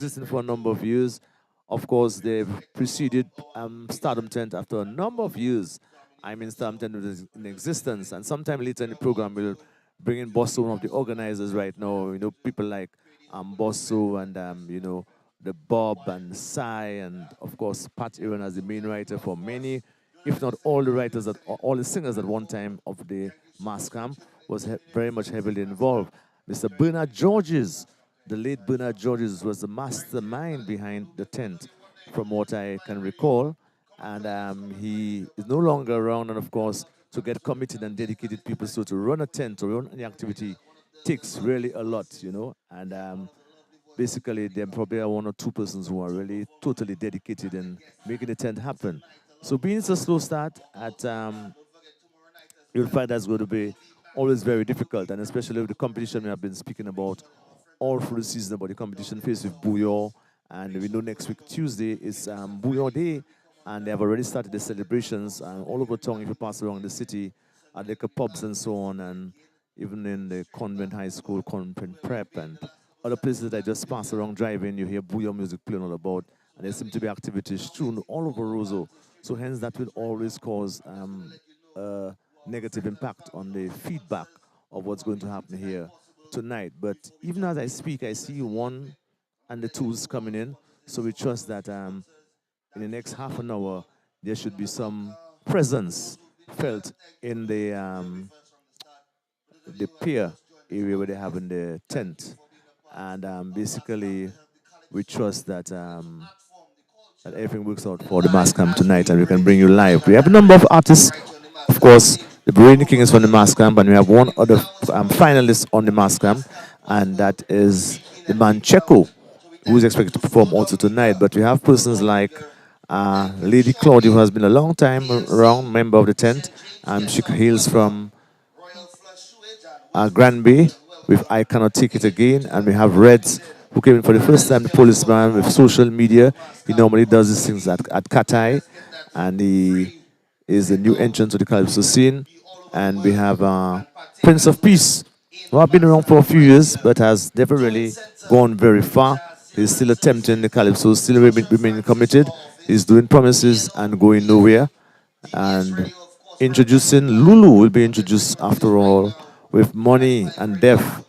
existing for a number of years. Of course, they've preceded Stardom Tent after a number of years. I mean, Stardom Tent was in existence, and sometime later in the program, we'll bring in Bosso, one of the organizers right now. People like Bosso and the Bob and Sai, and of course Pat Aaron as the main writer for many, if not all the writers, all the singers at one time of the Mas Camp was very much heavily involved. Mr. Bernard Georges, the late Bernard Georges, was the mastermind behind the tent, from what I can recall. And he is no longer around. And of course, to get committed and dedicated people, so to run a tent, to run any activity, takes really a lot. And basically, there probably are one or two persons who are really totally dedicated in making the tent happen. So being it's a slow start, you'll find that's going to be always very difficult, and especially with the competition we have been speaking about all through the season, about the competition faced with Bouillon. And we know next week, Tuesday, is Bouillon Day, and they have already started the celebrations all over town if you pass around the city, at the pubs and so on, and even in the convent high school, convent prep, and other places that I just pass around driving, you hear Bouillon music playing all about, and there seem to be activities strewn all over Roseau. So hence that will always cause a negative impact on the feedback of what's going to happen here tonight. But even as I speak, I see one and the twos coming in. So we trust that in the next half an hour, there should be some presence felt in the pier area where they have in the tent. And basically, we trust that everything works out for the Mas Camp tonight, and we can bring you live. We have a number of artists, of course. The Brainy King is from the Mas Camp, and we have one other finalist on the Mas Camp, and that is the man Czecho, who is expected to perform also tonight. But we have persons like Lady Claudy, who has been a long time around member of the tent. She hails from Granby with I Cannot Take It Again, and we have Reds, who came in for the first time, the policeman with social media. He normally does these things at Katai, and he is a new entrant to the Calypso scene. And we have Prince of Peace, who have been around for a few years, but has never really gone very far. He's still attempting the Calypso, still remaining committed. He's doing promises and going nowhere. And introducing Lulu will be introduced after all with Money and Death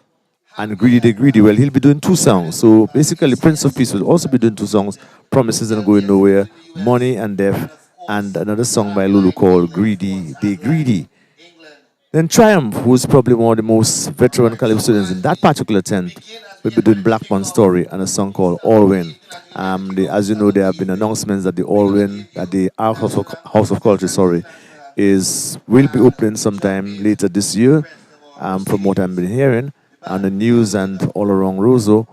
and Greedy the Greedy. Well, he'll be doing two songs. So basically, Prince of Peace will also be doing two songs, Promises and Going Nowhere, Money and Death, and another song by Lulu called Greedy the Greedy. Then Triumph, who's probably one of the most veteran Calypsonians in that particular tent, will be doing Blackburn Story and a song called All Win. As you know, there have been announcements that the All Win, that the House of Culture, will be opening sometime later this year, from what I've been hearing on the news and all around Roseau.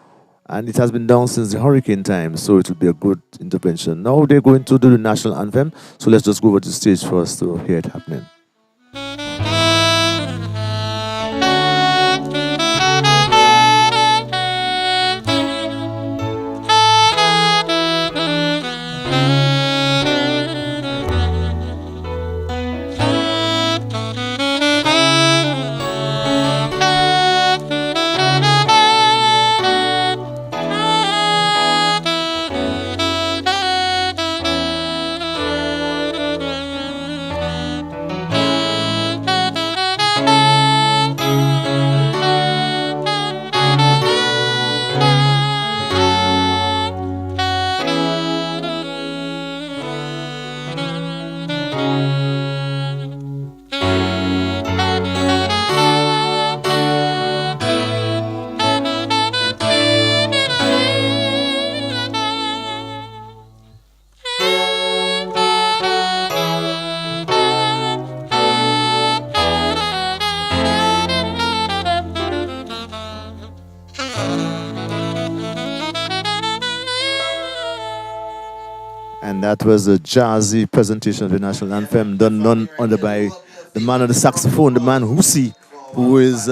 And it has been down since the hurricane time, so it will be a good intervention. Now they're going to do the national anthem, so let's just go over to the stage for us to hear it happening. And that was a jazzy presentation of the national anthem, done none other by the man on the saxophone, the man Husi, who is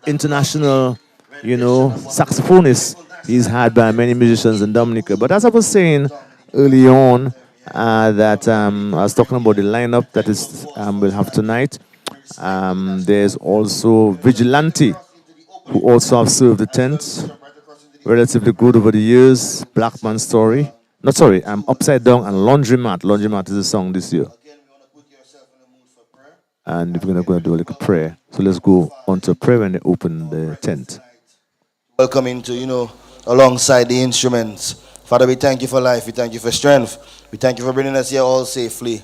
international, saxophonist. He's had by many musicians in Dominica. But as I was saying early on, that I was talking about the lineup that is we'll have tonight. There's also Vigilante, who also have served the tent. relatively good over the years. Black Man Story. Not sorry, I'm Upside Down and Laundromat. Laundromat is a song this year. And we're gonna do a little prayer. So let's go on to prayer when they open the tent. Welcome into, alongside the instruments. Father, we thank you for life. We thank you for strength. We thank you for bringing us here all safely.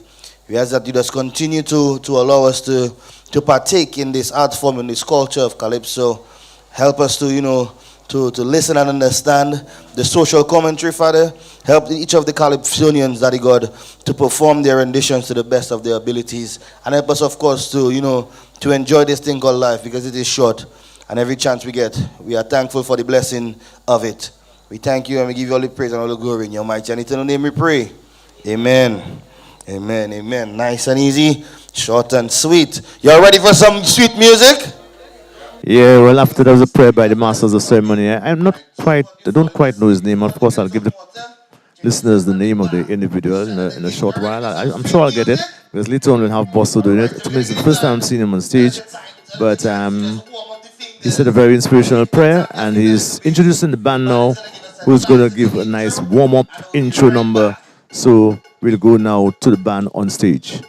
We ask that you just continue to allow us to partake in this art form, in this culture of Calypso. Help us to listen and understand the social commentary, Father. Help each of the Calypsonians, Daddy God, to perform their renditions to the best of their abilities. And help us, of course, to enjoy this thing called life, because it is short. And every chance we get, we are thankful for the blessing of it. We thank you and we give you all the praise and all the glory in your mighty and eternal name we pray. Amen. Amen. Amen. Nice and easy, short and sweet. Y'all ready for some sweet music? Yeah, well, after there was a prayer by the masters of ceremony. I don't quite know his name. Of course, I'll give the listeners the name of the individual in a short while. I'm sure I'll get it, because later on we'll have Bosso doing it. To me, it's the first time I'm seeing him on stage, but he said a very inspirational prayer, and he's introducing the band now, who's going to give a nice warm-up intro number. So we'll go now to the band on stage.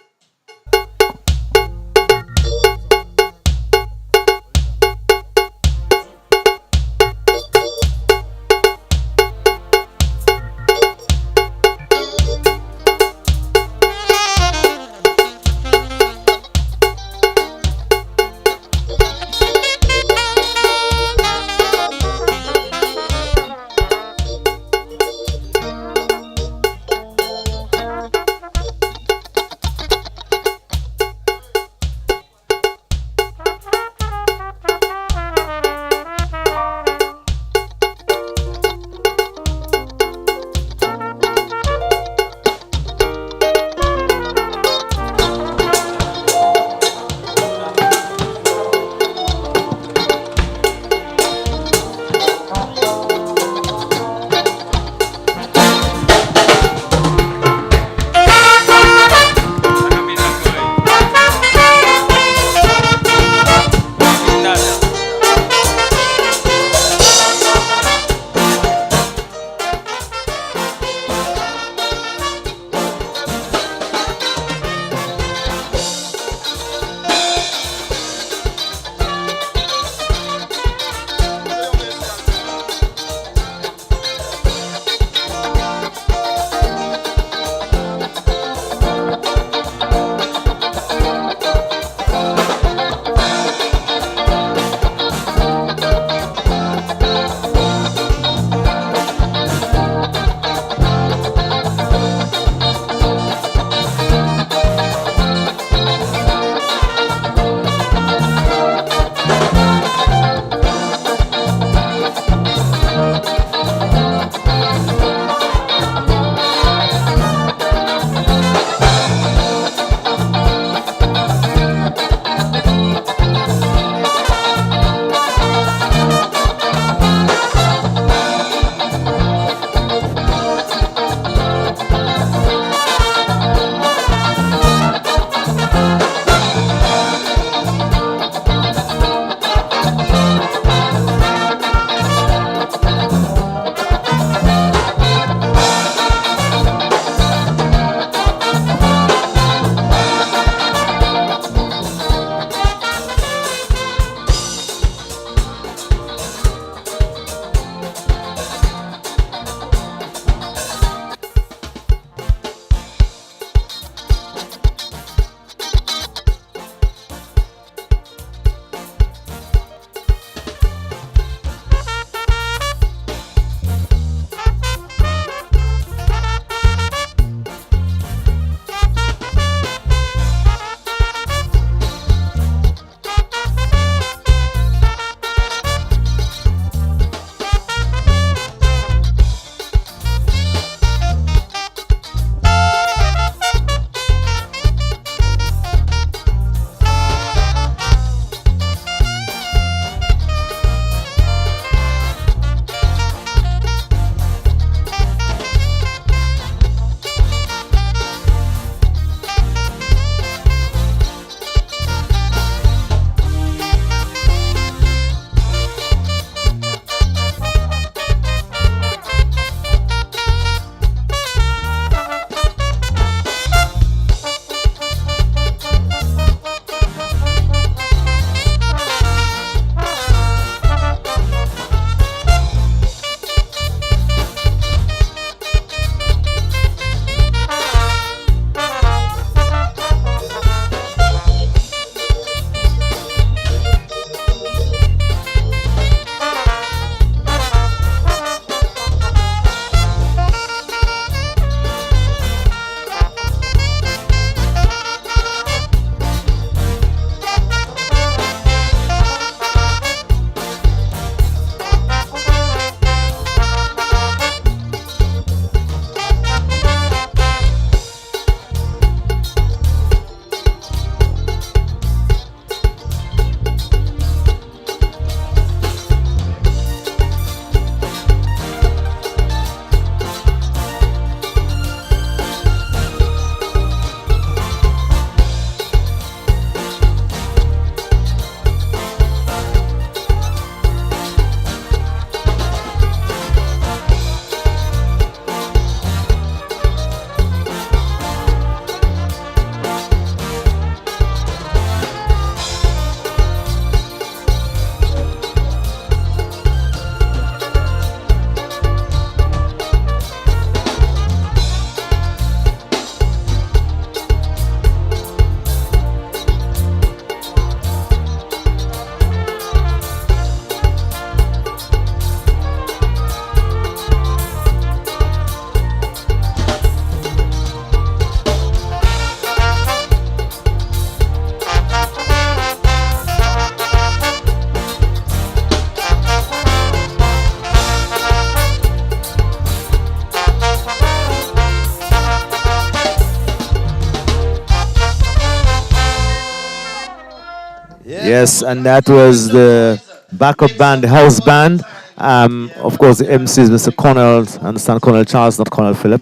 Yes, and that was the backup band, the house band. Of course, the MC is Mr. Connell, I understand Connell Charles, not Connell Phillip.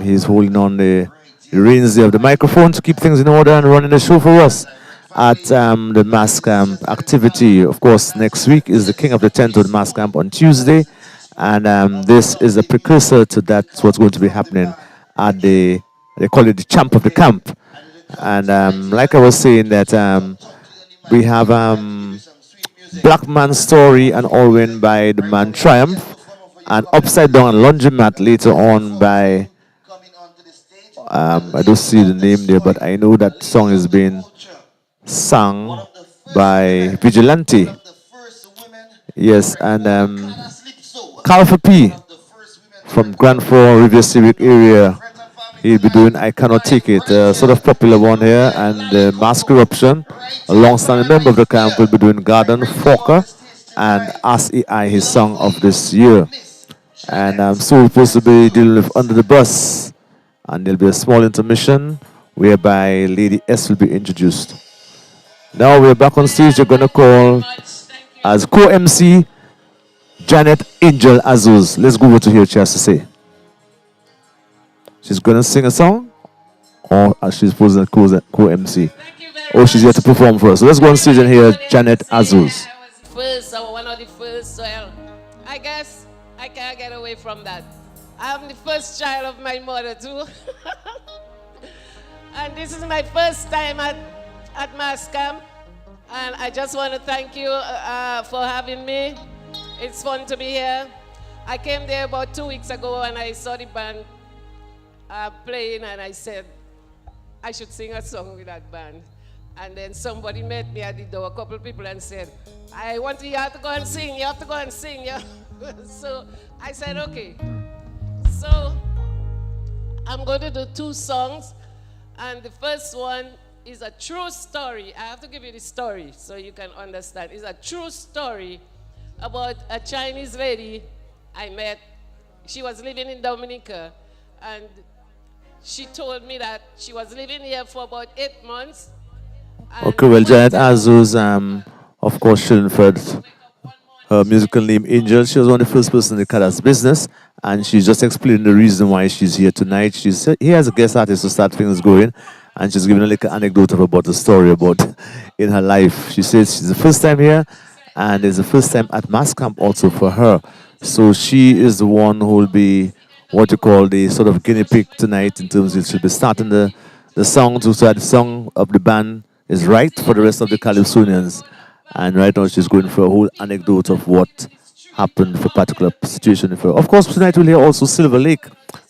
He's holding on the reins there of the microphone to keep things in order and running the show for us at the Mas Camp activity. Of course, next week is the King of the Tent of the Mas Camp on Tuesday, and this is a precursor to that. What's going to be happening at they call it the Champ of the Camp. And like I was saying that we have Black Man Story and All Win by the man Triumph, and Upside Down and Laundromat later on by I don't see the name there, but I know that song is being sung by Vigilante. Yes, and Calfa P from Grand Four River Civic area. He'll be doing I Cannot Take It, a sort of popular one here, and Mask Eruption, a long-standing member of the camp, will be doing Garden Forker and Ask AI, his song of this year. And I'm so supposed to be dealing with Under the Bus, and there'll be a small intermission whereby Lady S will be introduced. Now we're back on stage. You're going to call as co-MC Janet Angel Azuz. Let's go over to hear what she has to say. She's going to sing a song, or she's supposed to co-MC? Or she's here to perform for us. So let's go on stage and hear Janet Azuz. First, or one of the first, well, I guess I can't get away from that. I'm the first child of my mother too. And this is my first time at Mas Camp. And I just want to thank you for having me. It's fun to be here. I came there about 2 weeks ago and I saw the band playing, and I said, I should sing a song with that band. And then somebody met me at the door, a couple of people, and said, I want you to go and sing, you have to go and sing. Yeah. So I said, okay. So I'm going to do 2 songs, and the first one is a true story. I have to give you the story so you can understand. It's a true story about a Chinese lady I met. She was living in Dominica, and she told me that she was living here for about 8 months. Okay, well, Janet Azuz, of course, Shillenford, her musical name Angel. She was one of the first person in the Kada's business, and she's just explaining the reason why she's here tonight. She's here as a guest artist to start things going, and she's giving a little anecdote about the story about in her life. She says she's the first time here, and it's the first time at Mas Camp also for her. So she is the one who will be what you call the sort of guinea pig tonight in terms of she'll be starting the song so that the song of the band is right for the rest of the Calypsonians. And right now she's going for a whole anecdote of what happened for a particular situation. Of course, tonight we'll hear also Silver Lake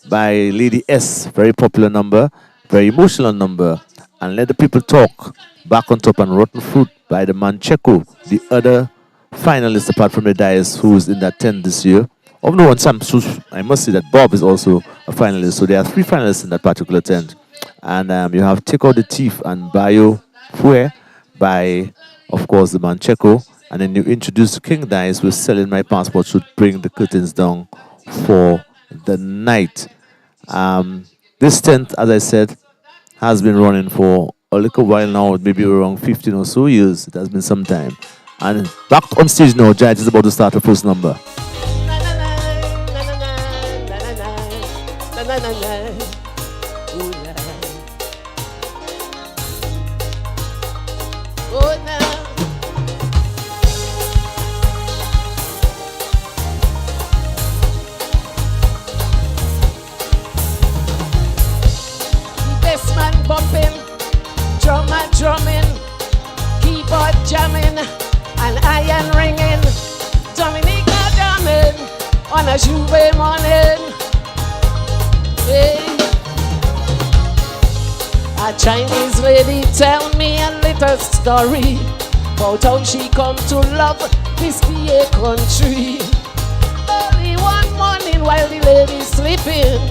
by Lady S, very popular number, very emotional number. And Let the People Talk, Back on Top, and Rotten Fruit by the man Czecho, the other finalist apart from the Dias who is in that tent this year. Of no one, I must say that Bob is also a finalist. So there are 3 finalists in that particular tent. And you have Take Out the Thief and Bayo Fue by, of course, the man Czecho. And then you introduce King Dice with Selling My Passport should bring the curtains down for the night. This tent, as I said, has been running for a little while now, maybe around 15 or so years. It has been some time. And back on stage now, Janet is about to start her first number. Drumming, keyboard jamming, and iron ringing. Dominica jamming on a Juve morning. Hey. A Chinese lady tell me a little story about how she come to love this PA country. Early one morning while the lady sleeping,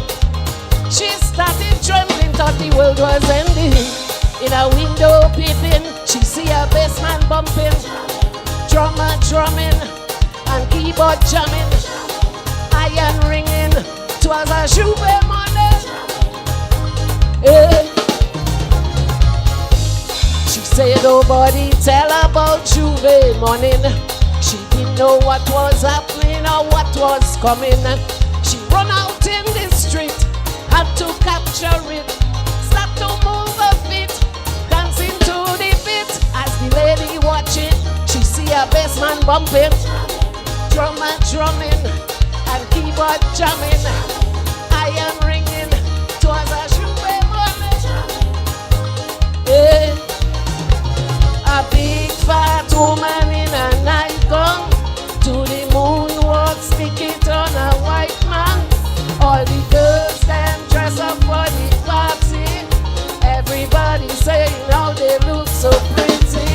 she started trembling, thought the world was ending. In a window peeping, she see a bassman bumping, drummer drumming, and keyboard jamming, iron ringing. 'Twas a Juve morning. Hey. She said, Nobody tell about Juve morning. She didn't know what was happening or what was coming. She run out in the street, had to capture it. Stop to move her feet, dancing to the beat. As the lady watching, she see a bass man bumping, drummer drumming, and keyboard jamming. Iron ringing, 'twas a Juve morning. Yeah. A big fat woman in a nightgown, to the moonwalk, stick it on a white man. All the girls them dress up for the party. Everybody saying how they look so pretty.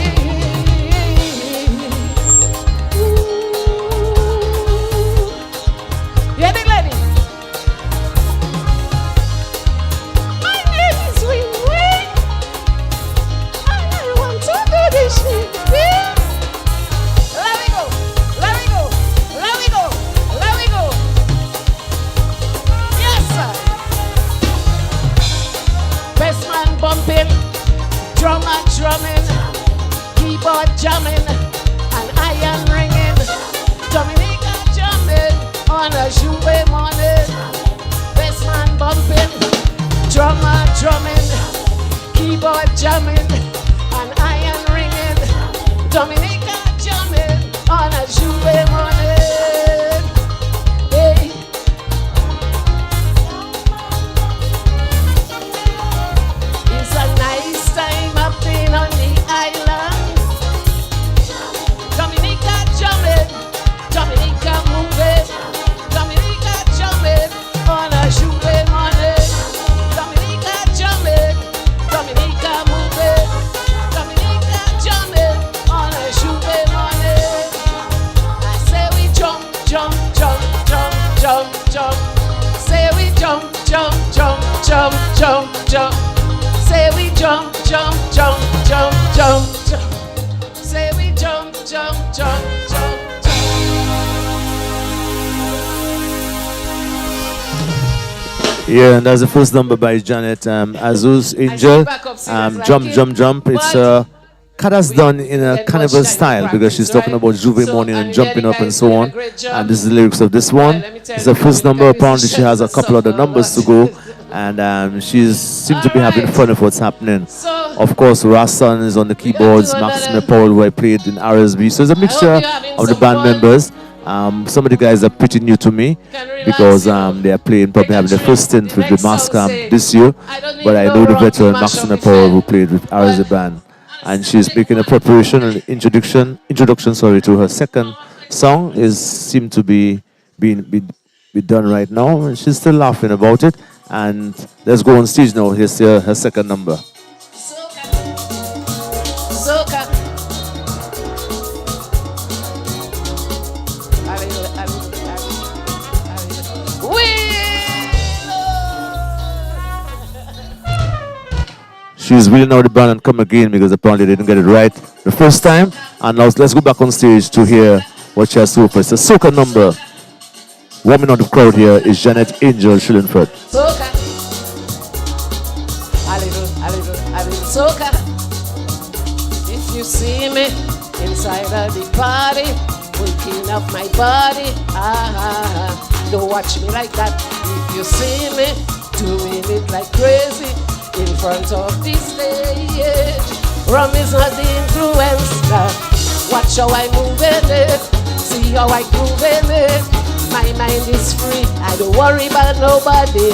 Ooh. Yeah, big lady. My name is Wing Wing, and I want to do this shit. Let me go, let me go, let me go, let me go. Yes, sir. Best man bumping, drummer drumming, keyboard jamming, and iron ringing. Dominica jamming on a Juve morning. Best man bumping, drummer drumming, keyboard jamming, and iron ringing. Dominica jamming on a Juve morning. Hey. It's a nice time up in on the island. Dominica jamming, Dominica moving, Dominica jamming on a Juve morning. Dominica jamming, Dominica moving, Dominica jamming on a Juve morning. I say we jump, jump, jump, jump, jump, jump. Say we jump, jump, jump, jump, jump, jump. Say we jump, jump, jump, jump, jump, jump. Say we jump, jump, jump, jump, jump. Yeah, and that's the first number by Janet Azuz Angel. Jump, jump, jump. It's Kada's done in a carnival style because she's talking about Juve morning and jumping up and so on. And this is the lyrics of this one. It's the first number. Apparently, she has a couple other numbers to go, and she seems to be having fun with what's happening. Of course, Rasson is on the keyboards. Maxime Paul, who I played in RSB. So it's a mixture of the band members. Some of the guys are pretty new to me because they are playing, probably having their first stint with the Mas Camp this year. But I know the veteran Maxime Paul, who played with RSB band. And she's making a preparation and introduction to her second song. Seemed to be done right now, and she's still laughing about it. And let's go on stage now. Here's her second number. Soca. She's wheeling out the band and come again because apparently they didn't get it right the first time. And now let's go back on stage to hear what she has to offer. It's a soca number. Warming on the crowd here is Janet Angel Schillenford. Soca. A little soca. If you see me inside of the party, waking up my body, don't watch me like that. If you see me doing it like crazy in front of the stage, rum is not the influence. Watch how I move in it, see how I groove in it. My mind is free, I don't worry about nobody.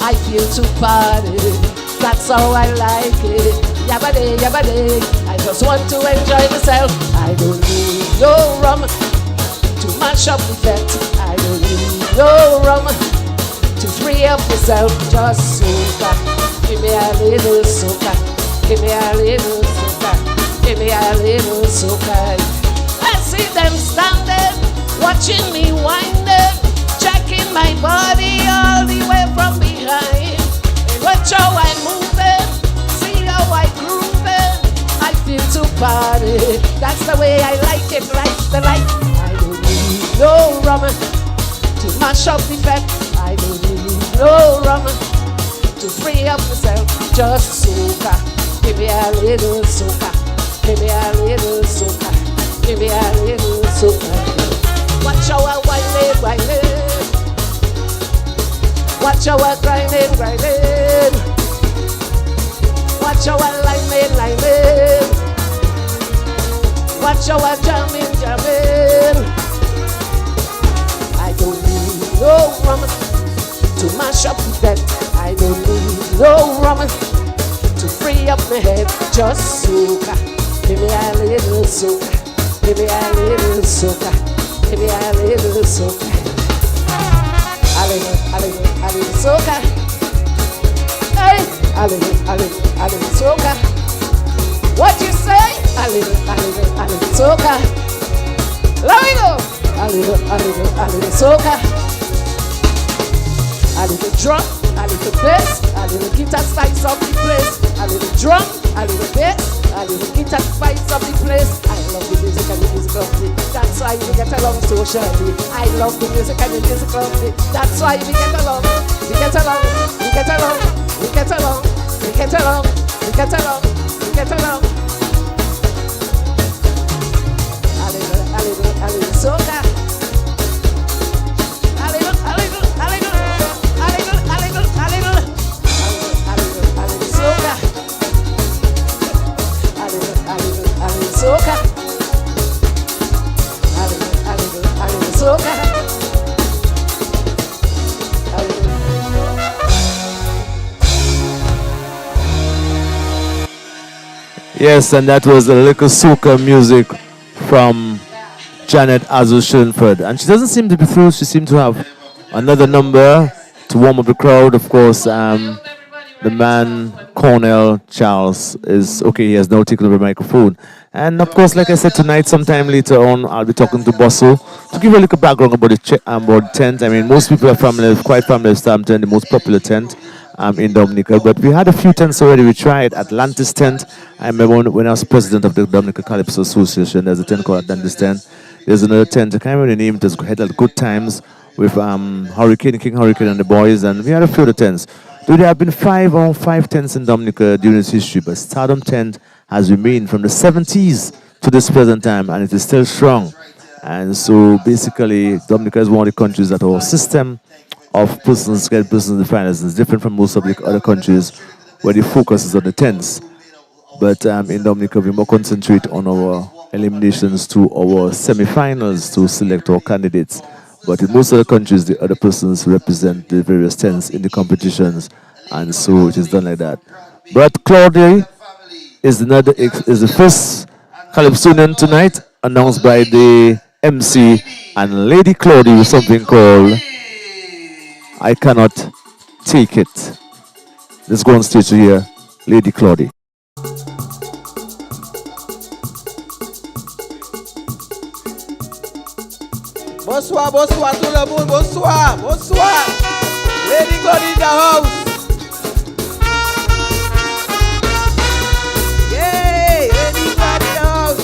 I feel to party, that's how I like it. Yabba-day, yabba-day, I just want to enjoy myself. I don't need no rum to mash up the vet. I don't need no rum to free up myself. Just soca, give me a little soca, give me a little soca, give me a little soca. I see them standing, watching me winding, checking my body all the way from behind. And watch how I moving, see how I grooving. I feel to party, that's the way I like it, like the light. I don't need no rum to mash up the fat. I don't need no rum to free up myself. Just soca, Give me a little soca. Give me a little soca. Give me a little soca. Watch our whining, whining. Watch our grinding, grinding. Watch our liming, liming. Watch our jamming, jamming. I don't need no rum to mash up the dead. I don't need no rum to free up my head. Just soca. Give me a little soca. Give me a little soca. Give me a little soca. A little soca. Hey, a little soca. What you say? A little soca. Let me go. A little soca. A little drum, a little bass, a little guitar spice up the place. A little drum, a little bass, a little guitar spice up the place. I love the music and the music of it. That's why we get along socially. I love the music and the music of it. That's why we get along. We get along. We get along. We get along. We get along. We get along. We get along. A little soca. Soca. Soca. Yes, and that was a little soca music from Janet Azu Schoenfeld. And she doesn't seem to be through. She seemed to have another number to warm up the crowd. Of course, the man, Cornell Charles, is okay. He has now taken over the microphone. And of course, like I said, tonight, sometime later on, I'll be talking to Bosso to give you a little background about the tent. I mean, most people are quite familiar with Stamp Tent, the most popular tent in Dominica. But we had a few tents already. We tried Atlantis Tent. I remember when I was president of the Dominica Calypso Association, there's a tent called Atlantis Tent. There's another tent, I can't remember the name, it had good times with King Hurricane and the boys, and we had a few other tents. So there have been five tents in Dominica during its history, but Stardom Tent has remained from the 70s to this present time, and it is still strong. And so basically, Dominica is one of the countries that our system of persons get persons in the finals is different from most of the other countries where the focus is on the tents. But in Dominica, we more concentrate on our eliminations to our semi-finals to select our candidates. But in most other countries, the other persons represent the various tents in the competitions, and so it is done like that. But Claudy is the first Calypsonian tonight, announced by the MC, and Lady Claudy with something called I Cannot Take It. Let's go on stage to hear Lady Claudy. Bonsoir, bonsoir tout le monde, bonsoir, bonsoir. Lady Claudy in the house. Yay, Lady Claudy in the house.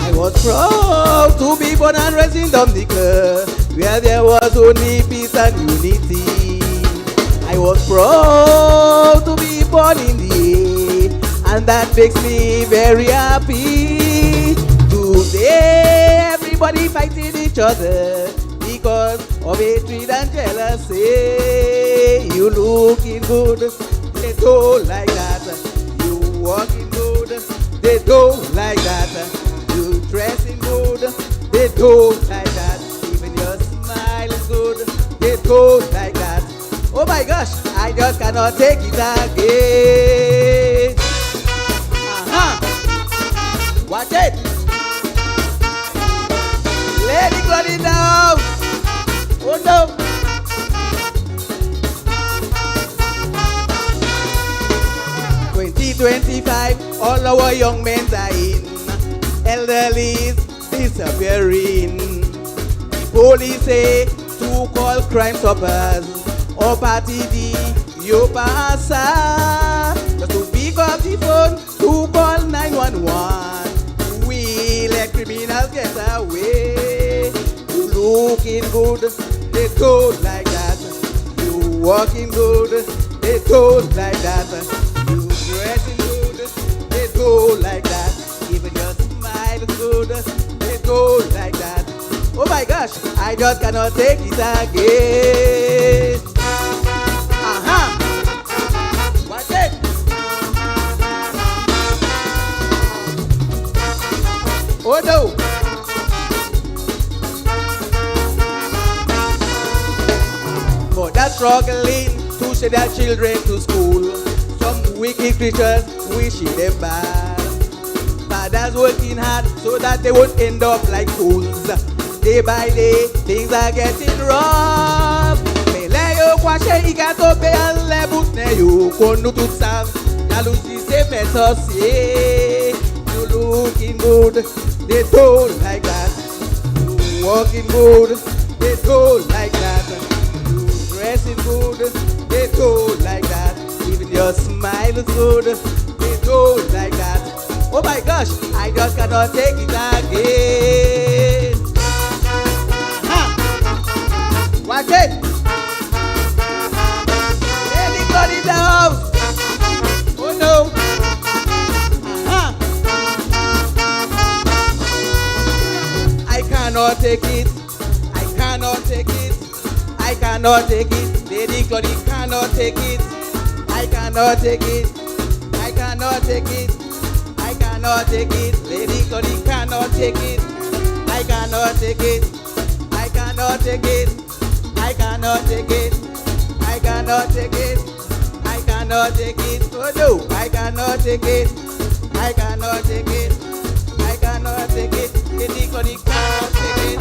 I was proud to be born and raised in Dominica, where there was only peace and unity. I was proud to be born in the and that makes me very happy. Today, everybody fighting each other because of hatred and jealousy. You looking good, they don't like that. You walking good, they don't like that. You dressing good, they don't like that. Even your smile is good, they don't like that. Oh my gosh, I just cannot take it again. Watch it! Lady Claudy now! Oh no! $20.25, all our young men dying, elderly disappearing. The police say to call Crime Stoppers or party the Yopasa. Just to pick up the phone to call 911. We let criminals get away. You looking good, they don't like that. You walking good, they go like that. You dressing good, they go like that. Even your smile is good, they go like that. Oh my gosh, I just cannot take it again. What's it? Oh no. For that struggling to send their children to school, some wicked creatures wishing them bad. Fathers working hard so that they won't end up like fools. Day by day, things are getting rough. Meleyo kwashe ikatope alebut neyo konu tutsam. Nalusi se pesos ye. You looking good, they don't like that. You walking good, they don't like that. You dressing good, they don't like that. Even your smile is good, they don't like that. Oh my gosh, I just cannot take it again. Watch it. Lady got in the house. Oh no. I cannot take it. I cannot take it. I cannot take it. Lady Claudy cannot take it. I cannot take it. I cannot take it. I cannot take it. Lady Claudy cannot take it. I cannot take it. I cannot take it. I cannot take it. I cannot take it. I cannot take it. Oh no, I cannot take it. I cannot take it. I cannot take it. Lady Claudy cannot take it.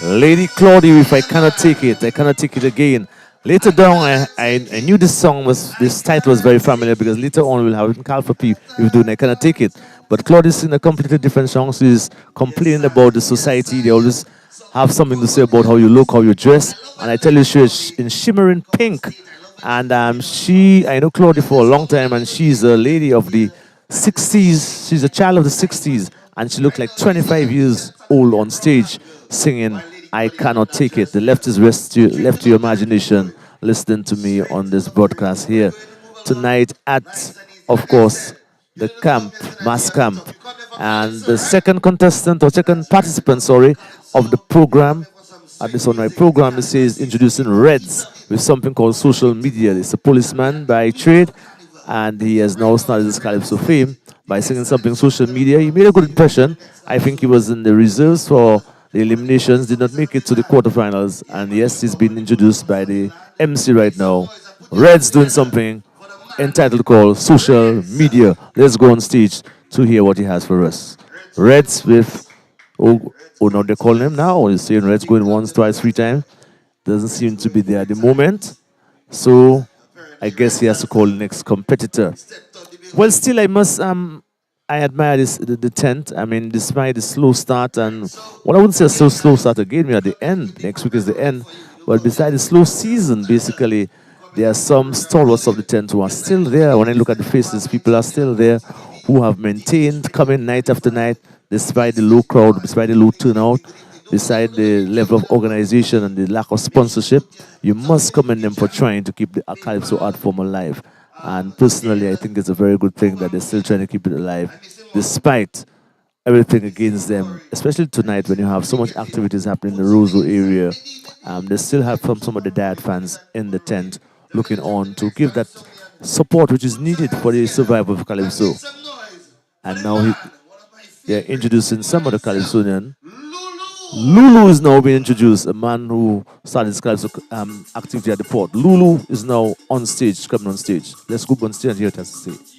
Lady Claudy, if I cannot take it, I cannot take it again. Later down, I knew this title was very familiar because later on we'll have it in Calfapi if we do I cannot take it. But Claudy is in a completely different song. She's complaining about the society. They always have something to say about how you look, how you dress. And I tell you, she's in shimmering pink. And I know Claudy for a long time, and she's a lady of the 60s. She's a child of the 60s. And she looked like 25 years old on stage singing I Cannot Take It. The left is left to your imagination listening to me on this broadcast here tonight at, of course, the camp, Mas Camp. And the second contestant, or second participant, sorry, of the program, at this on my program, it says introducing Reds with something called social media. It's a policeman by trade, and he has now started his Calypso fame by singing something social media. He made a good impression. I think he was in the reserves for the eliminations, did not make it to the quarterfinals, and yes, he's been introduced by the MC right now. Red's doing something entitled called Social Media. Let's go on stage to hear what he has for us. Reds with, now they're calling him now. He's saying Reds going once, twice, three times. Doesn't seem to be there at the moment. So I guess he has to call the next competitor. Well, still, I admire the tent. I mean, despite the slow start, and well, I wouldn't say a slow start again. We're at the end. Next week is the end. But besides the slow season, basically, there are some stalwarts of the tent who are still there. When I look at the faces, people are still there who have maintained coming night after night, despite the low crowd, despite the low turnout, despite the level of organization and the lack of sponsorship. You must commend them for trying to keep the Calypso art form alive. And personally, I think it's a very good thing that they're still trying to keep it alive, despite everything against them, especially tonight when you have so much activities happening in the Roseau area. They still have some of the Diet fans in the tent looking on to give that support which is needed for the survival of Calypso. And now they're introducing some of the Calypsonian. Lulu is now being introduced, a man who started his Calypso activity at the port. Lulu is now on stage, coming on stage. Let's go on stage and hear what he has to say.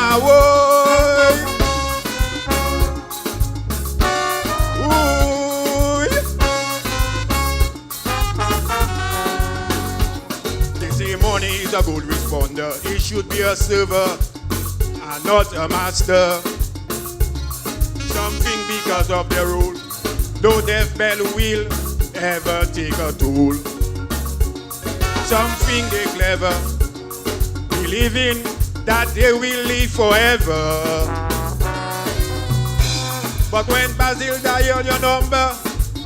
Mama, woy. Ooh. They say money is a good responder. It should be a server and not a master. Something because of their rule. No death bell will ever take a toll. Something they clever, believing that they will live forever. But when Basil dial your number,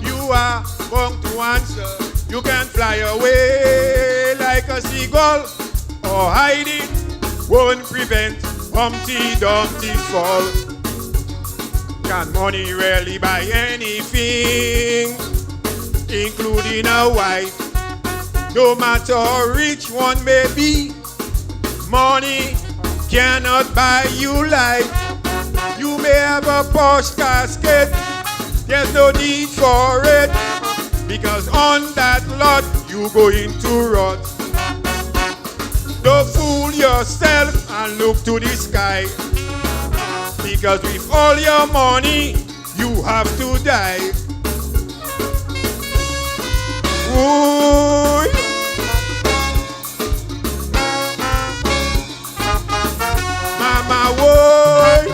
you are bound to answer. You can fly away like a seagull, or hiding won't prevent Humpty Dumpty's fall. Can money really buy anything, including a wife? No matter how rich one may be, money cannot buy you life. You may have a posh casket, there's no need for it, because on that lot you going to rot. Don't fool yourself and look to the sky, because with all your money you have to die. Ooh. Mama, woy.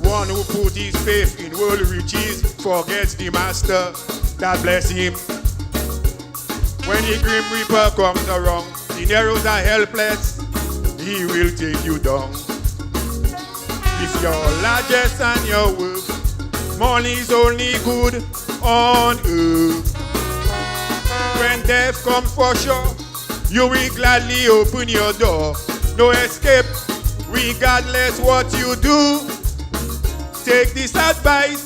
One who put his faith in worldly riches forgets the master that bless him. When the grim reaper comes around, the narrows are helpless, he will take you down. If your largest and your worth, money is only good on earth. When death comes for sure, you will gladly open your door. No escape, regardless what you do. Take this advice,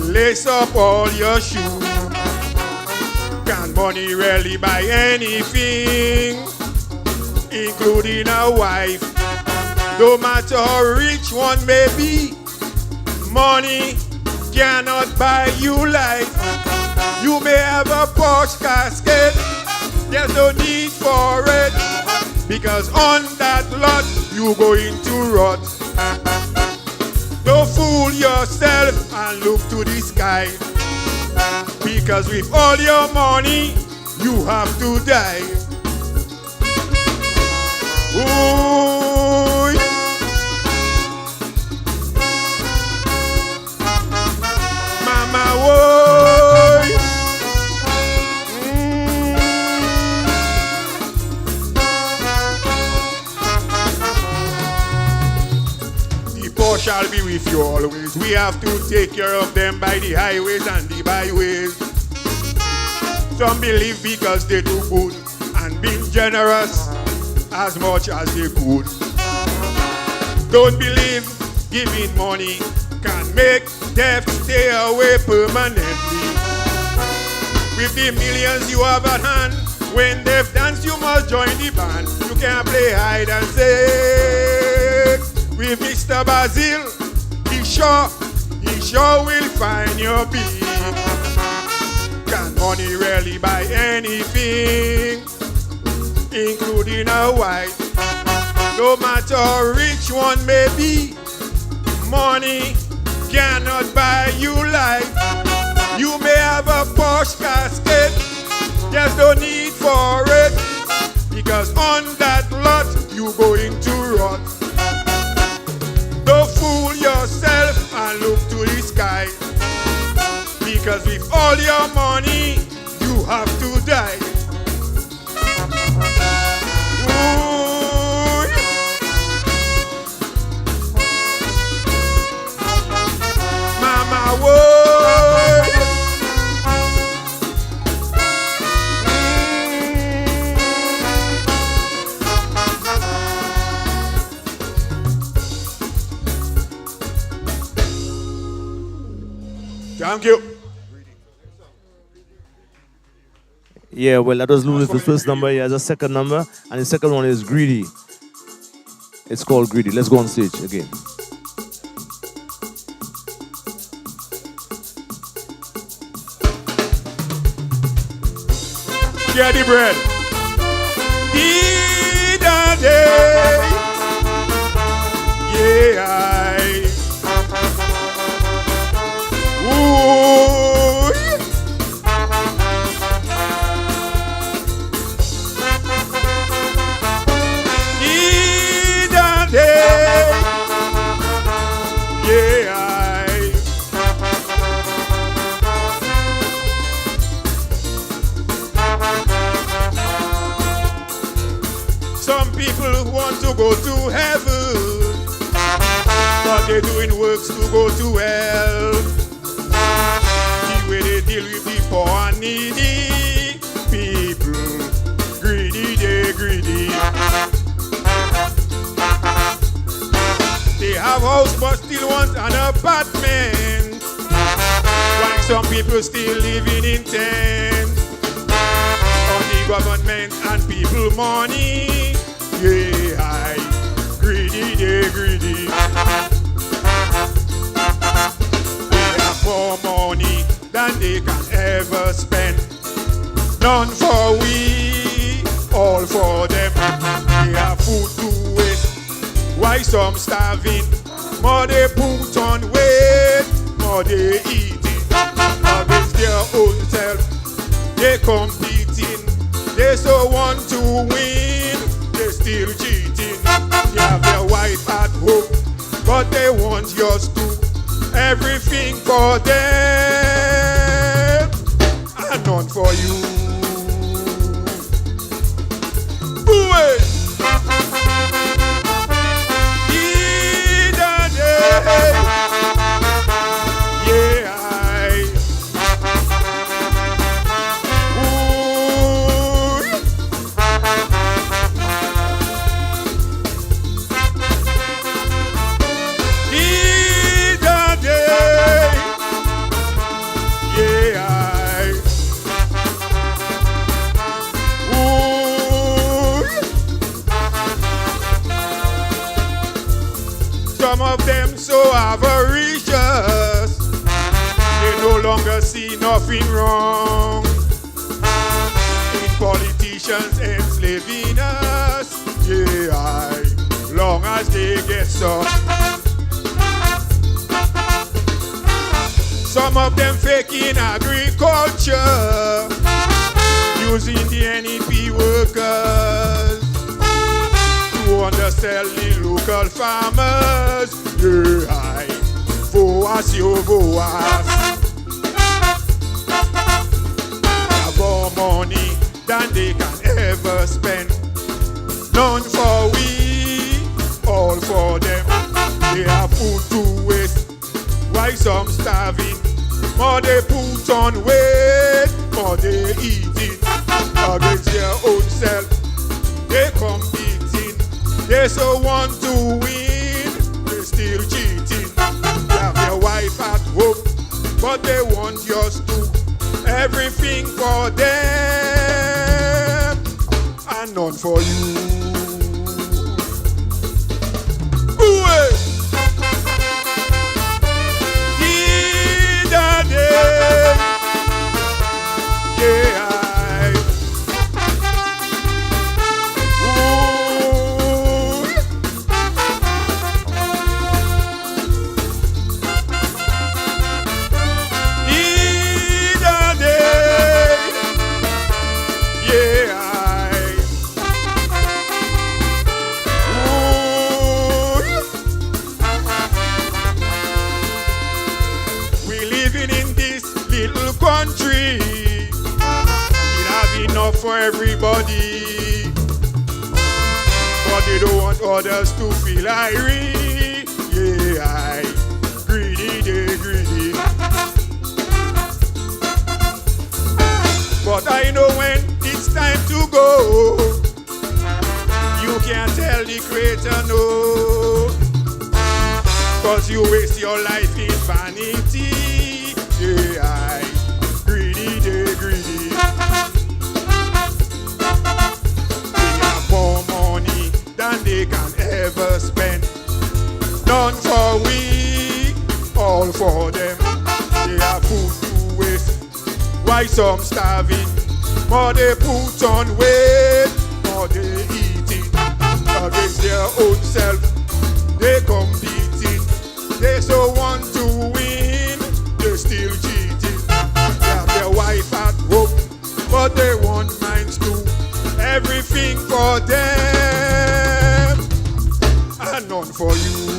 lace up all your shoes. Can money really buy anything, including a wife? No matter how rich one may be, money cannot buy you life. You may have a posh casket, there's no need for it, because on that lot you going to rot. Don't fool yourself and look to the sky, because with all your money you have to die. Ooh. Mama, woy. The poor shall be with you always. We have to take care of them by the highways and the byways. Some believe because they do good and being generous as much as they could. Don't believe giving money can make death stay away permanently. With the millions you have at hand, when they've danced you must join the band. You can't play hide and seek with Mr. Basil. He sure will find your beat. Can money really buy anything, including a wife? No matter how rich one may be, money cannot buy you life. You may have a posh casket, there's no need for it, because on that lot you going to rot. Don't fool yourself and look to the sky, because with all your money you have to die. Ooh. Mama, woy. Thank you. Yeah, well, that was Lulu's the first number. He has a second number, and the second one is Greedy. It's called Greedy. Let's go on stage again. Share the bread. In the day, yeah, ooh, in the day, yeah. Some people want to go to heaven, but they're doing works to go to hell. The way they deal with the poor and needy people, greedy, they greedy. They have house but still want an apartment. Why some people still living in tents on the government and people money? Yeah, greedy, they greedy. They have more money than they can ever spend. None for we, all for them. They have food to waste. Why some starving? More they put on weight, more they eating. Against their own self, they competing. They so want to win, they still cheating. They have their wife at home, but they want yours too. Everything for them and none for you. Ooh-wee. In the day, yeah. Some of them so avaricious, they no longer see nothing wrong in politicians enslaving us. Yeah, long as they get some. Some of them faking agriculture, using the NEP workers to undersell the local farmers. Yeah, voas yo voas. Have more money than they can ever spend. None for we, all for them. They have food to waste. Why some starving? More they put on weight, more they eating. Against their own self, they competing. They so want to win, they still cheating. They have their wife at home, but they want yours too. Everything for them and none for you. Ooh-wee. In the day, yeah. Country, it have enough for everybody, but they don't want others to feel irate. Yeah, greedy, they greedy. But I know when it's time to go, you can't tell the creator no, cause you waste your life in vanity. Yeah, greedy, they greedy. They have more money than they can ever spend. None for we, all for them. They have food to waste. Why some starving? more they put on weight, more they eating. Against their own self, they competing. They so want to win, they still cheating. They have their wife at home, but they want minds too. Everything for them, and none for you.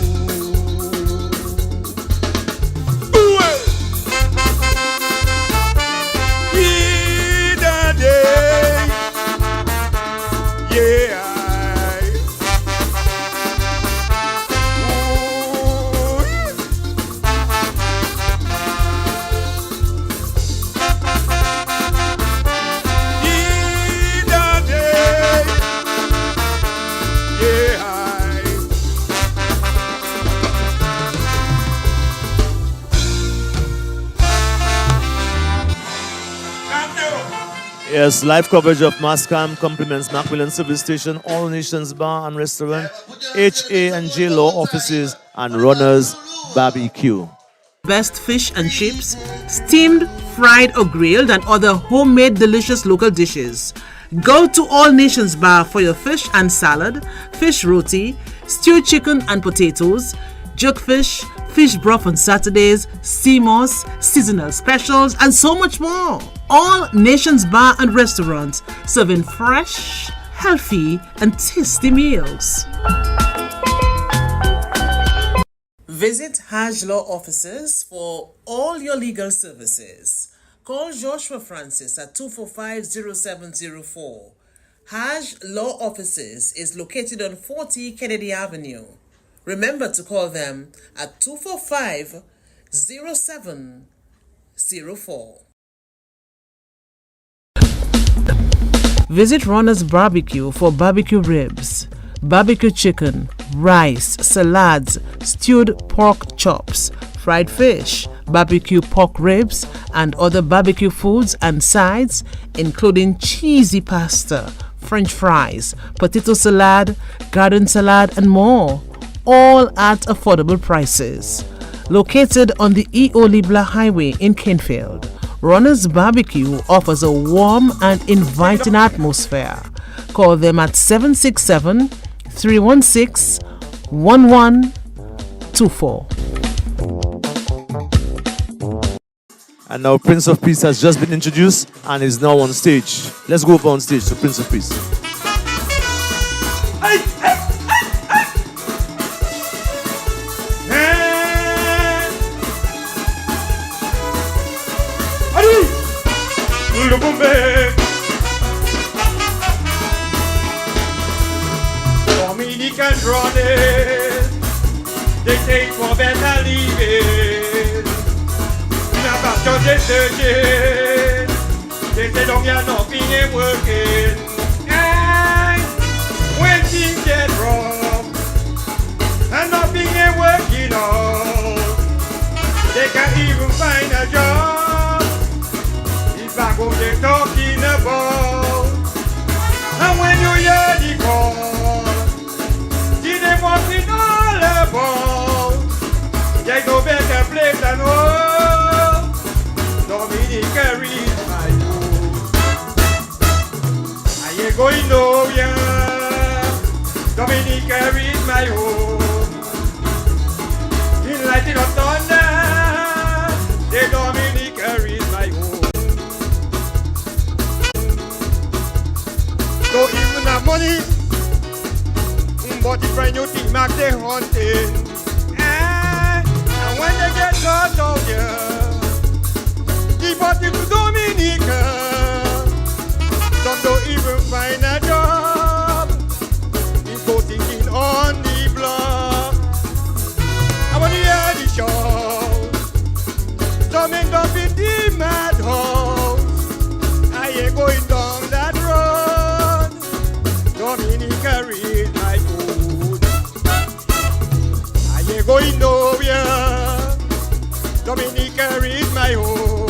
Yes, live coverage of Mas Camp compliments Macmillan Service Station, All Nations Bar and Restaurant, HA&J Law Offices, and Runners Barbecue. Best fish and chips, steamed, fried or grilled, and other homemade delicious local dishes. Go to All Nations Bar for your fish and salad, fish roti, stewed chicken and potatoes, jerk fish, fish broth on Saturdays, sea moss, seasonal specials, and so much more. All Nations Bar and Restaurant, serving fresh, healthy, and tasty meals. Visit Hajj Law Offices for all your legal services. Call Joshua Francis at 245-0704. Hajj Law Offices is located on 40 Kennedy Avenue. Remember to call them at 245-0704. Visit Runner's Barbecue for barbecue ribs, barbecue chicken, rice, salads, stewed pork chops, fried fish, barbecue pork ribs, and other barbecue foods and sides, including cheesy pasta, French fries, potato salad, garden salad, and more, all at affordable prices. Located on the E.O. Libla Highway in Kenfield, Runner's Barbecue offers a warm and inviting atmosphere. Call them at 767-316-1124. And now Prince of Peace has just been introduced and is now on stage. Let's go over on stage to Prince of Peace. Dominican running, they take for better living. Now after they searching, they say don't get nothing ain't working. And when things get wrong and nothing ain't working out, they can't even find a job. It's back what they're talking about. And when you hear the call, see them walking all about. There's no better place than home. Dominica is my home. I ain't going nowhere. Dominica is my home. In lightning of thunder, the Dominica is my home. Don't even have money, but the brand new thing mark they hunting. And when they get caught out here, deported to Dominica. Some don't even find a job. It's go thinking on the block. I want to hear the show. Some end up in the madhouse. I ain't going down that road. Dominica is my home. I ain't going nowhere. Dominica is my home.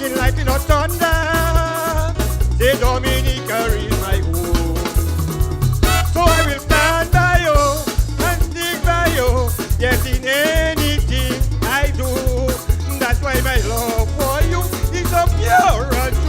In lightning or thunder, the Dominica is my home. So I will stand by you and stick by you. Yes, in anything I do. That's why my love for you is so pure and true.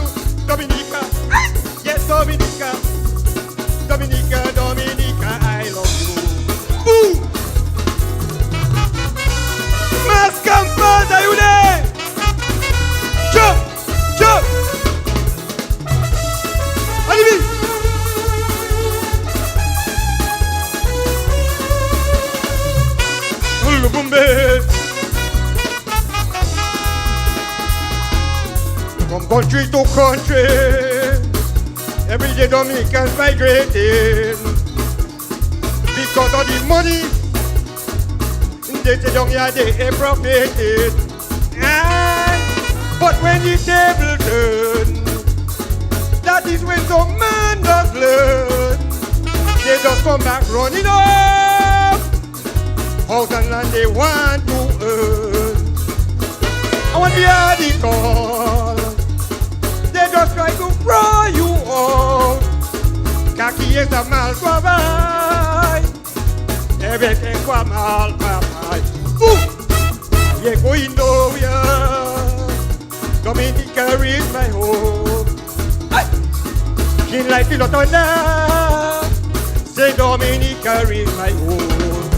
Lulu. From country to country, every day Dominicans migrating. Because of the money, they say down here they profited. But when the table turn, that is when some man does learn. They just come back running up, house and land they want to earn. I want to hear the call. They just try to throw you out. Kaki is a mal travail. Everything for mal travail. You going nowhere. Dominica is my home. She like the Lotona. Say Dominica is my home.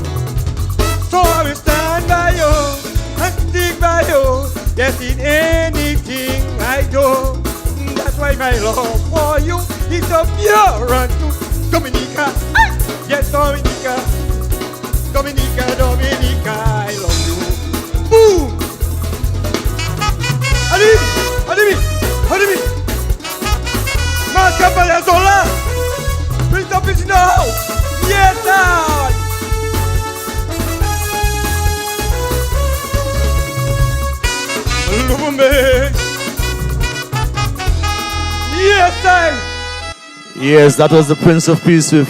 So I will stand by you and stick by you. Yes, in anything I do. That's why my love for you is so pure and true. Dominica, yes, Dominica. Dominica, Dominica, I love you. Boom! Adibi! Mas Camp is all là. Prince of Peace now. Yes, sir. Lulu. Yes, sir. Yes, that was the Prince of Peace with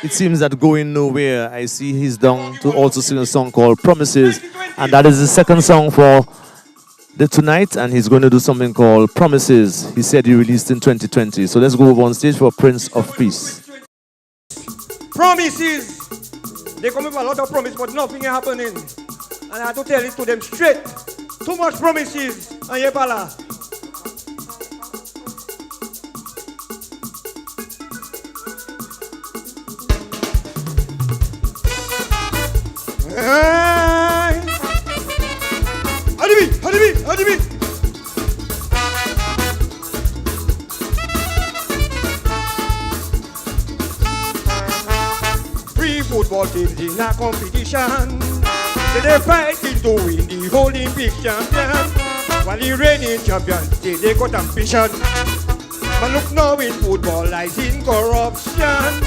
It Seems That Going Nowhere. I see he's down to also sing a song called Promises. And that is the second song for the tonight. And he's going to do something called Promises. He said he released in 2020. So let's go over on stage for Prince of Peace. Promises. They come with a lot of promises, but nothing is happening. And I have to tell it to them straight. Too much promises. And yepala. Adibi. Three football teams in a competition. They're fighting to win the Olympic champion. While the reigning champions say they got ambition. But look now in football, I seen corruption.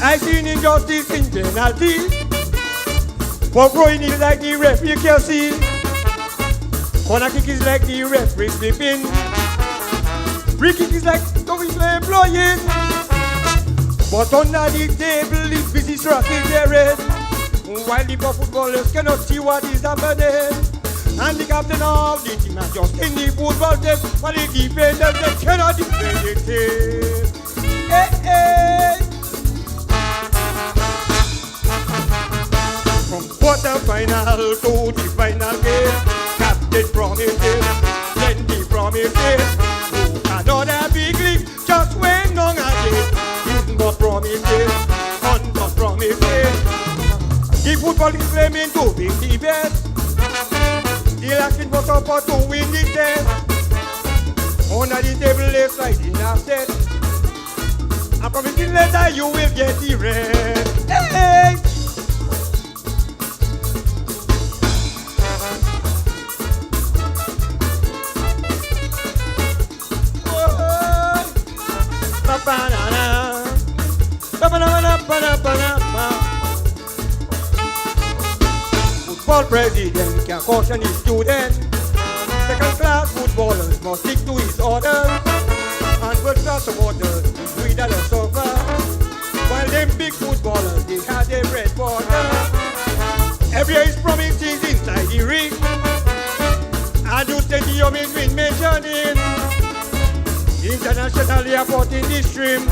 I seen injustice in penalties. For throwing it like the referee can see. Corner kick is like the referee sleeping. Free kick is like the whistle blowing. But under the table is busy striking their head. While the footballers cannot see what is happening. And the captain of the team has just in the football team. While the defenders they cannot defend the team. Hey. From quarter-final to the final game, Captain promises, plenty promises. Another big league just went on again. With more promises, tons of promises. The football is claiming to be the best. Still asking for support to win the test. Under the table they sliding asset. I'm promising later you will get the rest. Hey! Football president can caution his students. Second-class footballers must stick to his orders. And first-class supporters is we that suffer. While them big footballers, they had their bread border. Every year is promises inside the ring. And you stadium is been mentioning. Internationally airport in the stream.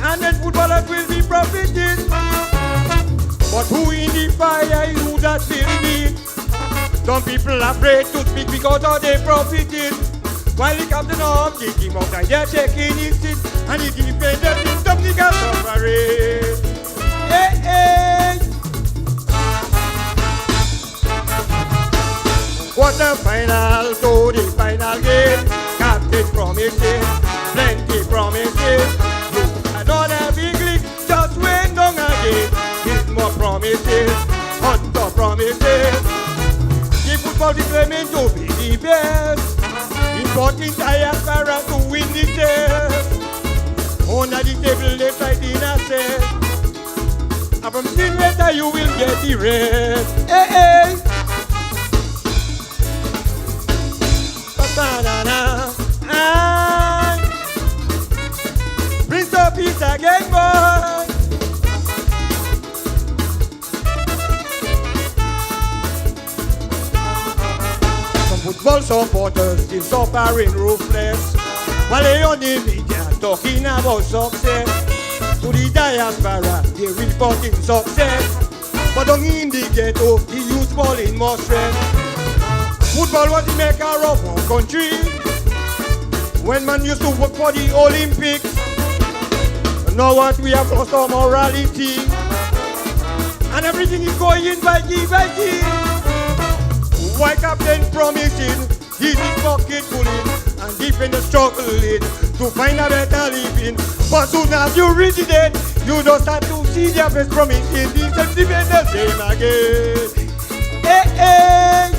And then footballers will be profiting. But who in the fire is who that feeling it? Some people are afraid to speak because of they profiting. While the captain of the team outside they're checking his seat. And the defender is something else suffering. Hey. Quarter-final to the final game. Captain promises, plenty promises. Another big league just went down again. With more promises, tons promises. The football is claiming to be the best. Importing diaspora to win the test. Under the table left right in a set. And from sin later you will get the rest. Hey, hey. Ba-ba-na-na. Prince of Peace again, boy. Some football supporters still suffering ruthless, while they on the media talking about success. To the diaspora, they reporting success, but down in the ghetto, the youth balling more stress. Football was the maker of our country. When man used to work for the Olympics, now what we have lost our morality, and everything is going by G. Why captain promising, this is pocket pulling, and defender struggling to find a better living. But soon as you reach it, you don't start to see their best promising. These defenders same again. Hey, hey.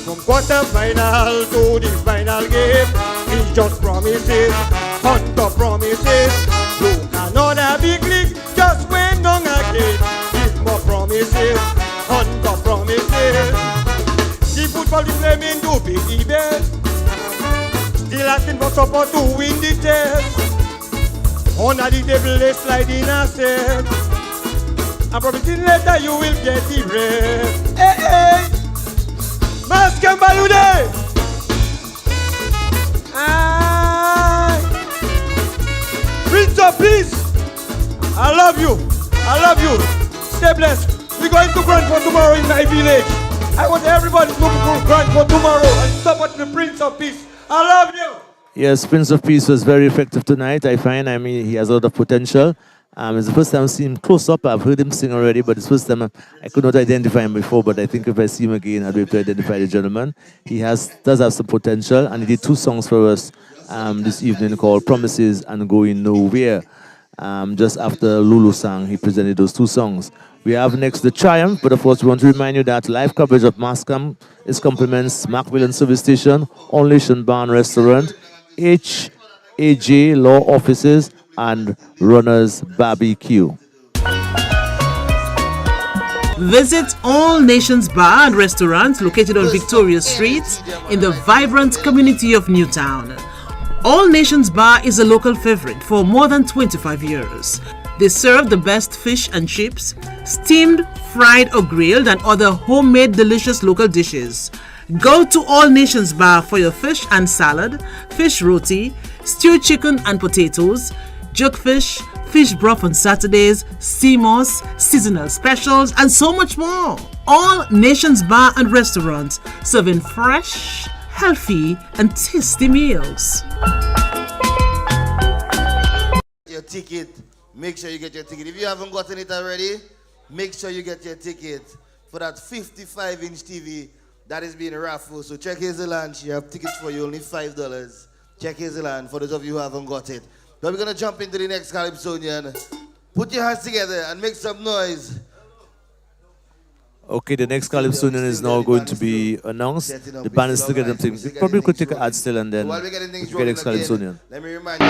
From quarter final to the final game, it's just promises, hunter promises. You cannot have big league, just went on again. It's more promises, hunter promises. The football is claiming to be the best. Still asking for support to win the test. Under the table they slide in a set. And promising later you will get the rest. Hey, hey. Mas Camp Lulu. Prince of Peace, I love you. Stay blessed. We're going to Grand for tomorrow in my village. I want everybody to go to Grand for tomorrow and support the Prince of Peace. I love you. Yes, Prince of Peace was very effective tonight, I find. I mean, he has a lot of potential. It's the first time I've seen him close up. I've heard him sing already, but it's the first time I could not identify him before. But I think if I see him again, I'll be able to identify the gentleman. He does have some potential, and he did 2 songs for us this evening called Promises and Going Nowhere. Just after Lulu sang, he presented those 2 songs. We have next the Triumph, but of course we want to remind you that live coverage of Mas Camp is compliments Macmillan Service Station, All Nation Bar and Restaurant, HAJ Law Offices, and Runners Barbecue. Visit All Nations Bar and Restaurant located on Victoria Street in the vibrant community of Newtown. All Nations Bar is a local favorite for more than 25 years. They serve the best fish and chips, steamed, fried or grilled, and other homemade delicious local dishes. Go to All Nations Bar for your fish and salad, fish roti, stewed chicken and potatoes, jerkfish, fish broth on Saturdays, sea moss, seasonal specials, and so much more. All Nations Bar and Restaurant, serving fresh, healthy, and tasty meals. Your ticket. Make sure you get your ticket. If you haven't gotten it already, make sure you get your ticket for that 55-inch TV that is being raffled. So check Hazelland. You have tickets for you, only $5. Check Hazelland for those of you who haven't got it. But we're going to jump into the next Calypsonian. Put your hands together and make some noise. Okay, the next Calypsonian is now going to be announced. The band is still getting things. We probably could take an ad still and then While we're getting things get rolling next Calypsonian. again, let me remind you.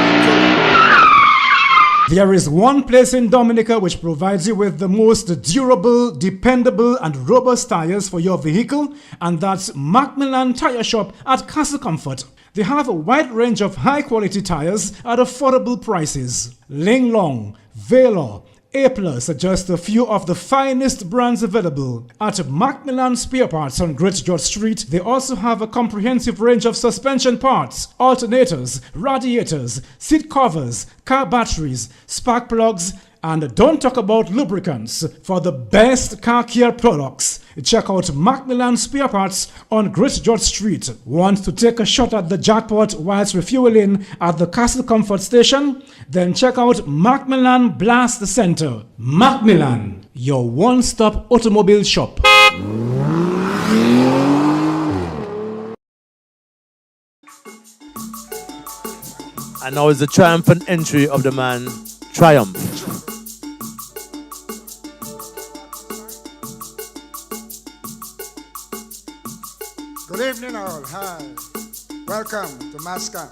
There is one place in Dominica which provides you with the most durable, dependable and robust tires for your vehicle, and that's Macmillan Tire Shop at Castle Comfort. They have a wide range of high-quality tires at affordable prices. Linglong, Valor, A-Plus are just a few of the finest brands available. At Macmillan Spare Parts on Great George Street, they also have a comprehensive range of suspension parts, alternators, radiators, seat covers, car batteries, spark plugs, and don't talk about lubricants. For the best car care products, check out Macmillan Spare Parts on Great George Street. Want to take a shot at the jackpot whilst refueling at the Castle Comfort station? Then check out Macmillan Blast Center. Macmillan, your one-stop automobile shop. And now is the triumphant entry of the man Triumph. all. Hi. Welcome to Mas Camp.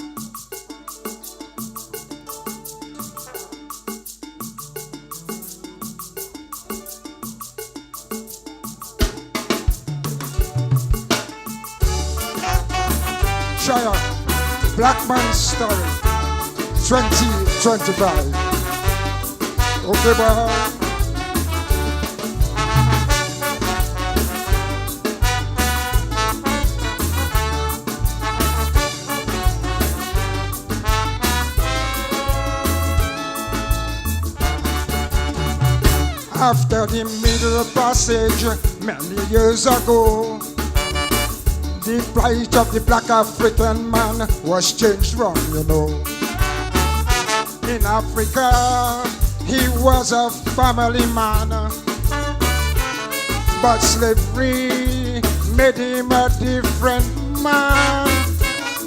Shire, Black Man's Story, 2025. Okay, boy. After the Middle Passage, many years ago, the plight of the black African man was changed wrong, you know. In Africa, he was a family man, but slavery made him a different man.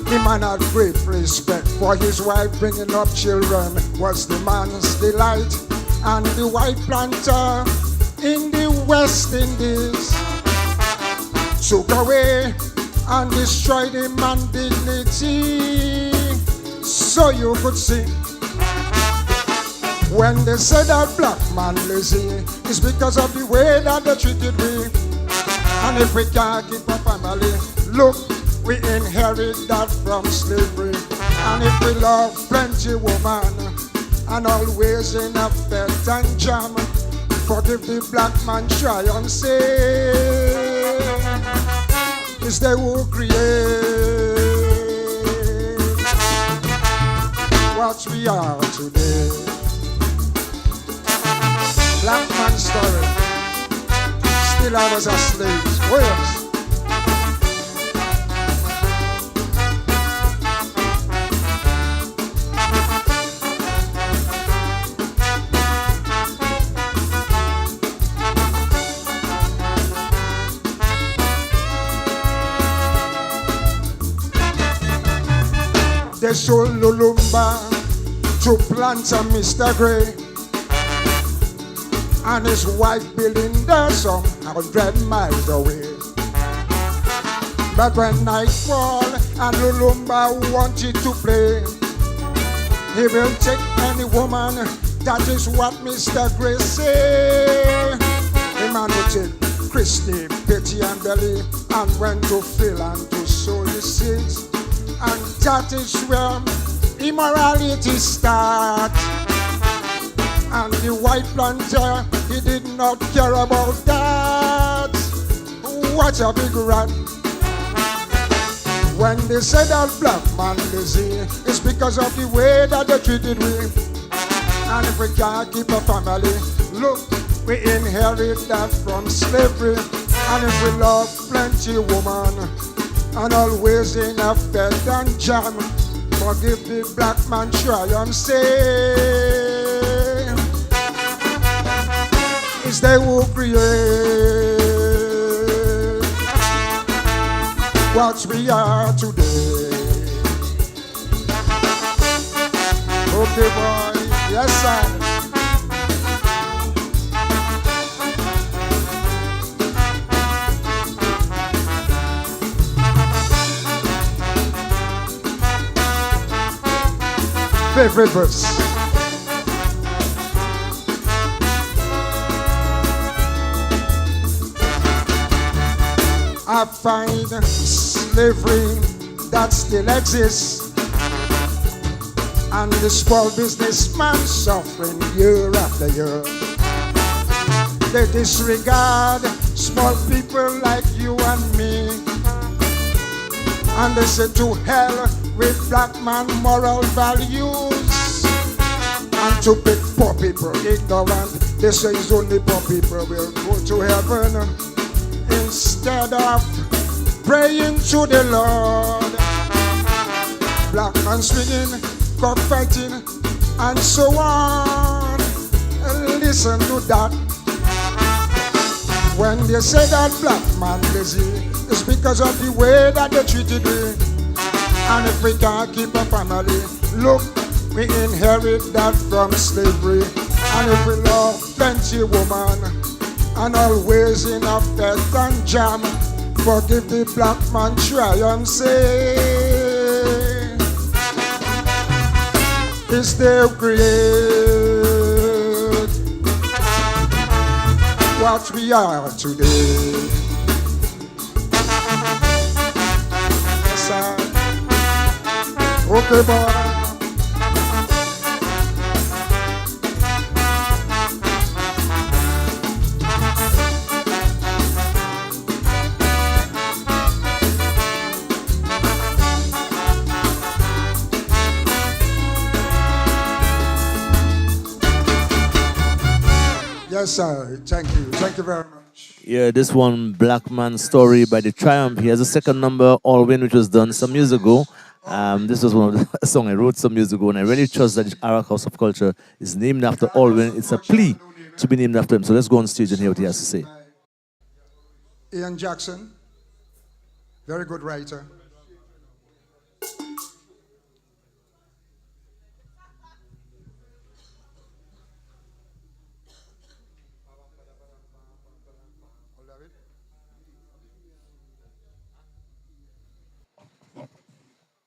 The man had great respect for his wife, bringing up children was the man's delight. And the white planter in the West Indies took away and destroyed the man's dignity. So you could see, when they say that black man lazy, it's because of the way that they treated me. And if we can't keep a family, look, we inherit that from slavery. And if we love plenty woman, and always in a fete and jam, forgive the black man, try and say, it's they who create what we are today. Black man's story, still others are slaves. Oh yes. They sold Lulumba to planter Mr. Gray and his wife Belinda some 100 miles away. But when night fall and Lulumba wanted to play, he will take any woman, that is what Mr. Gray say. A man will take Christy, Betty and Belly and went to fill and to sow the seeds. And that is where immorality starts. And the white planter, he did not care about that. What a big rat. When they say that black man lazy, it's because of the way that they treated me. And if we can't keep a family, look, we inherit that from slavery. And if we love plenty woman, and always in a fete and jam, forgive the black man, try and say, it's they who create what we are today. Okay, boy, yes, sir. Favorite verse. I find slavery that still exists, and the small businessman suffering year after year. They disregard small people like you and me, and they say to hell with black man moral values, and to pick poor people ignorant. They say it's only poor people will go to heaven, instead of praying to the Lord. Black man swinging, cockfighting, and so on. Listen to that. When they say that black man lazy, it's because of the way that they treated me. And if we can't keep a family, look, we inherit that from slavery. And if we love plenty woman, and always in a fete and jam, Forgive the black man, try and say, is there great what we are today? Yes, sir. Okay, boy. Yes, sir. Thank you. Thank you very much. Yeah, this one, Black Man Story by The Triumph. He has a second number, All Win, which was done some years ago. This was one of the songs I wrote some years ago, and I really trust that the Arak House of Culture is named after All Win. It's a plea to be named after him. So let's go on stage and hear what he has to say. Ian Jackson, very good writer.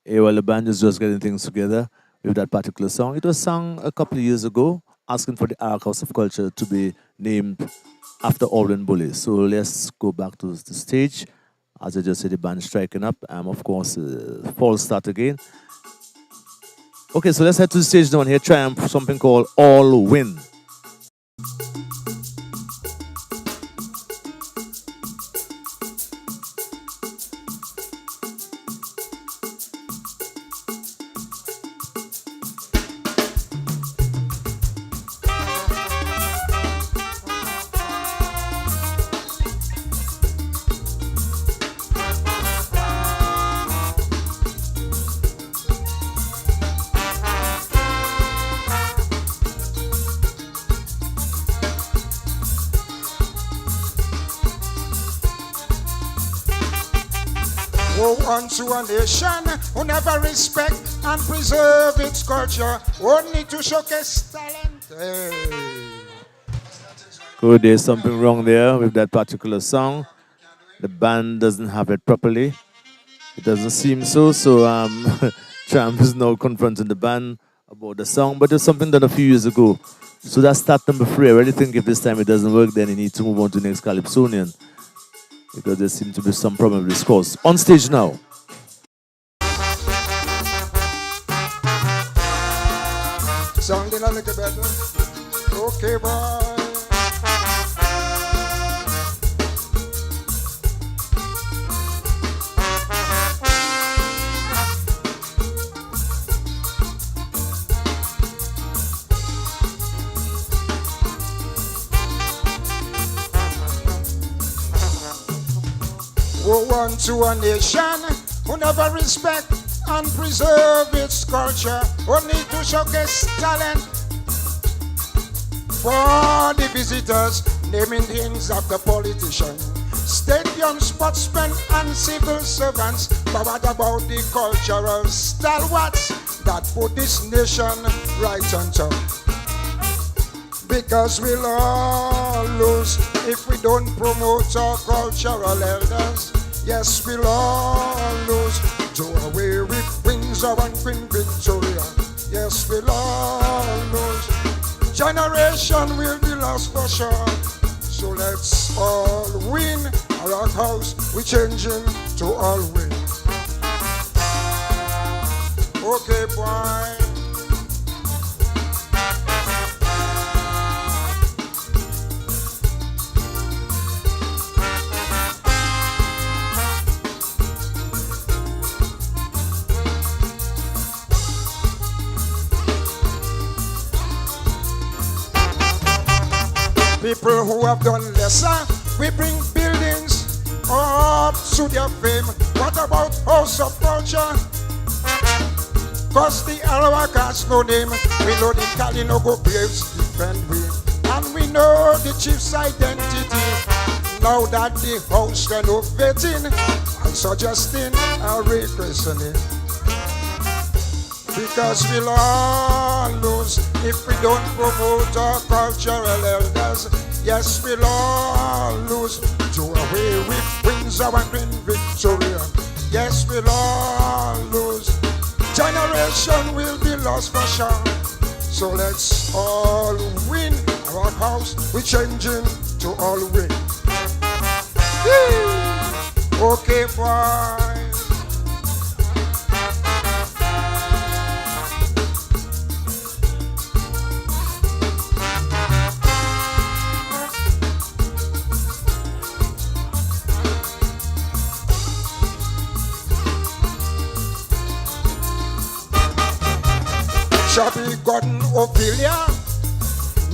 Yeah, well, the band is just getting things together with that particular song. It was sung a couple of years ago, asking for the Arak House of Culture to be named after Alden Bully. So let's go back to the stage. As I just said, the band striking up. Of course, false start again. Okay, so let's head to the stage now and hear Triumph, something called All Win. Unto a nation who never respect and preserve its culture, only to showcase talent. Hey. Good, there's something wrong there with that particular song. The band doesn't have it properly. It doesn't seem so. So Tramp is now confronting the band about the song, but there's something done a few years ago. So that's start number 3. I really think if this time it doesn't work, then you need to move on to the next Calypsonian, because there seems to be some problem with this course. On stage now. Sounding a little better. Okay, boy. Woe unto a nation who never respect and preserve its culture, only to showcase talent for the visitors, naming things after politicians, stadium sportsmen and civil servants, but what about the cultural stalwarts that put this nation right on top? Because we'll all lose if we don't promote our cultural elders. Yes, we'll all lose. Do away with Windsor and Queen Victoria. Yes, we'll all lose. Generation will be lost for sure. So let's all win. Our house, we're changing to all win. Okay, boy. People who have done lesser, we bring buildings up to their fame. What about House of Culture? Cause the Arawak has no name. We know the Kalinogo Braves defend we, and we know the chief's identity. Now that the house renovating, I'm suggesting a rechristening. Because we'll all lose if we don't promote our cultural elders. Yes, we'll all lose. do away with Windsor and Queen Victoria. Yes, we'll all lose. Generation will be lost for sure. So let's all win. Our house we're changing to all win. Okay, boys. Shabby Gordon Ophelia,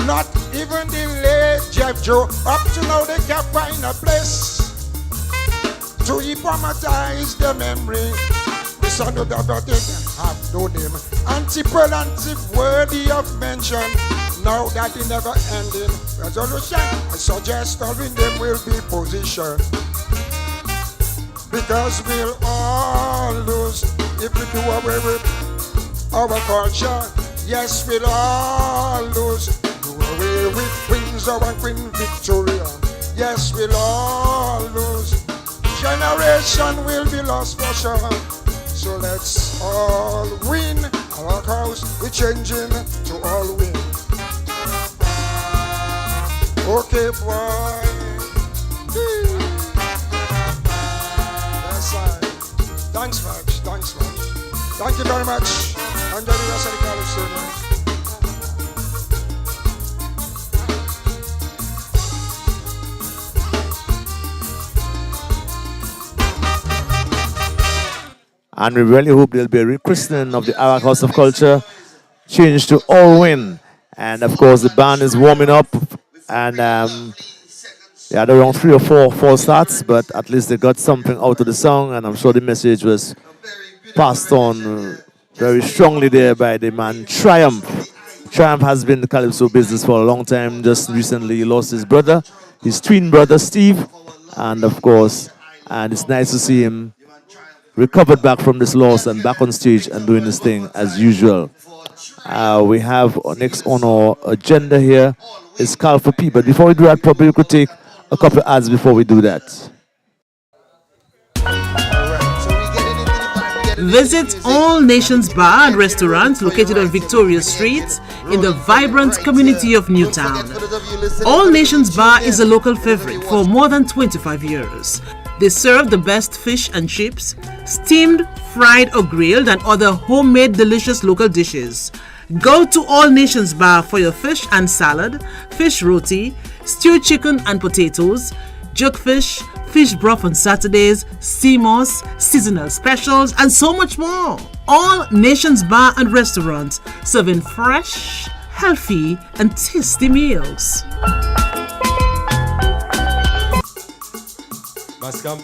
not even the late Jeff Joe. Up to now they can't find a place to epitomize the memory. The son of the body have no name. Anti-pearl, anti-worthy of mention. Now that the never ending resolution, I suggest all in them will be positioned. Because we'll all lose if we do away with our culture. Yes, we'll all lose. Do away with Windsor and Queen Victoria. Yes, we'll all lose. Generation will be lost for sure. So let's all win. Our house we're changing to all win. Okay, boy. That's right. Thanks much. Thank you very much. Enjoy the rest of the Calypso now. And we really hope there'll be a rechristening of the Arak House of Culture, changed to All Win. And of course, the band is warming up, and they had around 3 or 4 false starts, but at least they got something out of the song, and I'm sure the message was passed on very strongly there by the man Triumph. Triumph has been in the Calypso business for a long time. Just recently he lost his brother, his twin brother Steve, and of course, and it's nice to see him recovered back from this loss and back on stage and doing this thing as usual. We have next on our agenda here is Call for P. But before we do that, probably we could take a couple of ads before we do that. Visit All Nations Bar and Restaurant located on Victoria Street in the vibrant community of Newtown. All Nations Bar is a local favorite for more than 25 years. They serve the best fish and chips, steamed, fried or grilled, and other homemade delicious local dishes. Go to All Nations Bar for your fish and salad, fish roti, stewed chicken and potatoes, jerk fish, fish broth on Saturdays, sea moss, seasonal specials, and so much more. All Nations Bar and Restaurant, serving fresh, healthy, and tasty meals.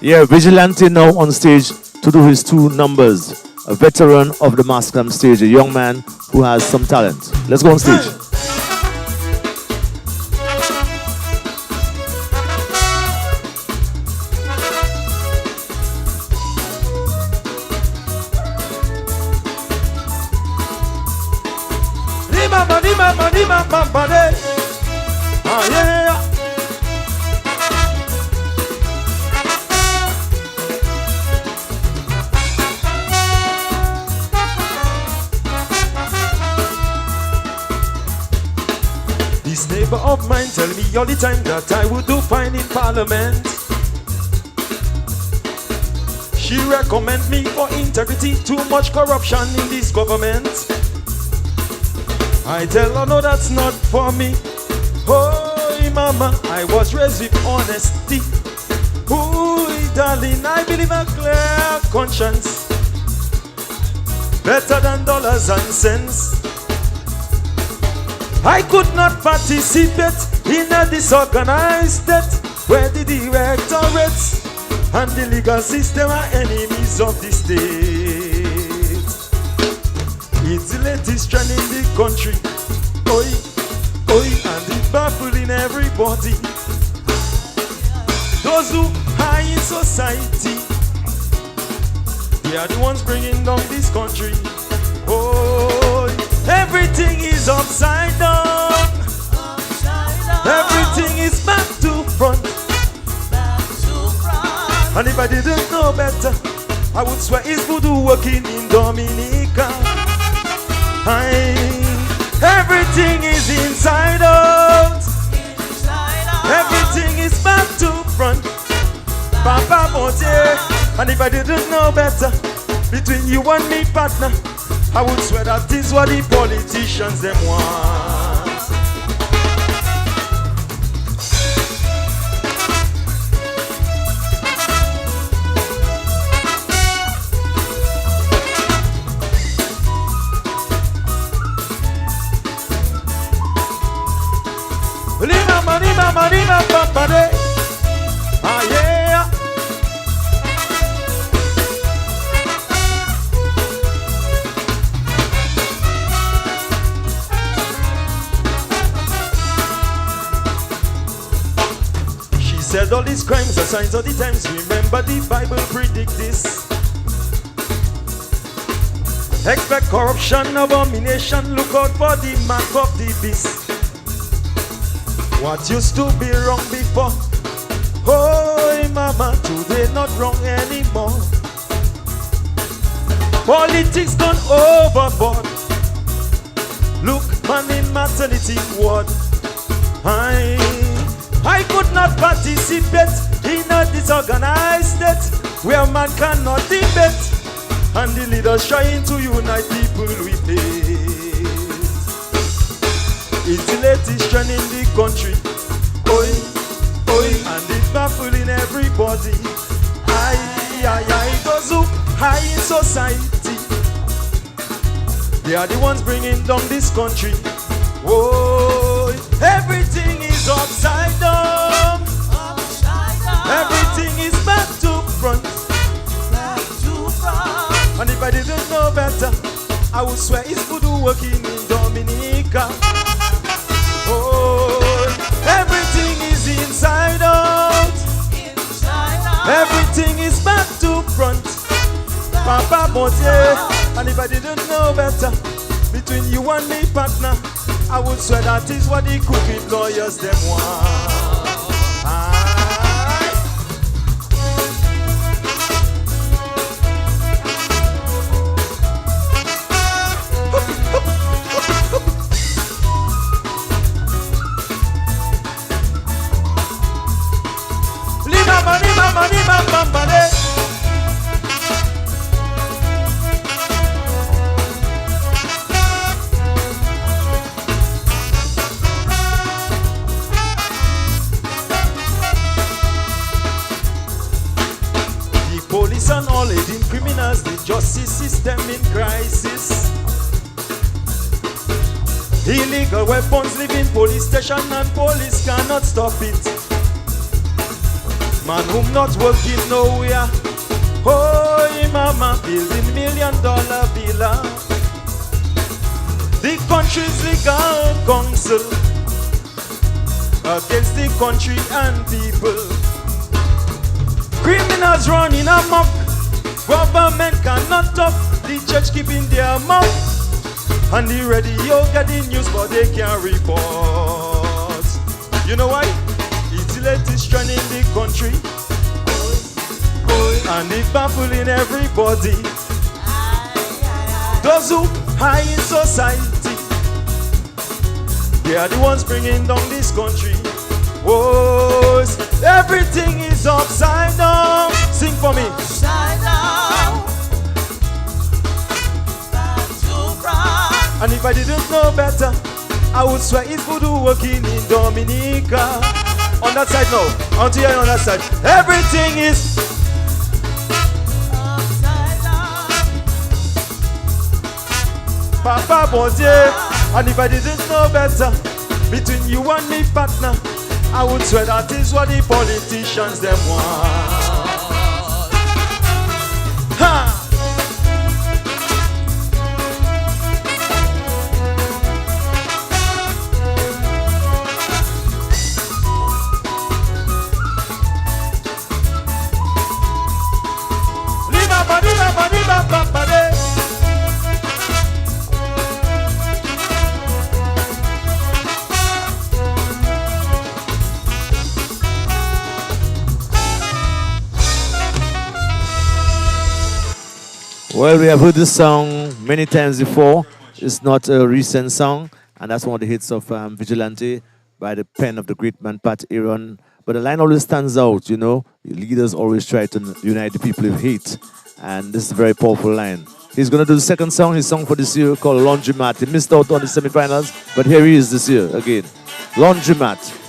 Yeah, Vigilante now on stage to do his 2 numbers. A veteran of the Mas Camp stage, a young man who has some talent. Let's go on stage. This neighbor of mine tell me all the time that I would do fine in Parliament. She recommend me for integrity, too much corruption in this government. I tell her no, that's not for me. Oh, mama, I was raised with honesty. Oh, darling, I believe a clear conscience better than dollars and cents. I could not participate in a disorganized state where the directorates and the legal system are enemies of the state. It's the latest trend in the country. Oi, oi, and it's baffling everybody. Those who are in society, they are the ones bringing down this country. Oh, everything is upside down. Everything is back to front. if I didn't know better, I would swear it's voodoo working in Dominica. Everything is inside out. Everything is back to front. Papa Monte. And if I didn't know better, between you and me, partner, I would swear that is what the politicians them want. Ah, yeah. She said all these crimes are signs of the times. Remember the Bible predict this. Expect corruption, abomination. Look out for the mark of the beast. What used to be wrong before, oh mama, today not wrong anymore. Politics gone overboard. Look, man in maternity ward. I could not participate in a disorganized state where man cannot debate, and the leaders trying to unite people with hate. It's the latest trend in the country, oi, oi, and it's baffling everybody. Those who high in society, they are the ones bringing down this country. Oh, everything is upside down. Everything is back to front. And if I didn't know better, I would swear it's voodoo working in Dominica. Oh, everything is inside out. Everything is back to front. Papa Monte. And if I didn't know better, between you and me, partner, I would swear that is what the crooked lawyers them want. Police and all aiding criminals, the justice system in crisis. Illegal weapons live in police station and police cannot stop it. Man whom not working nowhere, oh mama, building $1 million villa. The country's legal council against the country and people. Criminals running amok, government cannot talk, the church keeping their mouth, and the radio get the news but they can't report. You know why? It's the latest trend in the country, and it's baffling everybody. Those who high in society, they are the ones bringing down this country. Oh, everything is upside down. Sing for me. Upside down. Back to front. And if I didn't know better, I would swear it's voodoo working in Dominica. On that side, no. On to here, on that side. Everything is upside down. Papa Bondier. And if I didn't know better, between you and me, partner, I would swear that is what the politicians them want. Ha! Well, we have heard this song many times before. It's not a recent song, and that's one of the hits of Vigilante by the pen of the great man Pat Aaron. But the line always stands out, you know. Leaders always try to unite the people with hate, and this is a very powerful line. He's going to do the second song, his song for this year called Laundromat. He missed out on the semifinals, but here he is this year again. Laundromat.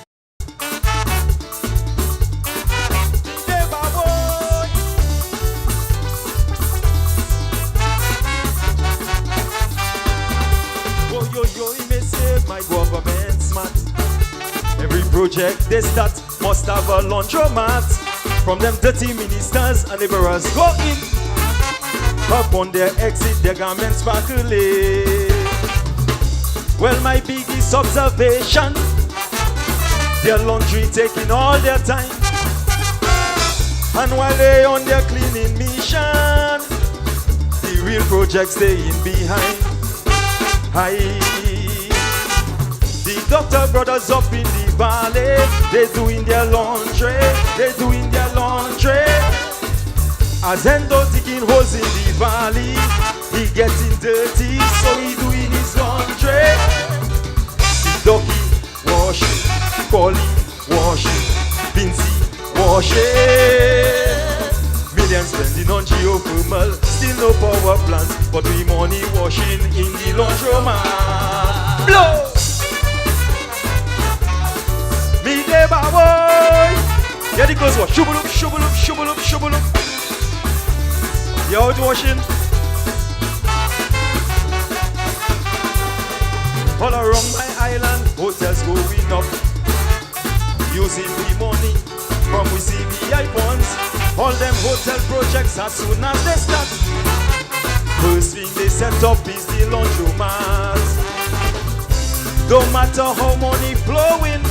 Every project they start must have a laundromat. From them dirty ministers and laborers go in. Upon their exit, their garments sparkling. Well, my biggest observation, their laundry taking all their time. And while they on their cleaning mission, the real projects staying behind. The doctor brothers up in the valley, they doing their laundry, they doing their laundry. As Endo digging holes in the valley, he getting dirty, so he doing his laundry. The ducky washing, Collie washing, Vincy washing. Millions spending on geothermal, still no power plants, but we money washing in the laundromat. Blow! Me neighbor boy, yeah, the clothes wash. Shubulup, shubulup, shubulup, shubulup. You out washing? All around my island, hotels going up, using the money from we CBI funds. All them hotel projects as soon as they start, first thing they set up is the laundromat. Don't matter how money flowing,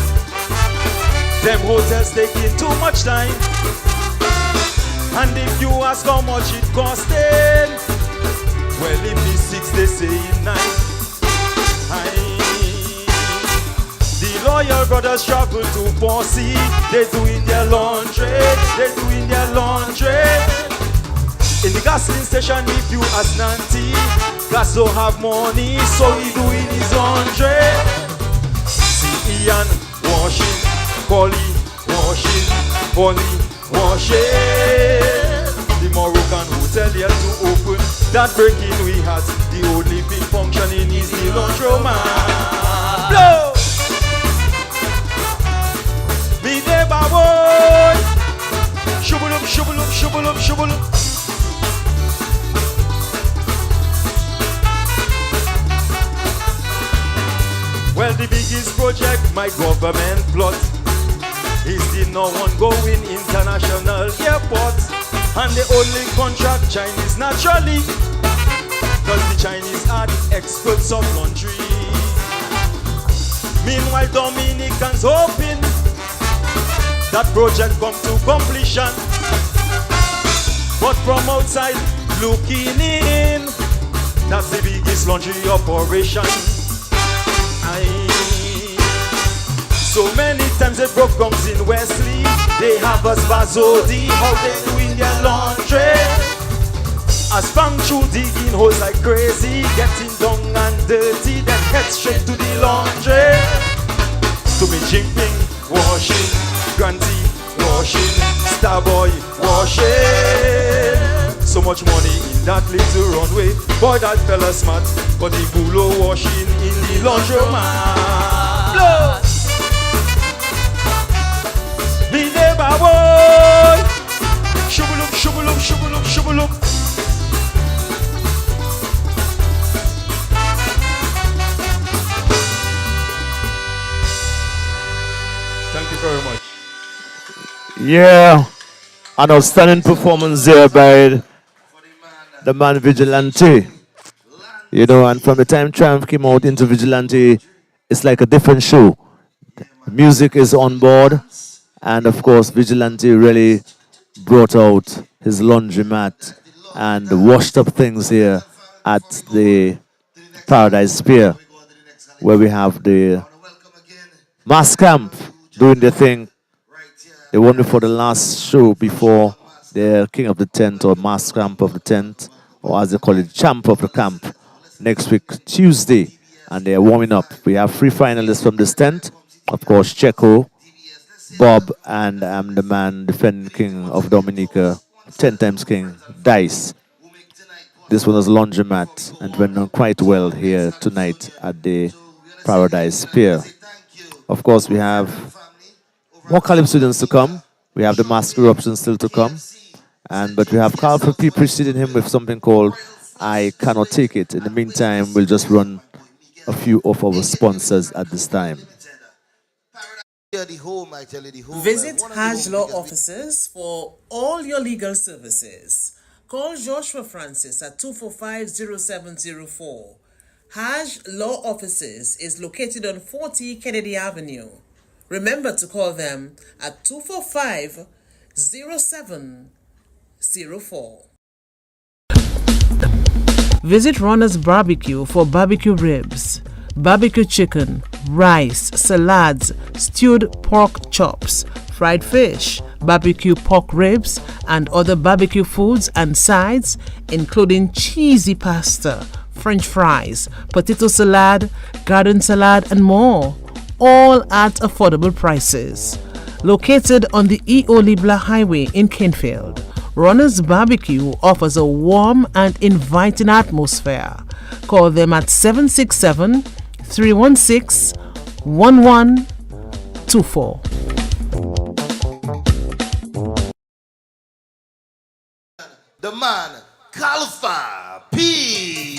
them hotels taking too much time. And if you ask how much it costing, well, if it's 6, they say 9. The loyal brothers travel to Bossy, they doing their laundry, they doing their laundry. In the gasoline station, if you ask Nancy, gas don't have money, so he doing his laundry. See Ian washing, Collie washing, Bonnie washing. The Moroccan hotel yet to open, that breaking we had, the only big functioning is the laundromat. Blow! Be there, boy! Shubulup, shubulup, shubulup, shubulup. Well, the biggest project my government plot is the no one going international airport. And the only contract Chinese naturally, cause the Chinese are the experts of laundry. Meanwhile, Dominicans hoping that project come to completion. But from outside looking in, that's the biggest laundry operation. So many times they broke guns in Wesley, they have us Bazodi, how they doing their laundry. As Fang Chu digging holes like crazy, getting down and dirty, then head straight to the laundry. To me Jinping washing, Granty washing, Starboy washing. So much money in that little runway, boy that fella smart, but the bulo washing in the laundromat. Blow! Me neighbor boy, shubulup, shubulup, shubulup, shubulup. Thank you very much. Yeah, an outstanding performance there by the man Vigilante. You know, and from the time Triumph came out into Vigilante, it's like a different show. The music is on board. And of course, Vigilante really brought out his laundromat and washed up things here at the Paradise Pier, where we have the Mas Camp doing their thing. They won before the last show before the King of the Tent or Mas Camp of the Tent or as they call it, champ of the camp, next week, Tuesday. And they are warming up. We have 3 finalists from this tent. Of course, Czecho, Bob, and I'm the man defending king of Dominica, 10 times king, Dice. This one was laundromat and went on quite well here tonight at the Paradise Pier. Of course, we have more Calypso students to come. We have the mask eruption still to come. But we have Carl P preceding him with something called I Cannot Take It. In the meantime, we'll just run a few of our sponsors at this time. Visit Hajj Law Offices for all your legal services. Call Joshua Francis at 245-0704. Hajj Law Offices is located on 40 Kennedy Avenue. Remember to call them at 245-0704. Visit Runner's Barbecue for barbecue ribs, barbecue chicken, rice, salads, stewed pork chops, fried fish, barbecue pork ribs, and other barbecue foods and sides, including cheesy pasta, French fries, potato salad, garden salad, and more, all at affordable prices. Located on the E.O. Libla Highway in Kenfield, Runner's Barbecue offers a warm and inviting atmosphere. Call them at 767-316-1124. The man, Calfa P.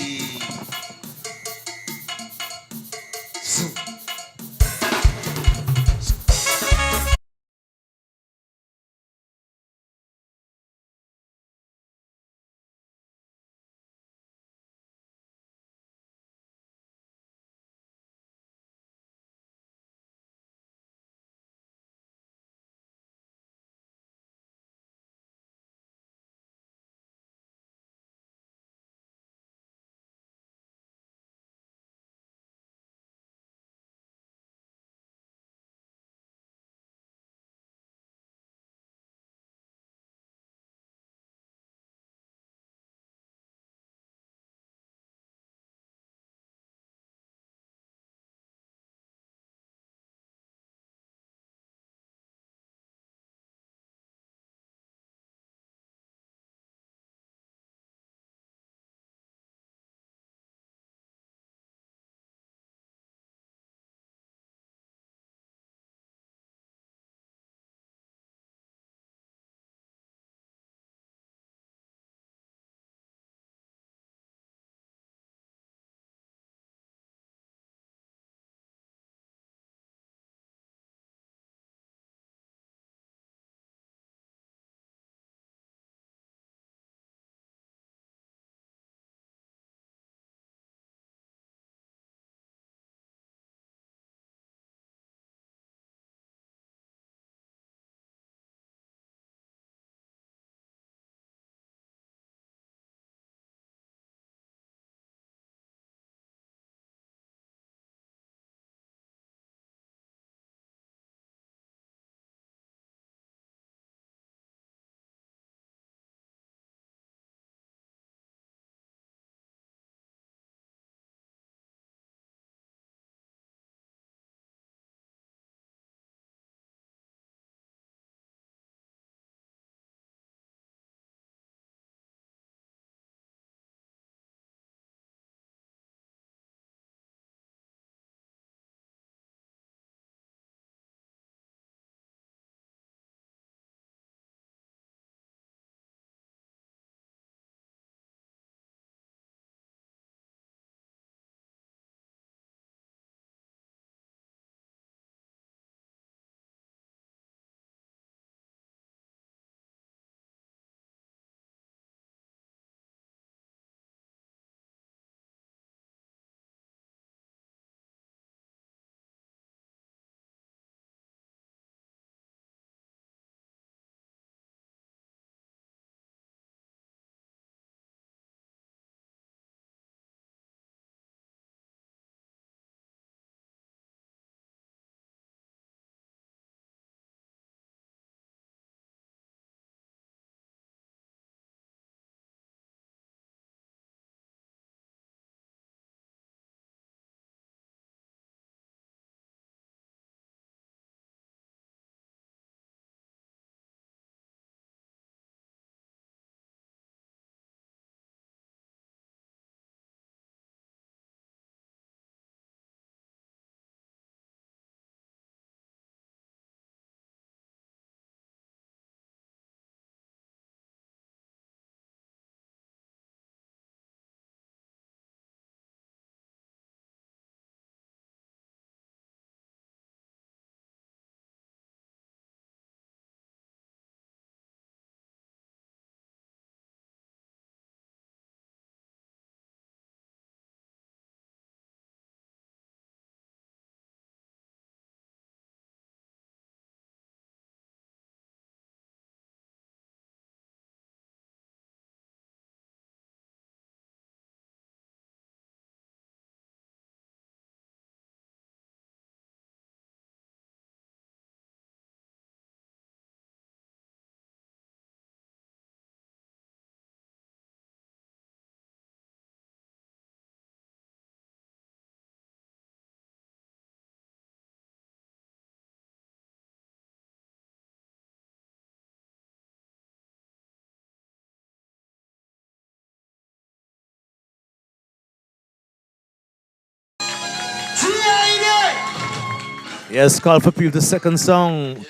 Yes, Call for Peace, the second song.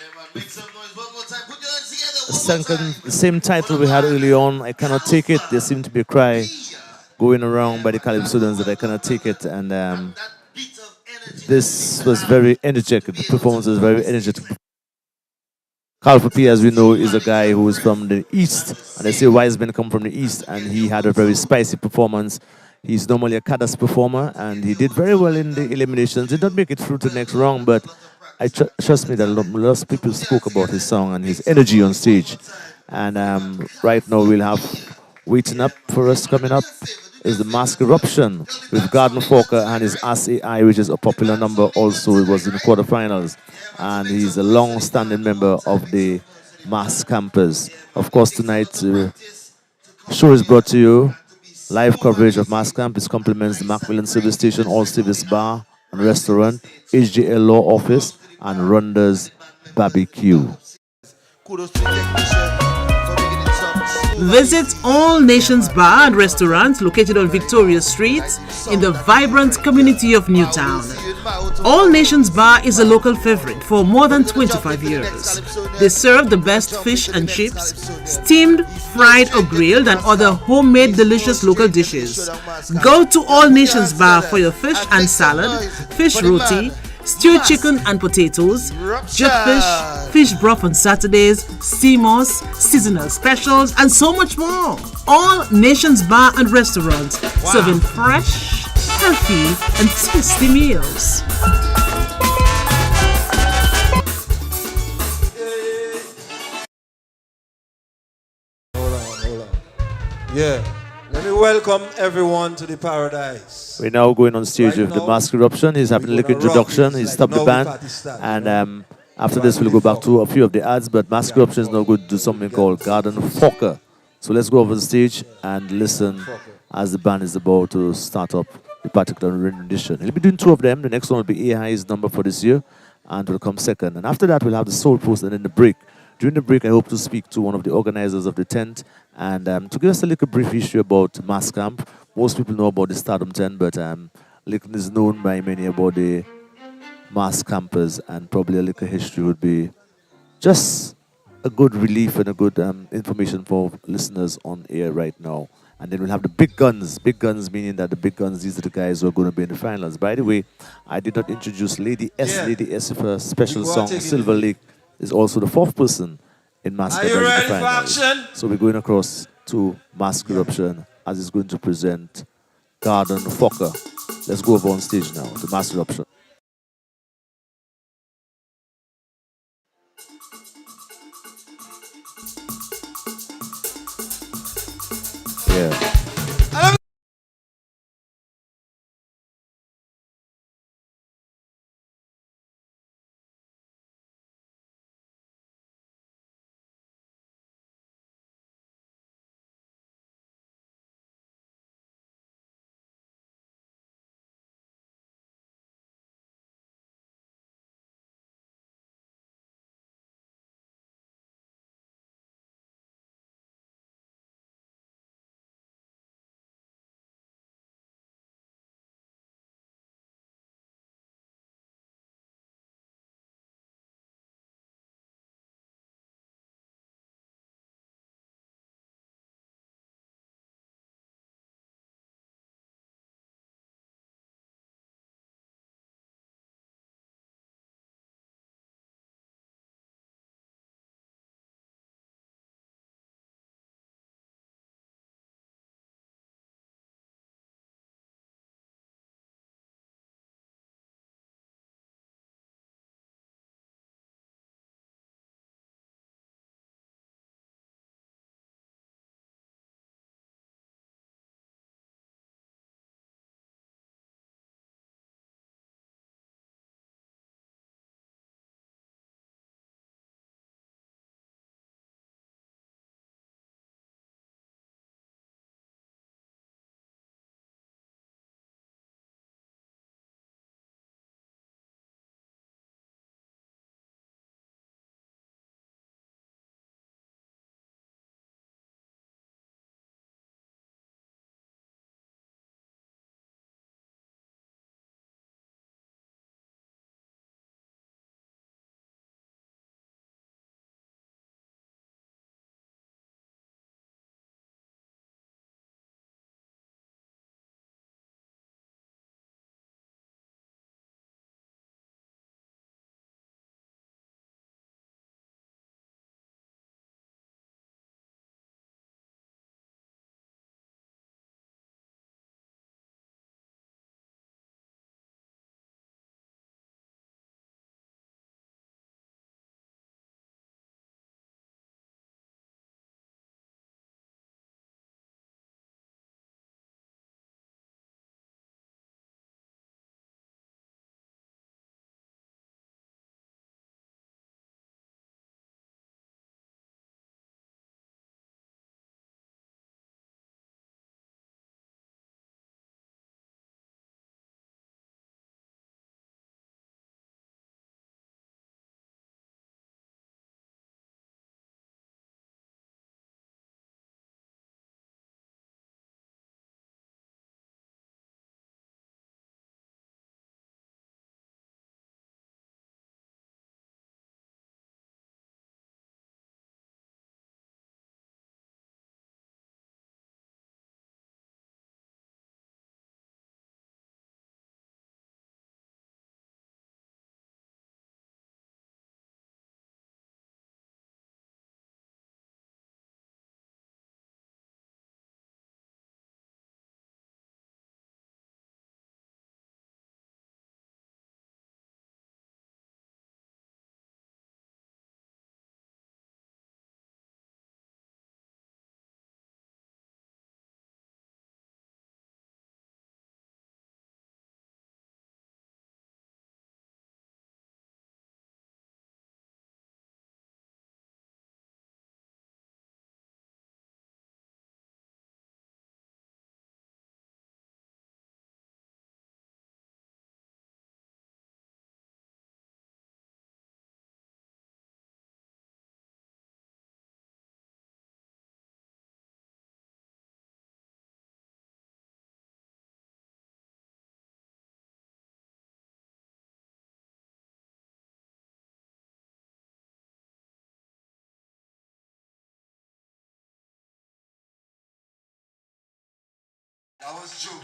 The same title we had early on, I Cannot Take It. There seemed to be a cry going around by the Calypsonians that I cannot take it. And this was very energetic. The performance was very energetic. Carl P, as we know, is a guy who is from the East. And they say wise men come from the East. And he had a very spicy performance. He's normally a Cadas performer. And he did very well in the eliminations. Did not make it through to the next round. But trust me that lots of people spoke about his song and his energy on stage. And right now we'll have waiting up for us coming up is the Mask Eruption with Garden Forker and his SAI, which is a popular number also. It was in the quarterfinals. And he's a long-standing member of the Mass Campers. Of course, tonight show is brought to you. Live coverage of Mass Camp. It complements the Macmillan Service Station, All Service Bar and Restaurant, HJL Law Office, and Ronda's Barbecue. Kudos to the technician for making it sound. Visit All Nations Bar and Restaurant located on Victoria Street in the vibrant community of Newtown. All Nations Bar is a local favorite for more than 25 years. They serve the best fish and chips, steamed, fried or grilled, and other homemade delicious local dishes. Go to All Nations Bar for your fish and salad, fish roti, stewed chicken and potatoes, jerk fish, fish broth on Saturdays, steamers, seasonal specials, and so much more. All Nations Bar and Restaurant, serving fresh, healthy, and tasty meals. Hold on. Yeah. Let me welcome everyone to the paradise. We're now going on stage with the Mask Eruption. He's having a little introduction. He's stopped the band. And after this, we'll go back to a few of the ads. But Mask Eruption is now going to do something called Garden Forker. So let's go over the stage and listen as the band is about to start up the particular rendition. He'll be doing two of them. The next one will be AI's number for this year and will come second. And after that, we'll have the Soul Post and then the break. During the break, I hope to speak to one of the organizers of the tent and to give us a little brief history about Mas Camp. Most people know about the Stardom tent, but little is known by many about the Mas Campers, and probably a little history would be just a good relief and a good information for listeners on air right now. And then we'll have the big guns. Big guns meaning that the big guns, these are the guys who are going to be in the finals. By the way, I did not introduce Lady S. Yeah. Lady S with her special song, Silver Lake, is also the fourth person in Mask Eruption. So we're going across to Mask Eruption as it's going to present Garden Forker. Let's go over on stage now to Mask Eruption. Yeah.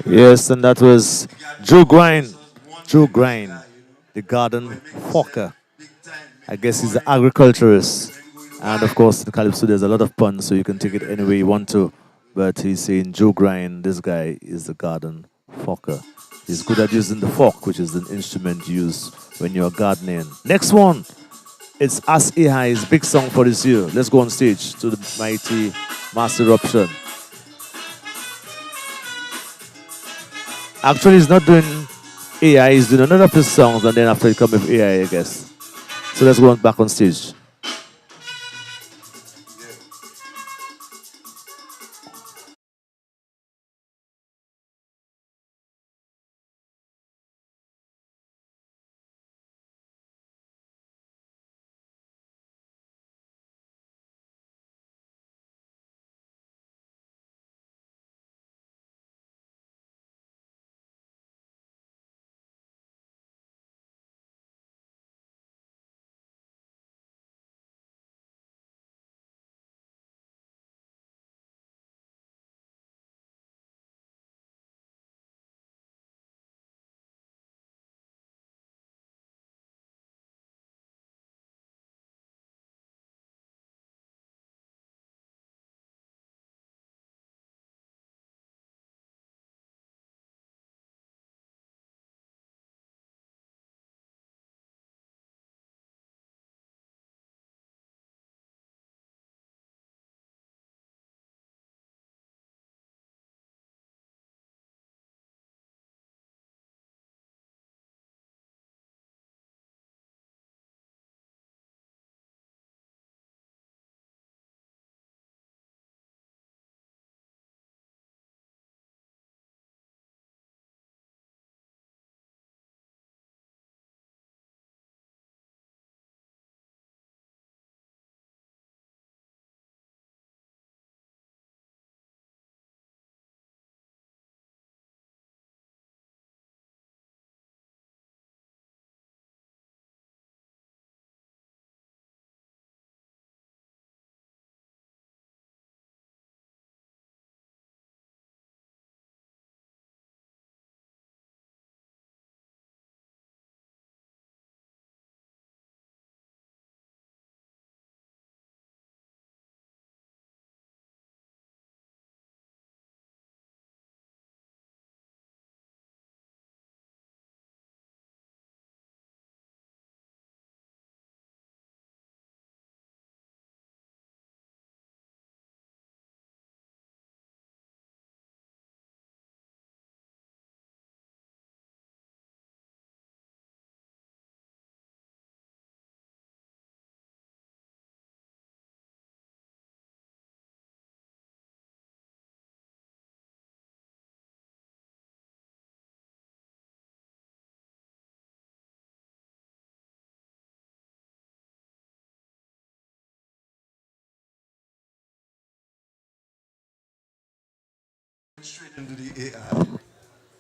Yes, and that was Joe Grind. Joe Grind, the garden hawker. I guess he's an agriculturist. And of course, in Calypso, there's a lot of puns, so you can take it any way you want to. But he's saying Joe Grind, this guy is the garden forker. He's good at using the fork, which is an instrument used when you're gardening. Next one, it's Ask AI's big song for this year. Let's go on stage to the mighty Master Eruption. Actually, he's not doing AI, he's doing another of his songs, and then after he come with AI, I guess. So let's go on back on stage.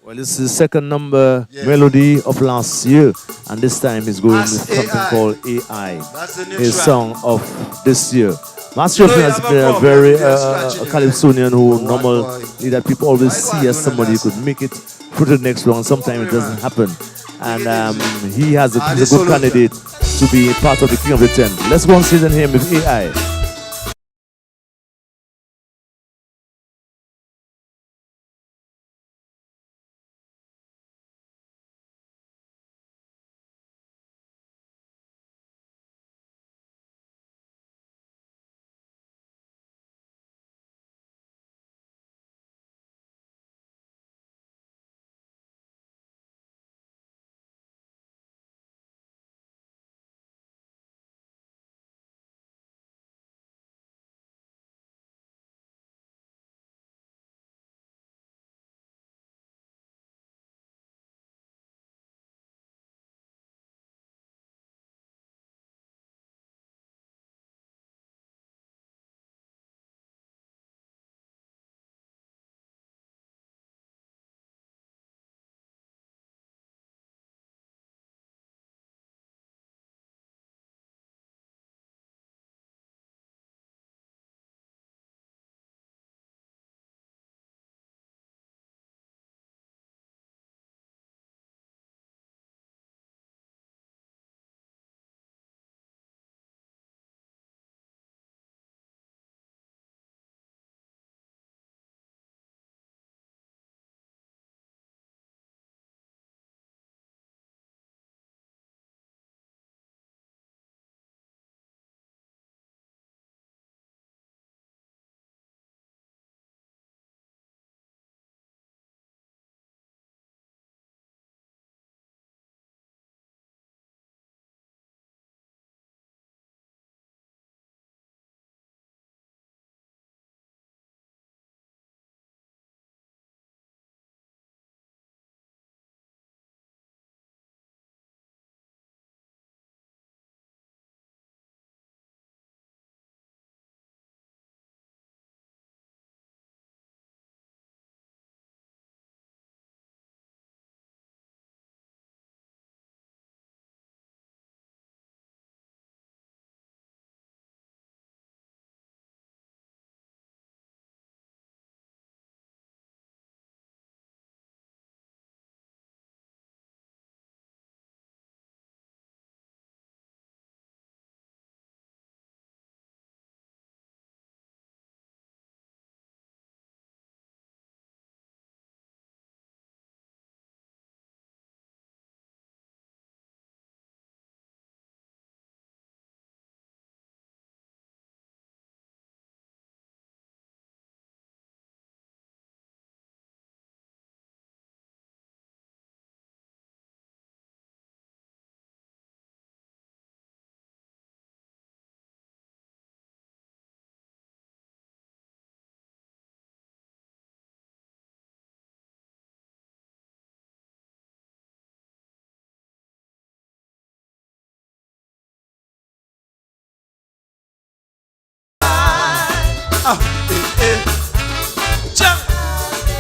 Well, this is the second number melody of last year, and this time he's going with something called AI, a song of this year. Master Eruption has been a very Calypsonian who normally that people always see as somebody who could make it through the next round. Sometimes it doesn't happen, and he's a good candidate to be part of the King of the Ten. Let's go and see him with AI. Jump.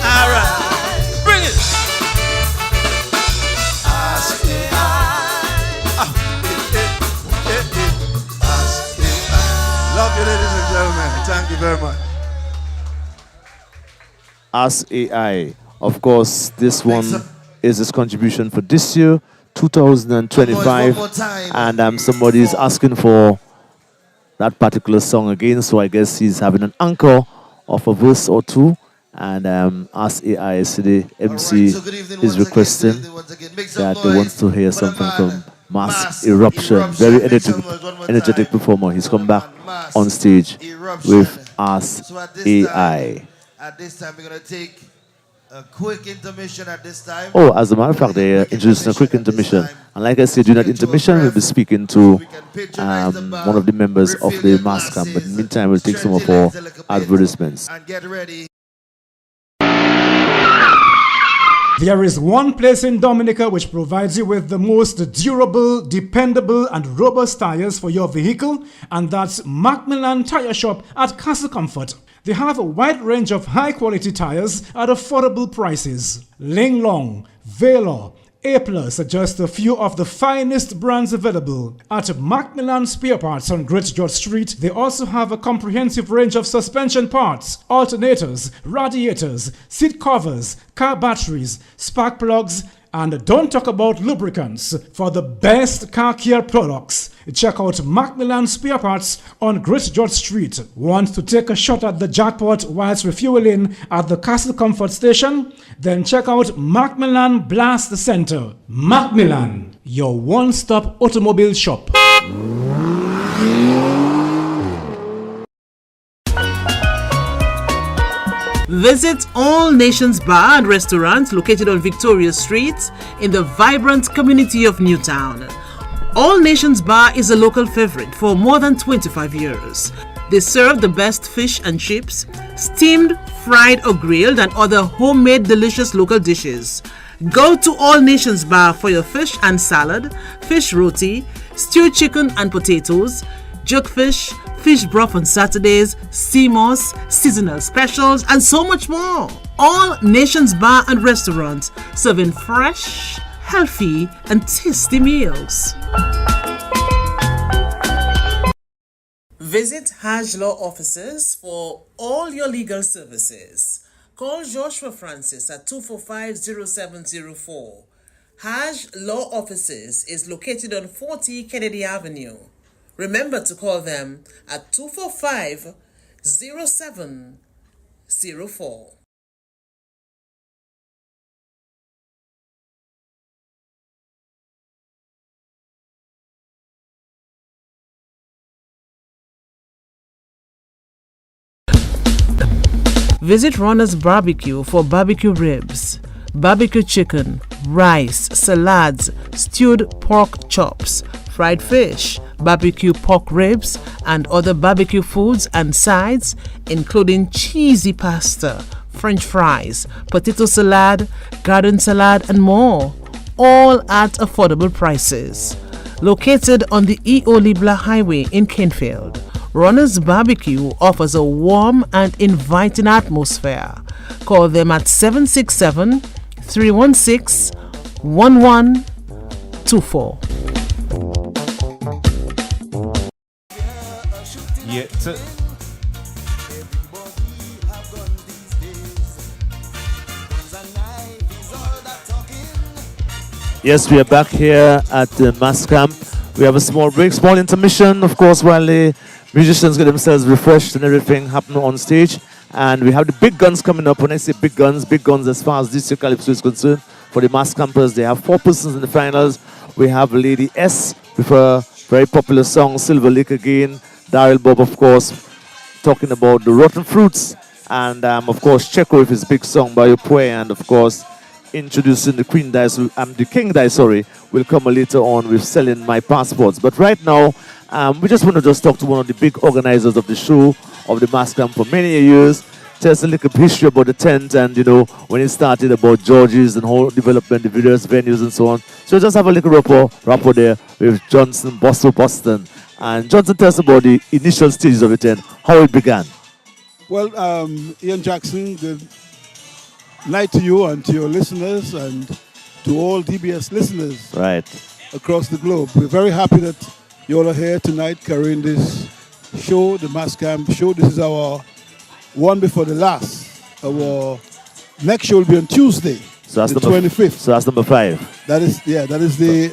All right. Bring it. Love you, ladies and gentlemen. Thank you very much. As AI, of course, this one is his contribution for this year, 2025, and somebody is asking for that particular song again, so I guess he's having an anchor of a verse or two, and as AI the MC is requesting that they want to hear something from Mass Eruption. Very energetic performer. He's come back on stage with As AI. At this time, we're going to take a quick intermission at this time. Oh, as a matter of fact, they introduced a quick intermission. And like I said, during that intermission, we'll be speaking to one of the members of the Mas Camp. But in the meantime, we'll take some of our advertisements. And get ready. There is one place in Dominica which provides you with the most durable, dependable, and robust tires for your vehicle, and that's Macmillan Tire Shop at Castle Comfort. They have a wide range of high-quality tires at affordable prices. Linglong, Valor, A-Plus are just a few of the finest brands available. At Macmillan Spare Parts on Great George Street, they also have a comprehensive range of suspension parts, alternators, radiators, seat covers, car batteries, spark plugs, and don't talk about lubricants. For the best car care products, check out Macmillan Spare Parts on Great George Street. Want to take a shot at the jackpot whilst refueling at the Castle Comfort station? Then check out Macmillan Blast Center. Macmillan, your one-stop automobile shop. Visit All Nations Bar and Restaurant located on Victoria Street in the vibrant community of Newtown. All Nations Bar is a local favorite for more than 25 years. They serve the best fish and chips, steamed, fried or grilled, and other homemade delicious local dishes. Go to All Nations Bar for your fish and salad, fish roti, stewed chicken and potatoes, jugfish, fish broth on Saturdays, sea moss, seasonal specials, and so much more. All Nations Bar and Restaurant, serving fresh, healthy, and tasty meals. Visit Hajj Law Offices for all your legal services. Call Joshua Francis at 245-0704. Hajj Law Offices is located on 40 Kennedy Avenue. Remember to call them at 245-0704. Visit Runner's Barbecue for barbecue ribs, barbecue chicken, rice, salads, stewed pork chops, fried fish, barbecue pork ribs, and other barbecue foods and sides, including cheesy pasta, French fries, potato salad, garden salad, and more, all at affordable prices. Located on the E.O. Libla Highway in Kenfield, Runner's Barbecue offers a warm and inviting atmosphere. Call them at 767-316-1124. Yes, we are back here at the Mas Camp. We have a small break, small intermission, of course, while the musicians get themselves refreshed and everything happening on stage. And we have the big guns coming up. When I say big guns as far as this year Calypso is concerned, for the Mas Campers, they have 4 persons in the finals. We have Lady S with her very popular song, Silver Lake Again. Daryl Bob, of course, talking about the rotten fruits. And, of course, Czecho with his big song, Bayo Pue. And, of course, introducing the King Dice, will come later on with Selling My Passports. But right now, we just want to talk to one of the big organizers of the show, of the Mas Camp for many years. Tell us a little history about the tent and, when it started, about George's and whole development, the various venues and so on. So just have a little rapport there with Johnson, Boston. And Johnson, tell us about the initial stages of the tent, how it began. Well, Ian Jackson, good night to you and to your listeners and to all DBS listeners Right. across the globe. We're very happy that you all are here tonight carrying this show, the Mas Camp show. This is our one before the last. Our next show will be on Tuesday, So that's the number 25th. So that's number 5. That is the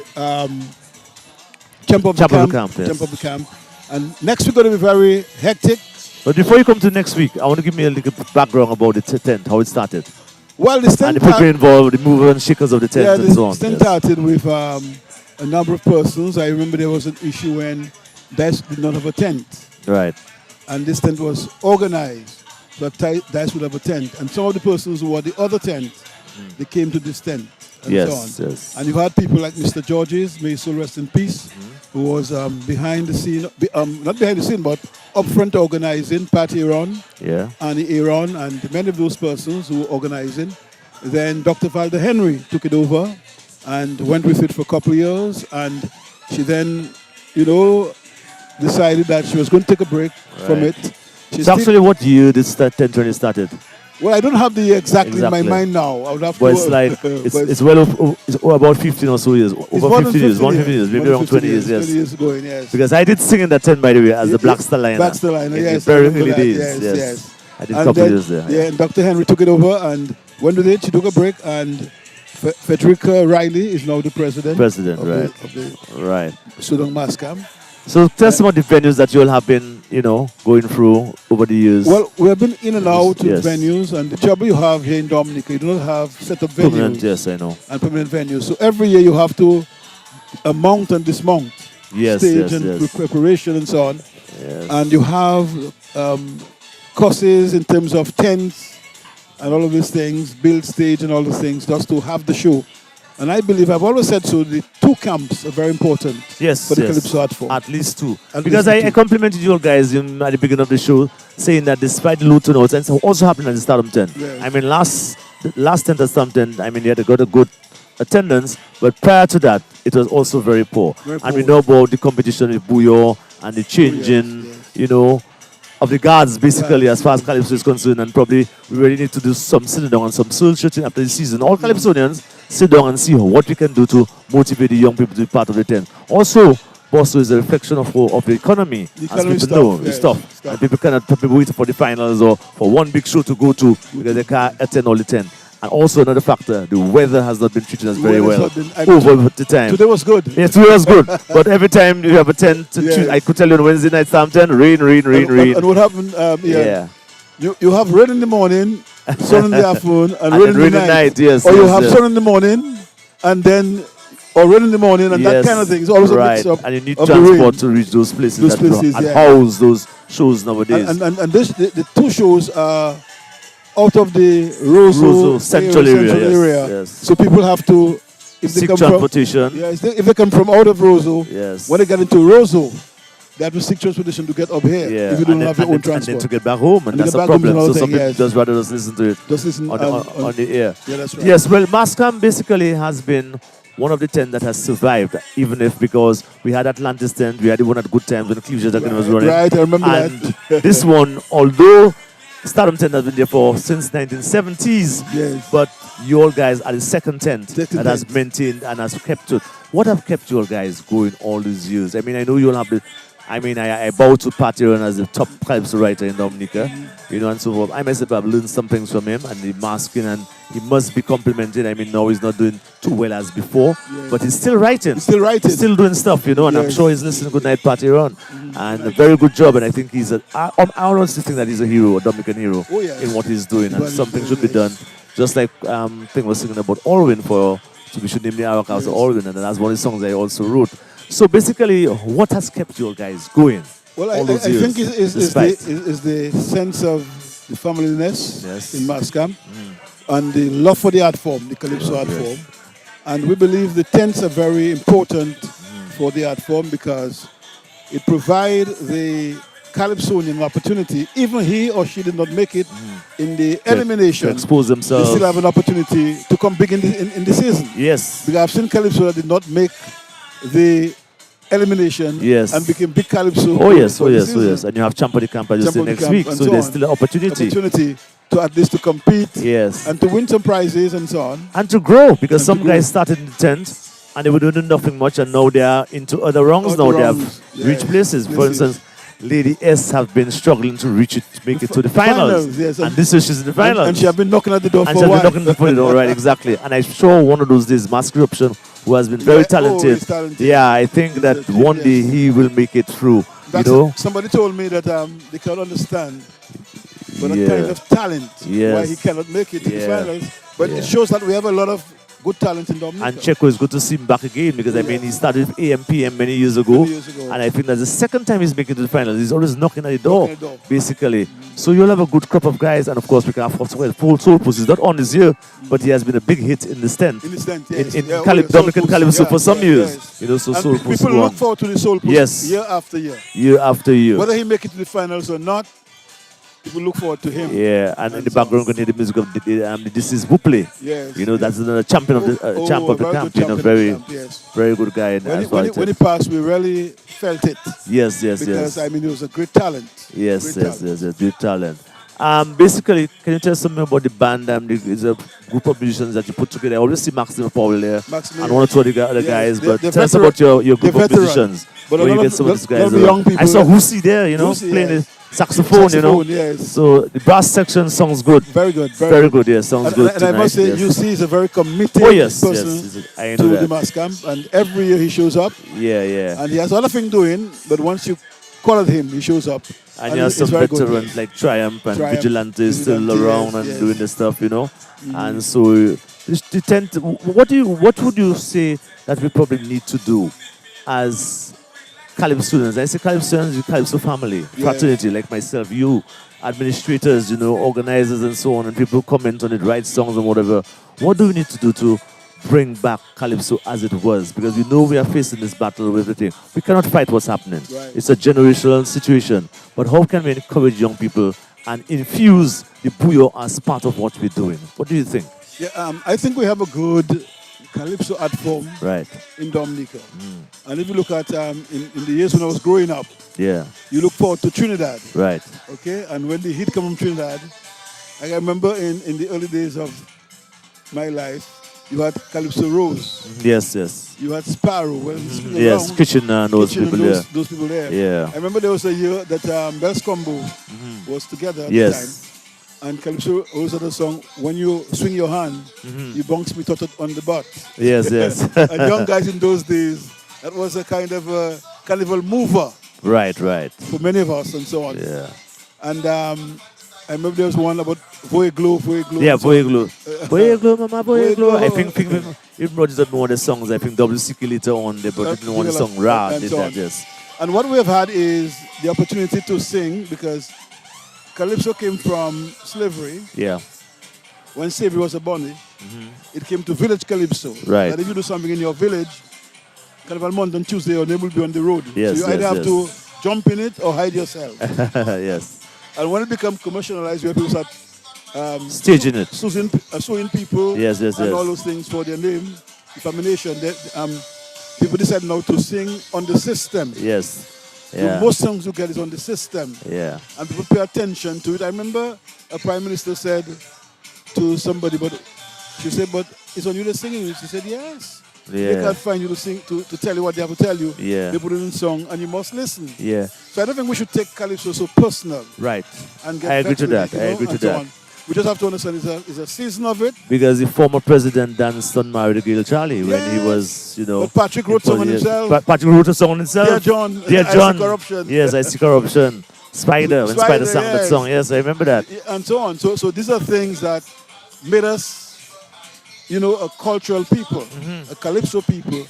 Camp of the Camp of Camp. the Camp, yes. Camp of the Camp. And next we're going to be very hectic. But before you come to next week, I want to give me a little background about the tent, how it started. Well, the And tent the people involved, the movers and shakers of the tent yeah, and the so on. tent Yes. started with a number of persons. I remember there was an issue when Dice did not have a tent. Right. And this tent was organized so that Dice would have a tent. And some of the persons who were the other tent, they came to this tent and Yes, so on. yes. And you had people like Mr. Georges, may his soul rest in peace, who was behind the scene, not behind the scene, but up front organizing, Pat Aaron, Yeah. Annie Aaron, and many of those persons who were organizing. Then Dr. Valda Henry took it over and went with it for a couple of years. And she then, decided that she was going to take a break from Right. it. It's actually what year this tent really started? Well, I don't have the exactly in my Exactly. mind now. I would have But to. it's like, but it's well over, it's about 15 or so years. it's Over more than 50 years, 150 years, maybe more than around 20 years, yes. 20 years ago, yes. Because I did sing in that tent, by the way, as the Black Star Liner. Black Star Liner, in yes. the I very remember early that, days, yes. I did a And couple then, years there. Yeah, and Dr. Henry took it over, and when we did, she took a break, and Frederica Riley is now the president. President, of right. The Right. Showdown Mas Camp. So tell us about the venues that you all have been, going through over the years. Well, we have been in and out with Yes. venues, and the trouble you have here in Dominica, you do not have set up venues. Permanent, yes, I know. And permanent venues. So every year you have to mount and dismount. Yes, stage yes, and yes. preparation and so on. Yes. And you have courses in terms of tents and all of these things, build stage and all these things, just to have the show. And I believe, I've always said so, the 2 camps are very important Yes, for the yes. Calypso art form. At least 2. At Because least I two. complimented you all guys at the beginning of the show, saying that despite the low turnouts, and it's also happened at the Stardom tent. Yes. I mean, last tent at Stardom tent, I mean, they had got a good attendance, but prior to that, it was also very poor. Very And we poor. know about the competition with Buyo and the changing, of the guards, basically, as far as Calypso is concerned, and probably we really need to do some sitting down and some soul searching after the season. All Calypsonians sit down and see what we can do to motivate the young people to be part of the tent. Also, Boston is a reflection of the economy, The as economy people stuff, know, the yes, stuff. stuff. And people cannot probably wait for the finals or for one big show to go to because they can't attend all the 10. And also another factor, the weather has not been treating us very Weather's well not been- over the time. Today was good. Yes, today was good. But every time you have a 10, Yes. I could tell you on Wednesday night, Psalm 10, rain. And what happened, Yeah. you have rain in the morning, sun in the afternoon, and And rain then in the night. yes. Or you yes, have yes. sun in the morning, and then, or rain in the morning, and that Yes, kind of thing. It's always a right. mix up And you need of the rain. transport to reach those places, Those places, and yeah. house those shows nowadays. And the 2 shows are out of the Roseau Roseau Central area, yes. So people have to, if they Seek come transportation. from, if they come from out of Roseau, Yes. when they get into Roseau, they have to seek transportation to get up here. Yeah, If you don't and have then, your own and then transport. to get back home, and And to that's get a back home is problem. So another some thing, people yes. just rather just listen to it Just listen on the air. Yeah, that's right. Yes, well, Mas Camp basically has been one of the 10 that has survived, even if because we had Atlantis tent, we had the one at Good Times when the Cleveland Jacket was running. Right, I remember and that. this one, although Stardom tent has been there for since 1970s, Yes. but you all guys are the second tent Second that has tent. maintained and has kept it. What have kept you all guys going all these years? I mean, I know you all have the. I mean, I bow to Pat Aaron as the top Calypso writer in Dominica, and so forth. I myself have learned some things from him and the masking, and he must be complimented. I mean, now he's not doing too well as before, but he's still writing. He's still writing. He's still doing stuff, and I'm Yes. sure he's listening. Good night, Pat Aaron. And a very good job, and I think he's I honestly think that he's a hero, a Dominican hero, Oh, yes. in what he's doing, and Well, something should be yes. done. Just like thing was singing about Orwin so we should name the Arrow House Orwin, and that's one of the songs I also wrote. So basically, what has kept you guys going? Well, all I those think years, is despite? the sense of the familyness Yes. in Mas Camp and the love for the art form, the Calypso art form. And we believe the tents are very important for the art form because it provides the Calypsonian an opportunity, even he or she did not make it in the elimination, to expose they themselves. still have an opportunity to come big in the season. Yes. Because I've seen Calypso that did not make the elimination Yes. and became big Calypso. Oh yes, for oh the yes, oh season. yes. And you have Champ of the Camp, as you Champ say, of the next Camp week. and So so there's on. still an opportunity. To at least to compete. Yes. And to win some prizes and so on. And to grow, because And some to grow. guys started in the tent and they were doing nothing much, and now they are into other rungs. Other Now they rungs, have yes. reached places. For Places. instance, Lady S have been struggling to reach it, to make it to the finals. Yes, and this year she's in the finals. And she has been knocking at the door And for she a has while. been knocking at the door, right? Exactly. And I'm sure one of those days, Mask Eruption, who has been very Yeah, oh, talented. he's talented. Yeah, I think He's that a kid, one yes. day he will make it through. That's you know? somebody told me that they can understand, but a Yeah. kind of talent Yes. why he cannot make it to the Yeah. finals. But Yeah. it shows that we have a lot of good talent in Dominica. And Czecho is good to see him back again, because I mean he started with AMPM many years ago, and I think that's the second time he's making it to the finals. He's always knocking at the door, basically. So you'll have a good crop of guys, and of course we can have full Soul Puss. He's not on this year, but he has been a big hit in the stand. In the stand, yes. In Yeah, Dominican Soul Puss, Calypso yeah, for some yeah, years. yes. You know, so And Soul Puss people go look on. forward to the Soul Puss Yes. year after year. Year after year. Whether he make it to the finals or not, people look forward to him. Yeah, and in the background you can hear the music of this is Buple. Yes. You know, that's another champion of the champ of the very camp. good You know, champion of the very camp, yes. very good guy. And When he passed, we really felt it. Yes, yes, because, yes. I mean, he was a great talent. Yes, Great yes, talent. yes, yes, good talent. Basically, can you tell us something about the band? It's a group of musicians that you put together. I always see Maxim Paul there, Maxim, and one or two other yes, guys. they're- But they're tell us veteran- about your group they're of veteran. musicians. But a Where you lot get of- some of these lot guys. of young people, I saw Husi there, you know, Husi, playing yeah. the saxophone, you know. Saxophone, yes. So the brass section sounds good. Very good. Very good, yes, sounds and, good. And I must say, tonight, yes. UC is a very committed Oh, yes, person yes, I to know the that. Mas Camp, and every year he shows up. Yeah, yeah. And he has other things doing, but once you call at him, he shows up. And you have it's some very good. veterans like Triumph and Triumph, Vigilante is still Vigilante, around yes, and yes. doing the stuff, you know. And so, you tend to, what would you say that we probably need to do as Calypso students? I say Calypso students, the Calypso family, Yeah. fraternity, like myself, you, administrators, you know, organizers and so on, and people comment on it, write songs and whatever. What do we need to do to bring back Calypso as it was? Because we know we are facing this battle with everything. We cannot fight what's happening. Right. It's a generational situation. But how can we encourage young people and infuse the Puyo as part of what we're doing? What do you think? Yeah, I think we have a good Calypso art form Right. in Dominica. And if you look at in the years when I was growing up, Yeah. you look forward to Trinidad. Right. Okay, and when the hit come from Trinidad, I remember in the early days of my life, you had Calypso Rose, Yes, yes. you had Sparrow. Well, Yes, Kitchen and those Kitchen people and there. those people there. Yeah. I remember there was a year that Bells Combo was together at the Yes. time. And Calypso also had a song, when you swing your hand, you bounce me tot on the butt. Yes, yes. And young guys in those days, that was a kind of a carnival mover Right, right. for many of us and so on. Yeah. And I remember there was one about Voye Glow. Yeah, Boy Glow. Boy Glow, Mama, Boy Boy Glow. I Glow. think even brought it one of the songs. I think WCK later on, they brought it in one of the song. Ra and did so that, on. yes. And what we have had is the opportunity to sing, because Calypso came from slavery. Yeah. When slavery was abolished, it came to village Calypso. Right. That if you do something in your village, Carnival Monday and Tuesday, your name will be on the road. Yes, so you either yes, have to jump in it or hide yourself. Yes. And when it becomes commercialized, where people start Staging it. suing people Yes, yes, and yes. all those things for their name, defamation, people decide now to sing on the system. Yes. So Yeah. most songs you get is on the system. Yeah. And people pay attention to it. I remember a prime minister said to somebody, but she said, but it's on you the singing. She said, yes. They Yeah. can't find you to sing to tell you what they have to tell you. Yeah. They put it in song and you must listen. Yeah. So I don't think we should take Calypso so personal. Right. And get I agree vexed to with that. it, you I know, agree to and so that. on. We just have to understand it's a season of it. Because the former president Dan Stone married Gail Charlie when he was, you know. But Patrick wrote song on himself. Patrick wrote a song on himself. Dear John, Dear I See John. Corruption. Yes, I see corruption. Spider, when Spider sang that yes. song. Yes, I remember that. And so on. So these are things that made us, you know, a cultural people, a Calypso people.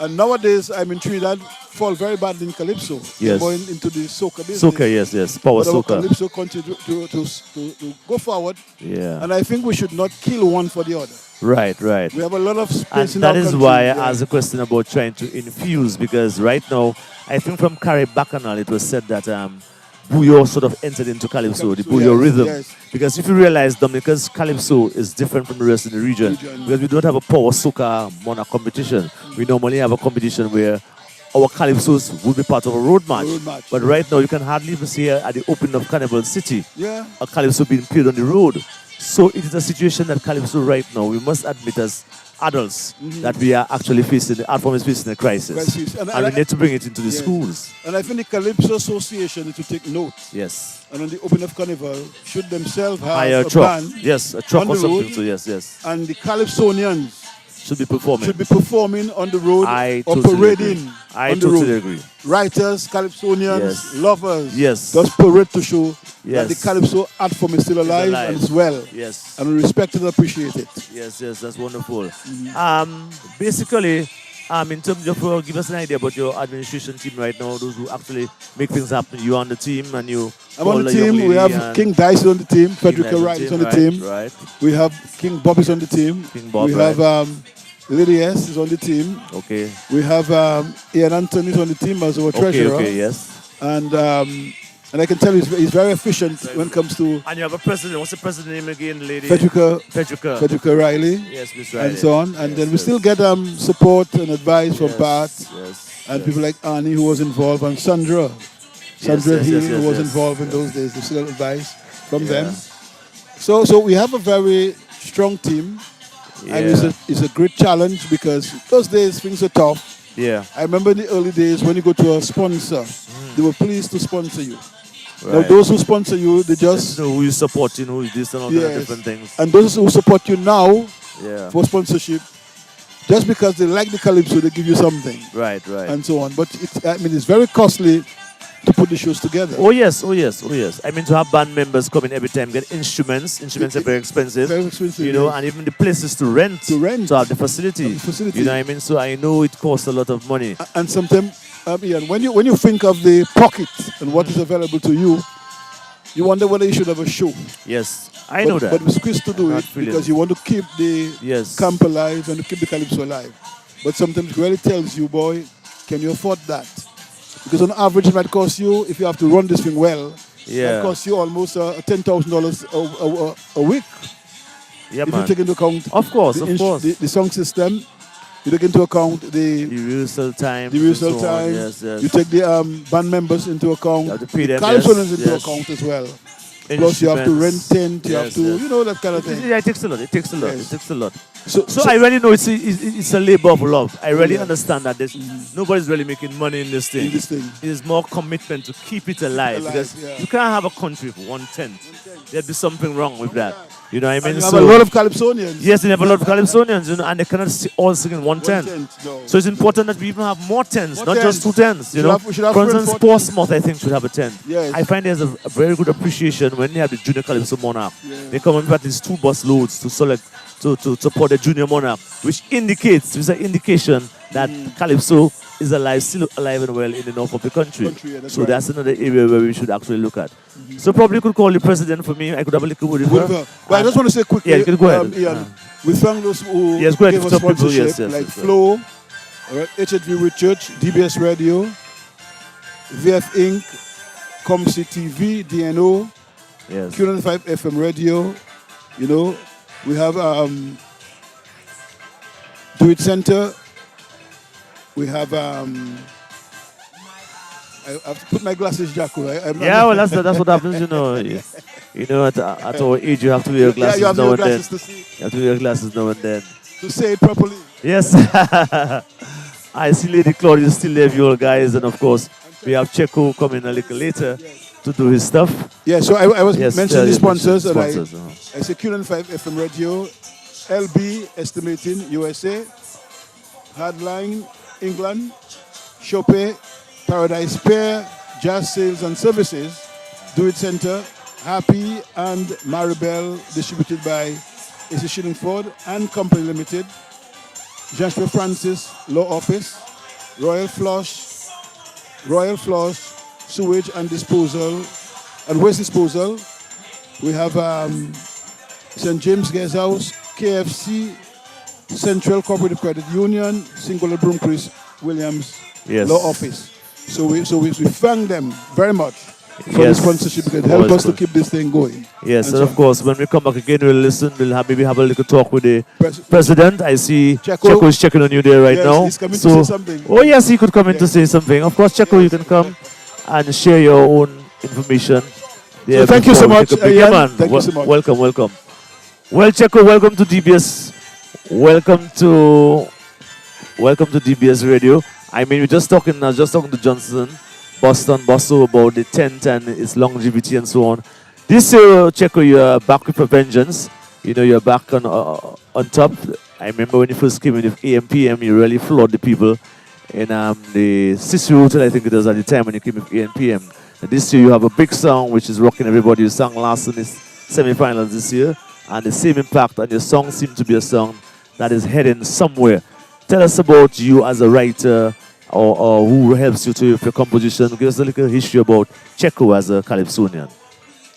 And nowadays, I mean, Trinidad fall very badly in Calypso. They're Yes. going into the soca business. Soca, yes, yes. Power but our soca. Calypso continue to go forward. Yeah. And I think we should not kill one for the other. Right, right. We have a lot of space And in that our is country. why yeah. I asked the question about trying to infuse, because right now, I think from Carrie Bacchanal, it was said that Buyo sort of entered into Calypso, the Buyo yes, rhythm. yes. Because if you realize, Dominica's Calypso is different from the rest of the region, because we don't have a power soca monarch competition. We normally have a competition where our Calypsos would be part of a road march. Road march. But right now, you can hardly even see here at the opening of Carnival City Yeah. a Calypso being played on the road. So it is a situation that Calypso right now, we must admit as adults that we are actually facing, the art form is facing a crisis. And And we need to bring it into the yes. schools. And I think the Calypso Association need to take note. Yes. And on the opening of Carnival, should themselves have Hire a a truck. band Yes, a truck on or the something. road, So yes. and the Calypsonians Should be performing. should be performing on the road I or totally parading agree. I on the totally road. agree. Writers, Calypsonians, Yes. lovers, Yes. just parade to show that the Yes. Calypso art form is still alive, alive. and it's well. Yes. And we respect it and appreciate it. Yes, that's wonderful. Basically, in terms of, give us an idea about your administration team right now, those who actually make things happen. You on the team and you. I'm on call the a young team. We lady have and King Dice on the team. Frederica Dice Wright is on the team. Right. We have King Bob is on the team. King Bob, we right. have Lily S is on the team. Okay. We have Ian Anthony is on the team as our treasurer. Okay, yes. And I can tell you he's very efficient when it comes to And you have a president. What's the president name again, lady? Frederica Riley. Yes, Miss Riley. And so on. And Yes, then we yes. still get support and advice from Yes, Pat. yes, And yes. people like Annie who was involved, and Sandra. Yes, Sandra yes, Hill yes, who yes, was yes. involved in those days. We still get advice from Yeah. them. So we have a very strong team. And it's a great challenge because those days things are tough. Yeah. I remember in the early days when you go to a sponsor, they were pleased to sponsor you. Now Right. those who sponsor you, they just So who you supporting, who is this and all kind of Yes. different things. And those who support you now Yeah. for sponsorship, just because they like the Calypso, they give you something Right. and so on. But it's very costly to put the shows together. Oh yes. I mean, to have band members come in every time, get instruments. Instruments are very expensive. Very expensive, You know, yes. and even the places to rent. To have the facility. You know what I mean? So I know it costs a lot of money. And sometimes, Ian, when you think of the pocket and what is available to you, you wonder whether you should have a show. Yes, I know that. But we're squeezed to do Not it feeling because it. you want to keep the camp alive and to keep the Calypso alive. But sometimes it really tells you, boy, can you afford that? Because on average, it might cost you, if you have to run this thing well, it might cost you almost $10,000 a week. Yeah, if man. you take into account Of course. the sound system, you take into account the rehearsal time. rehearsal and so on. time. Yes. You take the band members into account. You have to pay the them, Calypsonians yes, into yes. account as well. Plus you have to rent tent, you have to, you know, that kind of thing. Yeah, it takes a lot. It takes a lot. So So- I really know it's a labor of love. I really understand that nobody's really making money in this thing. It is more commitment to keep it alive, because you can't have a country with 1/10. There'd be something wrong with that. You know what I mean? And you have a lot of Calypsonians. Yes, they have a lot of Calypsonians, you know, and they cannot all sing in 1/10. 1/10, no. So it's important that we even have more tents, More not just tents. 2 tents. You We know, should have for three and instance, 4 Portsmouth, I think, should have a tent. Yes. I find there's a very good appreciation when they have the junior Calypso Monarch. They come in with at least 2 bus loads to select to support the junior Monarch, which indicates, it's an indication that Calypso is alive, still alive and well in the north of the country. That's So right. that's another area where we should actually look at. So probably you could call the president for me. I could have a little word with her. But I just want to say quickly, Yeah, you can go ahead. Ian, we thank those who Yes, go ahead. gave us Some people, sponsorship, yes, like yes. Flo, all right, HHV Research, DBS Radio, VF Inc., ComC TV, DNO, Yes. Q95 FM Radio, you know, we have Do It Center, we have I have to put my glasses, Jacko. Yeah, well, that's what happens, you know. You know, at our age, you have to wear glasses you have to now wear and then. glasses to see. You have to wear glasses now and then. To say it properly. Yes. I see Lady Claudy is still there, you all guys, and of course, we have Czecho coming a little later to do his stuff. Yeah, so I was Yes, mentioning the sponsors, and sponsors, I say Q95 FM Radio, LB Estimating USA, Hardline England, Chope, Paradise Pair, Jazz Sales and Services, Do It Center, Happy and Maribel, distributed by AC Shillingford and Company Limited, Joshua Francis Law Office, Royal Flush, Sewage and Disposal, and Waste Disposal. We have St. James Guest House, KFC, Central Cooperative Credit Union, Singular Broomcrease Williams Yes. Law Office. So we thank them very much for the sponsorship. It can help us to keep this thing going. Yes, and of course, when we come back again, we'll listen. We'll maybe have a little talk with the president. I see Czecho is checking on you there right now. He's coming to say something. Oh yes, he could come in to say something. Of course, Czecho, you can come and share your own information. So thank you so much. Thank you so much. Welcome. Well, Czecho, welcome to DBS. Welcome to DBS Radio. I mean, I was just talking to Johnson, Boston, about the tent and its longevity and so on. This year, Czecho, you're back with a vengeance. You know, you're back on top. I remember when you first came in with AM/PM, you really floored the people in the Cicero Hotel, I think it was at the time when you came with AM/PM. And this year you have a big song which is rocking everybody. You sang last in the semi-finals this year, and the same impact, and your song seems to be a song that is heading somewhere. Tell us about you as a writer, or who helps you to your composition. Give us a little history about Czecho as a Calypsonian.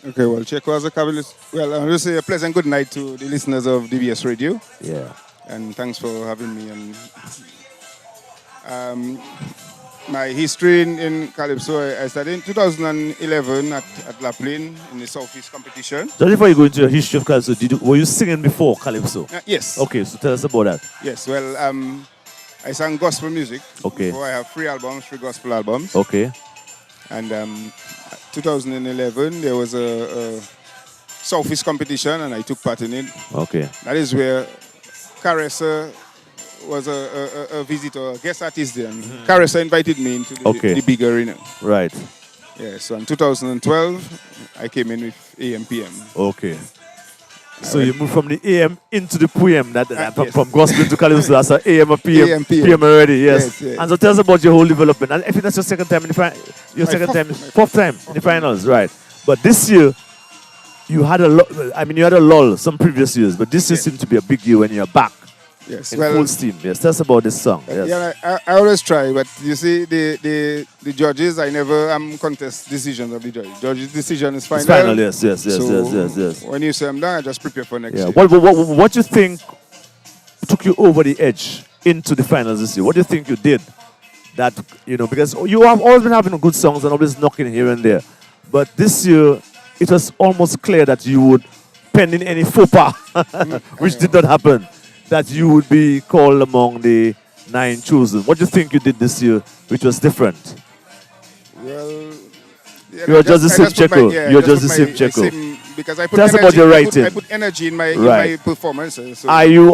Okay, well, Czecho as a Calypso. Well, I want to say a pleasant good night to the listeners of DBS Radio. Yeah. And thanks for having me. And my history in Calypso, I started in 2011 at La Plaine in the Southeast competition. Just before you go into your history of Calypso, were you singing before Calypso? Yes. Okay, so tell us about that. Yes, well, I sang gospel music. Okay. Before I have 3 gospel albums. Okay. And 2011, there was a Southeast competition, and I took part in it. Okay. That is where Caressa was a visitor, a guest artist there. Mm-hmm. Caressa invited me into the big arena. Right. Yeah, so in 2012, I came in with AM/PM. Okay. So you moved from the AM into the PM, from gospel to Calypso. That's an AM or PM, PM already, yes. And so tell us about your whole development. And I think that's your second time in the fourth time in the finals, right? But this year, you had a lull some previous years, but this year seemed to be a big year when you're back. Yes, in full steam. Yes, tell us about this song. Yes. Yeah, I always try, but you see, the judges, I never contest decisions of the judge. Judge's decision is final. It's final, yes. When you say I'm done, I just prepare for next year. What do you think took you over the edge into the finals this year? What do you think you did? That, because you have always been having good songs and always knocking here and there. But this year, it was almost clear that you would, pending any faux pas, which did not happen, that you would be called among the 9 chosen. What do you think you did this year, which was different? Well, you're just the same Czecho. You're just the same Czecho. Because I put Tell us about your writing. I put energy in my performances. So. Are you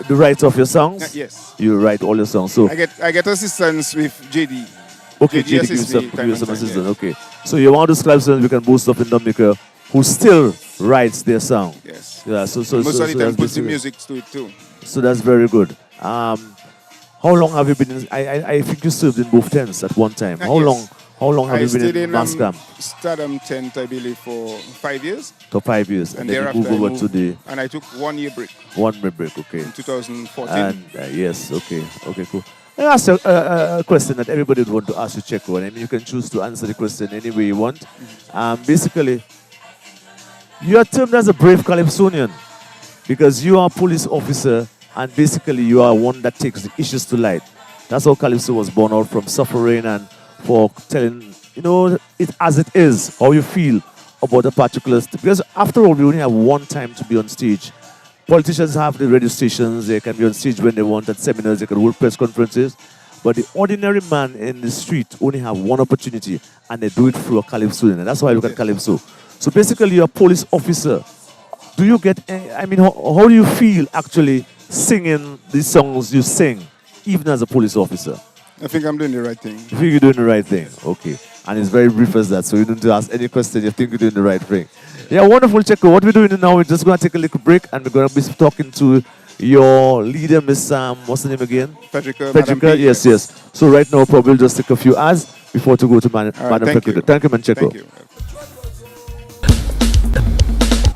the writer of your songs? Yes. You write all your songs. So I get assistance with JD. Okay, JD gives you some assistance. Okay. So you want to describe something we can boost up in Dominica, who still writes their song. Yes. Yeah. So most of the time puts the music to it too. So that's very good. How long have you been? I think you served in both tents at one time. How long have you been in Mas Camp? Stardom tent, I believe, for 5 years. For 5 years, and then you moved over to the. And I took 1 year break. 1 year break, okay. In 2014. And yes, okay, cool. I ask a question that everybody would want to ask you, Czecho. I mean, you can choose to answer the question any way you want. Basically, you are termed as a brave Calypsonian because you are a police officer and basically you are one that takes the issues to light. That's how Calypso was born out, from suffering and for telling, it as it is, how you feel about a particular... Because after all, we only have one time to be on stage. Politicians have the radio stations, they can be on stage when they want, at seminars, they can hold press conferences. But the ordinary man in the street only have one opportunity, and they do it through a Calypso. And that's why I look at Calypso. So basically, you're a police officer. Do you get, how do you feel actually singing these songs you sing, even as a police officer? I think I'm doing the right thing. You think you're doing the right thing? Okay. And it's very brief as that, so you don't need to ask any question. You think you're doing the right thing. Yeah, wonderful, Czecho. What we're doing now, we're just going to take a little break, and we're going to be talking to your leader, Miss what's the name again? Frederica. Yes. So right now, probably we'll just take a few ads before to go to Madam Frederica. Thank you, man, Czecho. Thank you.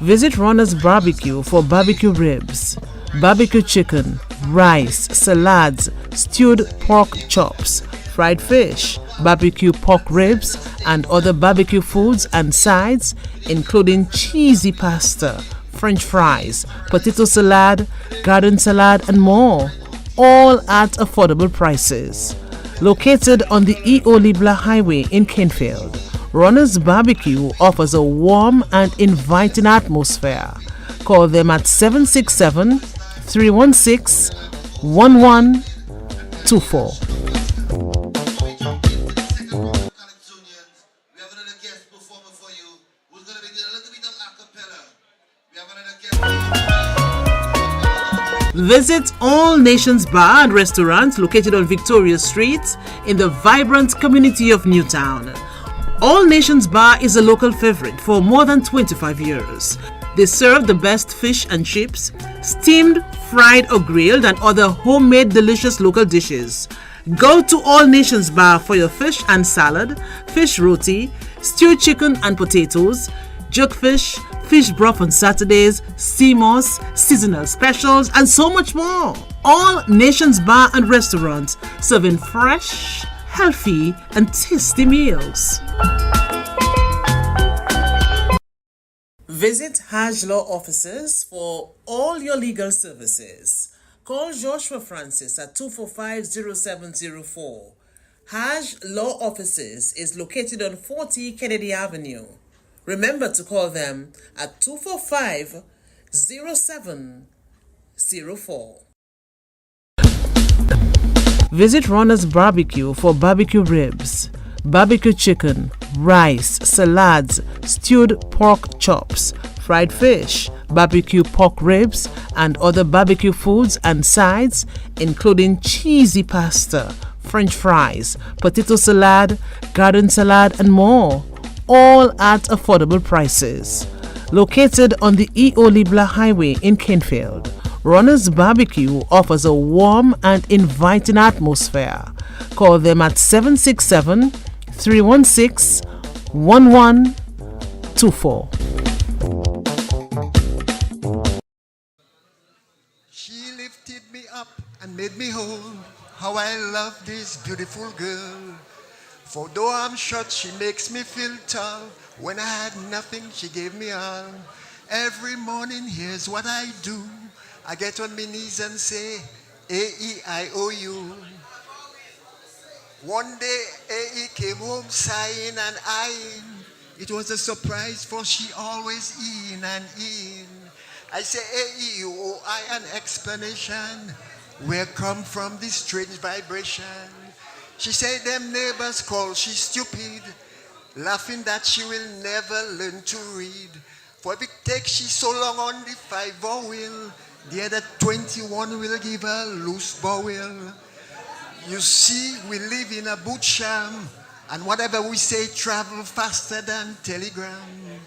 Visit Runner's Barbecue for barbecue ribs, barbecue chicken, rice, salads, stewed pork chops, fried fish, barbecue pork ribs, and other barbecue foods and sides, including cheesy pasta, French fries, potato salad, garden salad, and more, all at affordable prices. Located on the E.O. Libla Highway in Kenfield. Runner's Barbecue offers a warm and inviting atmosphere. Call them at 767-316-1124. Visit All Nations Bar and Restaurant located on Victoria Street in the vibrant community of Newtown. All Nations Bar is a local favorite for more than 25 years. They serve the best fish and chips, steamed, fried or grilled, and other homemade delicious local dishes. Go to All Nations Bar for your fish and salad, fish roti, stewed chicken and potatoes, jugfish, fish broth on Saturdays, sea moss, seasonal specials, and so much more. All Nations Bar and Restaurant serving fresh, healthy, and tasty meals. Visit Hajj Law Offices for all your legal services. Call Joshua Francis at 245-0704. Hajj Law Offices is located on 40 Kennedy Avenue. Remember to call them at 245-0704. Visit Runner's Barbecue for barbecue ribs, barbecue chicken, rice, salads, stewed pork chops, fried fish, barbecue pork ribs, and other barbecue foods and sides, including cheesy pasta, French fries, potato salad, garden salad, and more, all at affordable prices. Located on the E.O. Libla Highway in Kenfield, Runner's Barbecue offers a warm and inviting atmosphere. Call them at 767-316-1124. She lifted me up and made me whole. How I love this beautiful girl. For though I'm short, she makes me feel tall. When I had nothing, she gave me all. Every morning, here's what I do. I get on my knees and say, A-E-I-O-U. One day, A.E. came home sighing and eyeing. It was a surprise, for she always in and in. I say, A.E., you owe I an explanation. Where come from this strange vibration? She said, them neighbors call she stupid, laughing that she will never learn to read. For if it takes she so long on the 5 vowel, the other 21 will give her loose vowel. You see, we live in a boot sham, and whatever we say travel faster than telegram.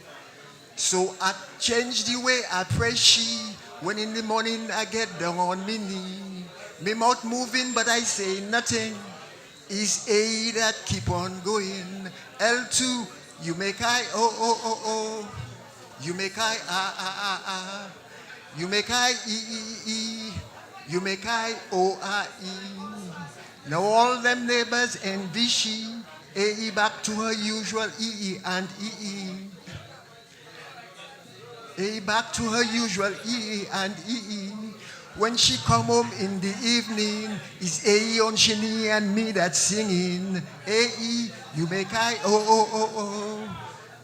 So I change the way I pray she, when in the morning I get down on me knee. Me mouth moving, but I say nothing. Is A that keep on going. L2, you make I O. You make I A. You make I E. You make I O E. Now all them neighbors envy she. A back to her usual E and E. A back to her usual E and E. When she come home in the evening, is A on she knee and me that singing. A, you make I O.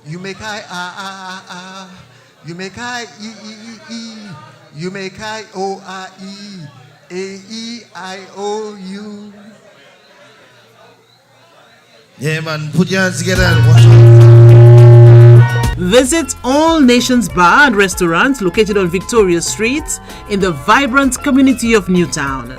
You make I A. You make I E. You make I O E. A-E-I-O-U. Yeah, man, put your hands together and watch out. Visit All Nations Bar and Restaurant located on Victoria Street in the vibrant community of Newtown.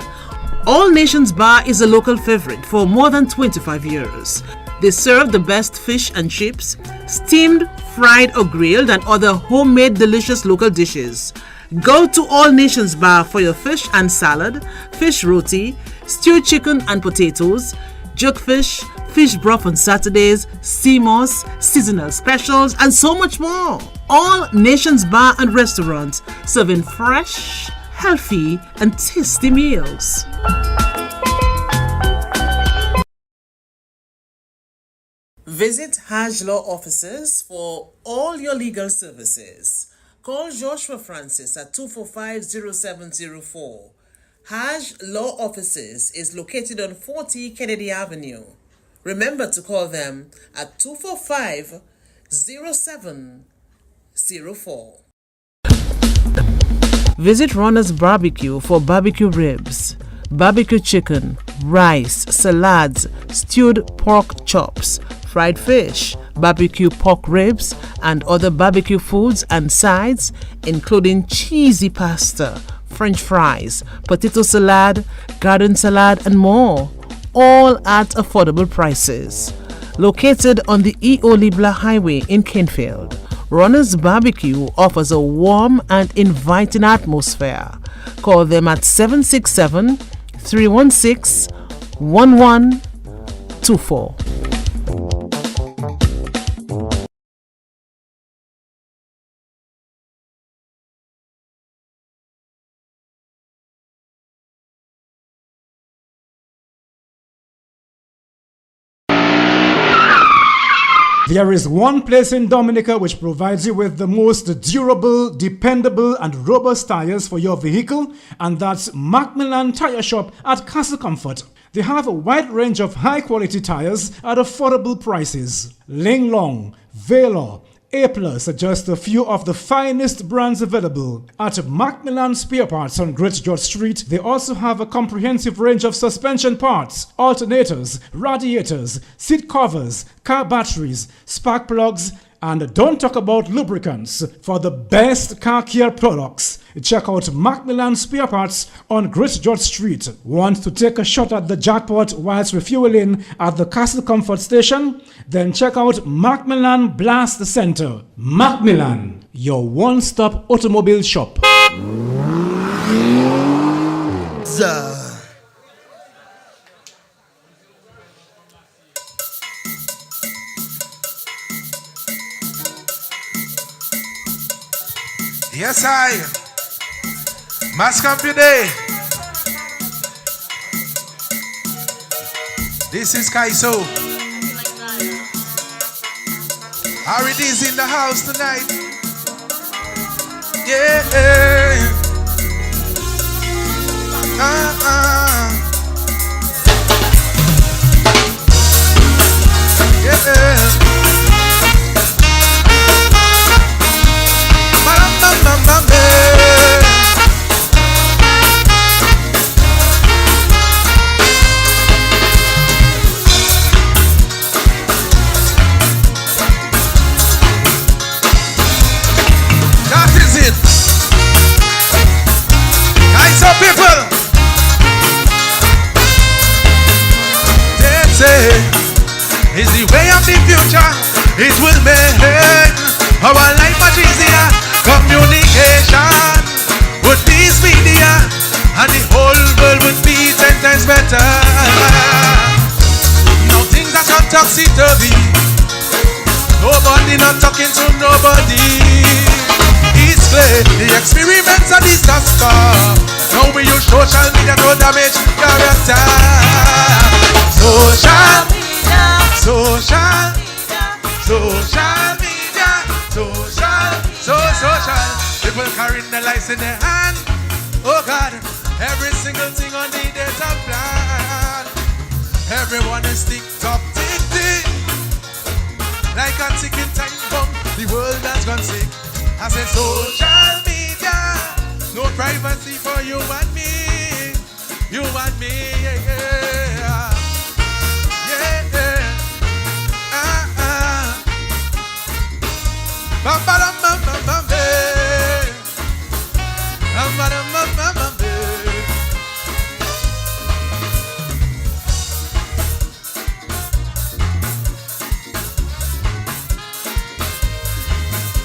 All Nations Bar is a local favorite for more than 25 years. They serve the best fish and chips, steamed, fried or grilled, and other homemade delicious local dishes. Go to All Nations Bar for your fish and salad, fish roti, stewed chicken and potatoes, jugfish, fish broth on Saturdays, sea moss, seasonal specials, and so much more. All Nations Bar and Restaurant serving fresh, healthy, and tasty meals. Visit Hajj Law Offices for all your legal services. Call Joshua Francis at 245-0704. Hajj Law Offices is located on 40 Kennedy Avenue. Remember to call them at 245-0704. Visit Runner's Barbecue for barbecue ribs, barbecue chicken, rice, salads, stewed pork chops, fried fish, barbecue pork ribs, and other barbecue foods and sides, including cheesy pasta, French fries, potato salad, garden salad, and more, all at affordable prices. Located on the E.O. Libla Highway in Kinfield, Runner's Barbecue offers a warm and inviting atmosphere. Call them at 767-316-1124. There is one place in Dominica which provides you with the most durable, dependable, and robust tires for your vehicle, and that's Macmillan Tire Shop at Castle Comfort. They have a wide range of high-quality tires at affordable prices. Linglong, Valor, A-Plus are just a few of the finest brands available. At Macmillan Spare Parts on Great George Street, they also have a comprehensive range of suspension parts, alternators, radiators, seat covers, car batteries, spark plugs, and don't talk about lubricants. For the best car care products, check out Macmillan Spare Parts on Great George Street. Want to take a shot at the jackpot whilst refueling at the Castle Comfort station? Then check out Macmillan Blast Center. Macmillan, your one-stop automobile shop. Yes, I. Mas Camp day. This is Czecho. Aridy's in the house tonight. Yeah. Yeah. That is it. Guys, up people. They say it's the way of the future. It will make our life much easier. Communication would be speedier, and the whole world would be 10 times better. Now things are got topsy-turvy. Nobody not talking to nobody. It's clear the experiments are disaster. Now we use social media to damage character. Social media, social media, social. People carrying their lives in their hand. Oh God, every single thing on the data plan. Everyone is tick-tock, tick-tick. Like a ticking time bomb, the world has gone sick. I said social media, no privacy for you and me. You and me, yeah, yeah. Yeah, yeah. Bam, bam, bam, bam, bam, bam, bam, bam, bam, bam.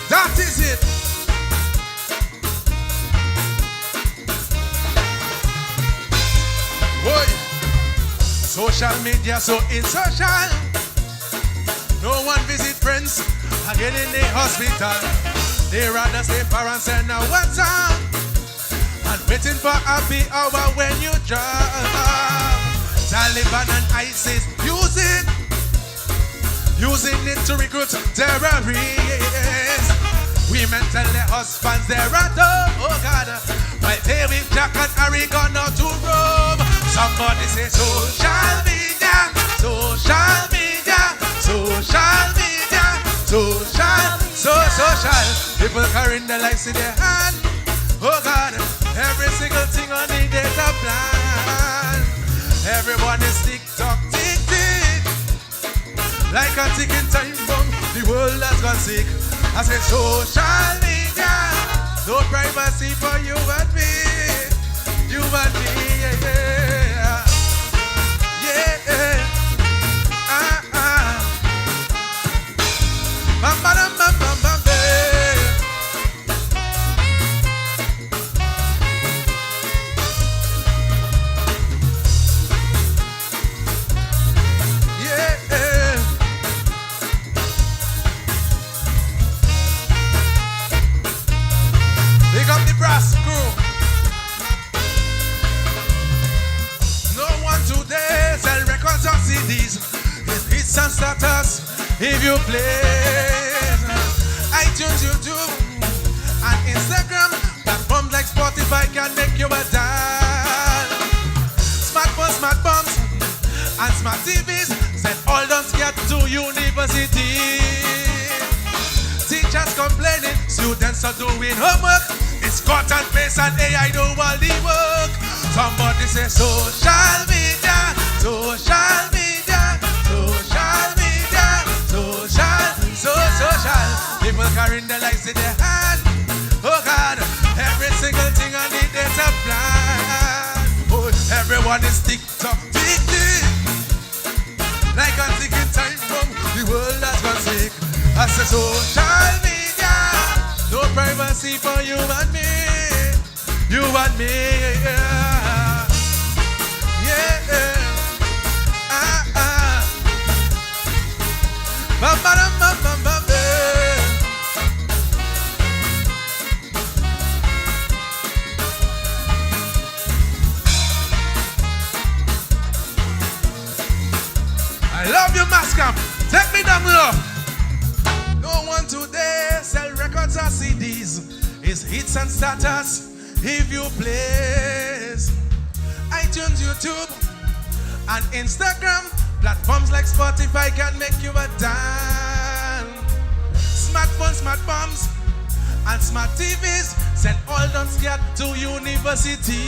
That is it. Boy, social media so it's social. No one visit friends again in the hospital. They rather stay parents and now what's up? And waiting for a happy hour when you drop. Taliban and ISIS using it to recruit terrorists. Women tell their husbands they're at home, oh God. While they with Jack and Harry gone out to Rome. Somebody say social media, social media, social media, social. People carrying their lives in their hand. Oh God, every single thing on the data plan. Everyone is tick-tock, tick-tick. Like a ticking time bomb, the world has gone sick. I said social media, no privacy for you and me. You and me, yeah. Yeah. Bam, bam, bam, bam, bam, yeah. Big up the brass crew. No one today sell records or CDs. It hits and status if you play. iTunes, YouTube, and Instagram. Platforms like Spotify can make you a dance. Smartphones, smart bombs, and smart TVs send all don't get to university. Teachers complaining, students are doing homework. It's cut and paste and AI do all the work. Somebody say social media, social media, social media, social. People carrying their lives in their hand. Oh God, every single thing on the data plan. Oh, everyone is tick-tock, tick-tick. Like a ticking time bomb, the world has gone sick. I say social media, no privacy for you and me. You and me, yeah. Yeah. Bam, bam, bam, bam, bam, I love you, Mas Camp. Take me down low. No one today sell records or CDs. It's hits and status if you place. iTunes, YouTube, and Instagram. Platforms like Spotify can make you a dance. Smartphones, smart bombs, and smart TVs send all don't scared to university.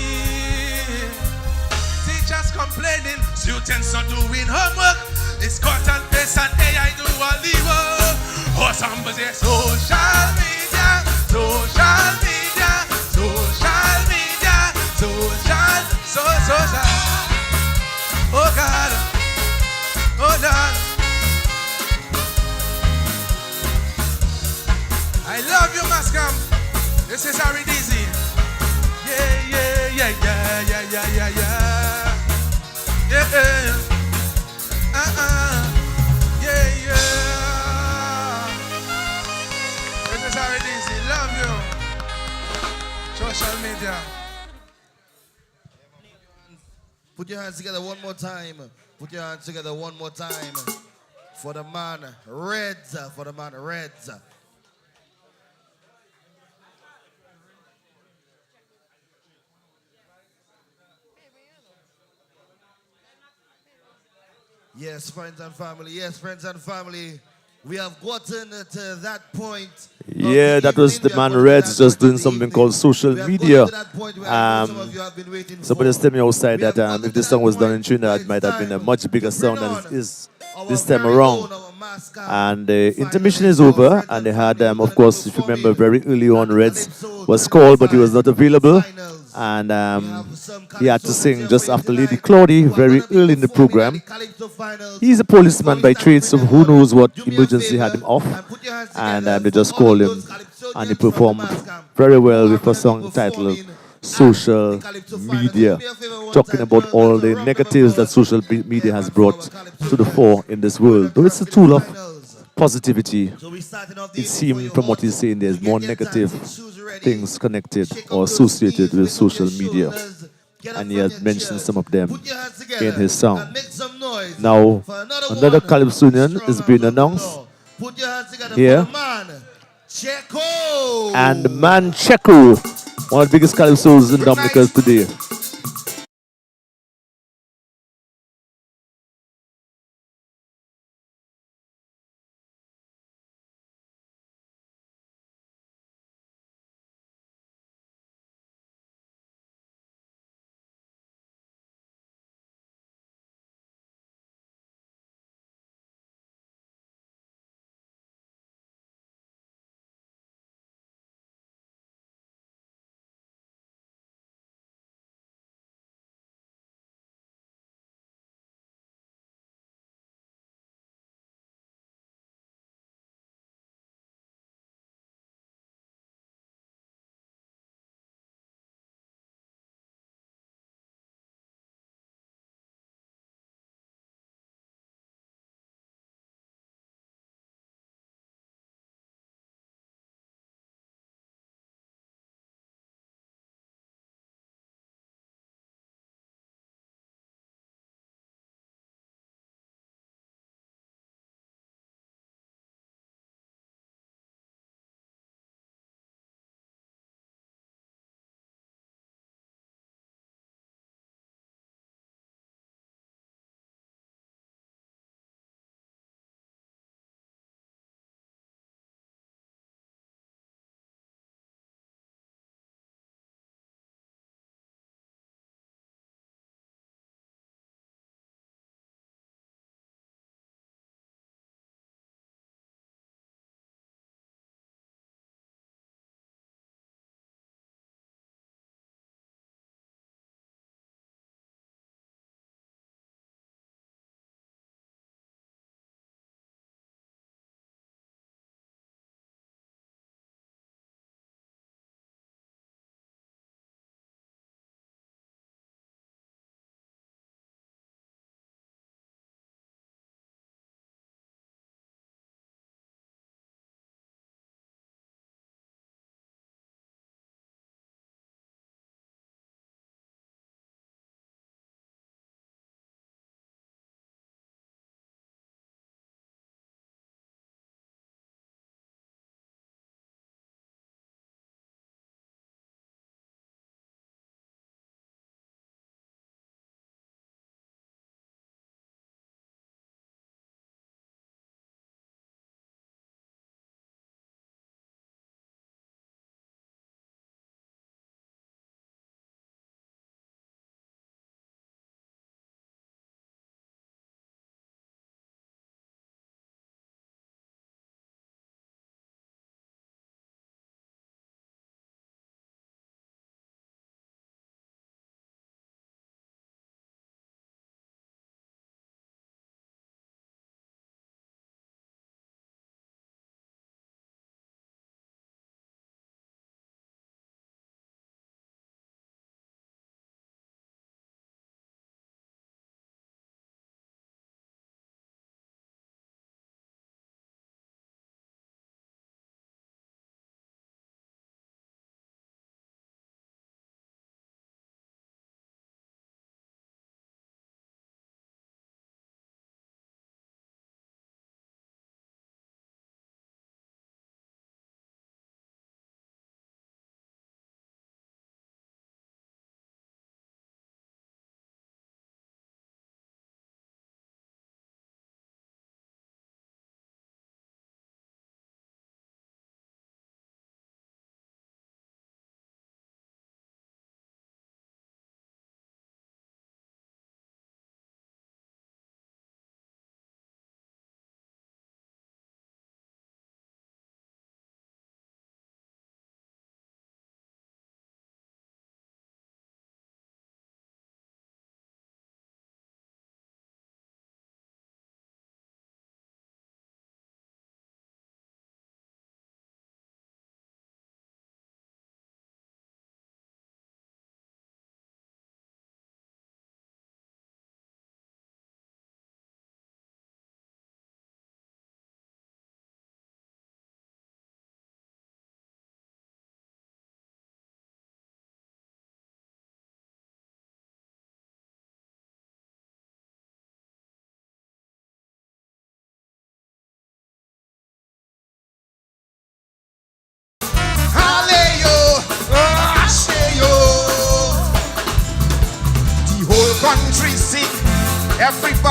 Teachers complaining, students are doing homework. It's cut and paste and AI do all the work. Oh, somebody say social media, social media, social media, social. Oh God, oh Lord. I love you, Mas Camp. This is Harry Dizzy. Yeah. Yeah. This is Harry Dizzy. Love you. Social media. Put your hands together one more time. Put your hands together one more time. For the man Reds. For the man Reds. Yes, friends and family. Yes, friends and family. We have gotten to that point. Yeah, that was the man Reds just doing something called social media. Somebody tell me outside that if this song was done in Trinidad, it might have been a much bigger sound than it is this time around. And the intermission is over, and they had, of course, if you remember, very early on, Reds was called, but he was not available. And he had to sing just after Lady Claudy, very early in the program. He's a policeman by trade, so who knows what emergency had him off. And they just called him, and he performed very well with a song titled Social Media, talking about all the negatives that social media has brought to the fore in this world. Though it's a tool of positivity, it seems from what he's saying there's more negative things connected or associated with social media, and he has mentioned some of them in his song. Now, another Calypso union is being announced here, and the man Czecho, one of the biggest Calypsos in Dominica today.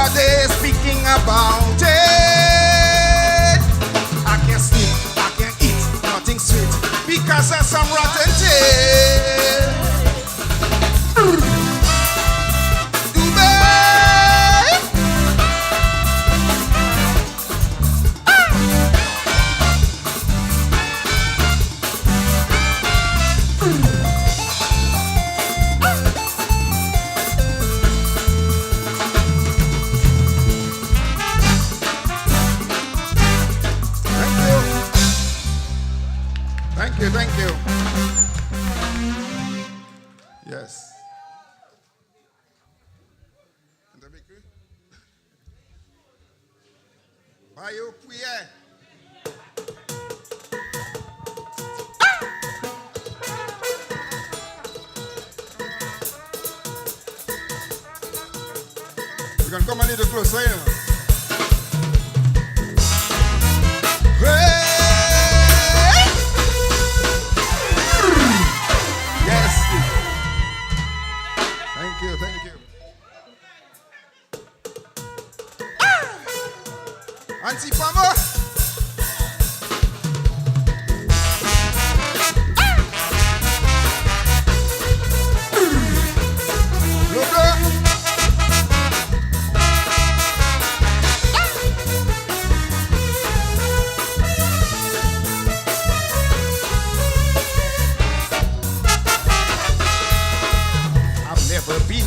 what they speaking about it. I can't sleep, I can't eat, nothing sweet, because of some rotten tail. Thank you. Yes. Bayo Puye. You can come a little closer, you know. Thank you. Auntie Pamo.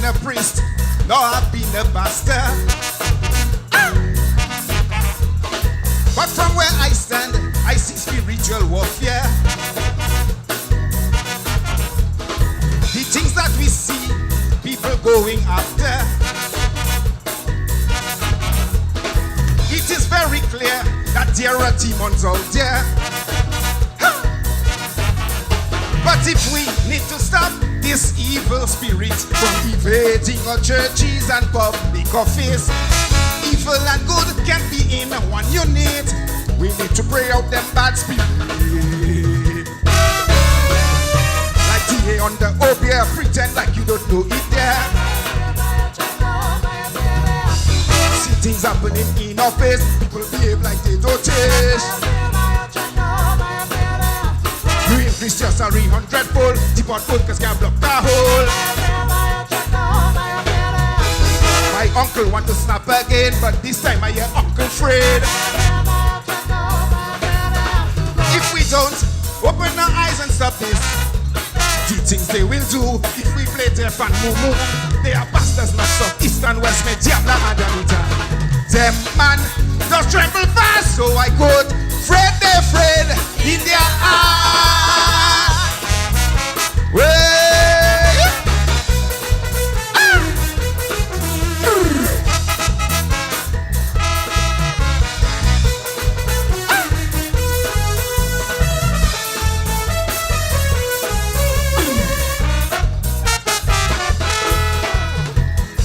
A priest, no, I've been a pastor. But from where I stand, I see spiritual warfare. The things that we see, people going after. It is very clear that there are demons out there. But if we need to stop this evil spirit from evading our churches and public office, evil and good can be in one unit. We need to pray out them bad spirits. Like TA on the OBA, pretend like you don't know it there. See things happening in office, people behave like they don't taste. You increase your salary 100-fold, deport workers can block the hole. My uncle want to snap again, but this time I hear Uncle Fred. If we don't open our eyes and stop this, the things they will do if we play deaf and moo. They are bastards, not south, east and west, me diabla and anita. Them man just tremble fast, so I could Fred in their eyes.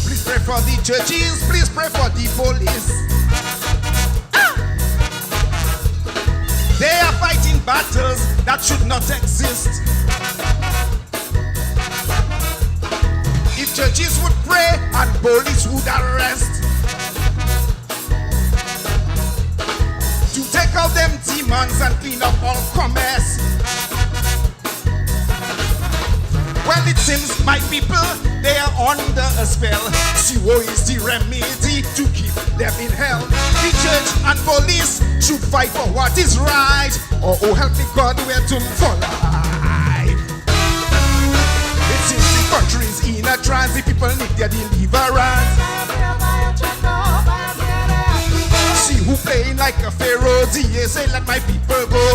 Please pray for the churches, please pray for the police. They are fighting battles that should not exist. If churches would pray and police would arrest, to take out them demons and clean up all commerce. Well, it seems my people, they are under a spell. See, what is the remedy to keep them in hell? The church and police should fight for what is right. Oh, help me God, where to fall alive. It seems the country is in a trance. The people need their deliverance. See who playing like a pharaoh. DA say let my people go.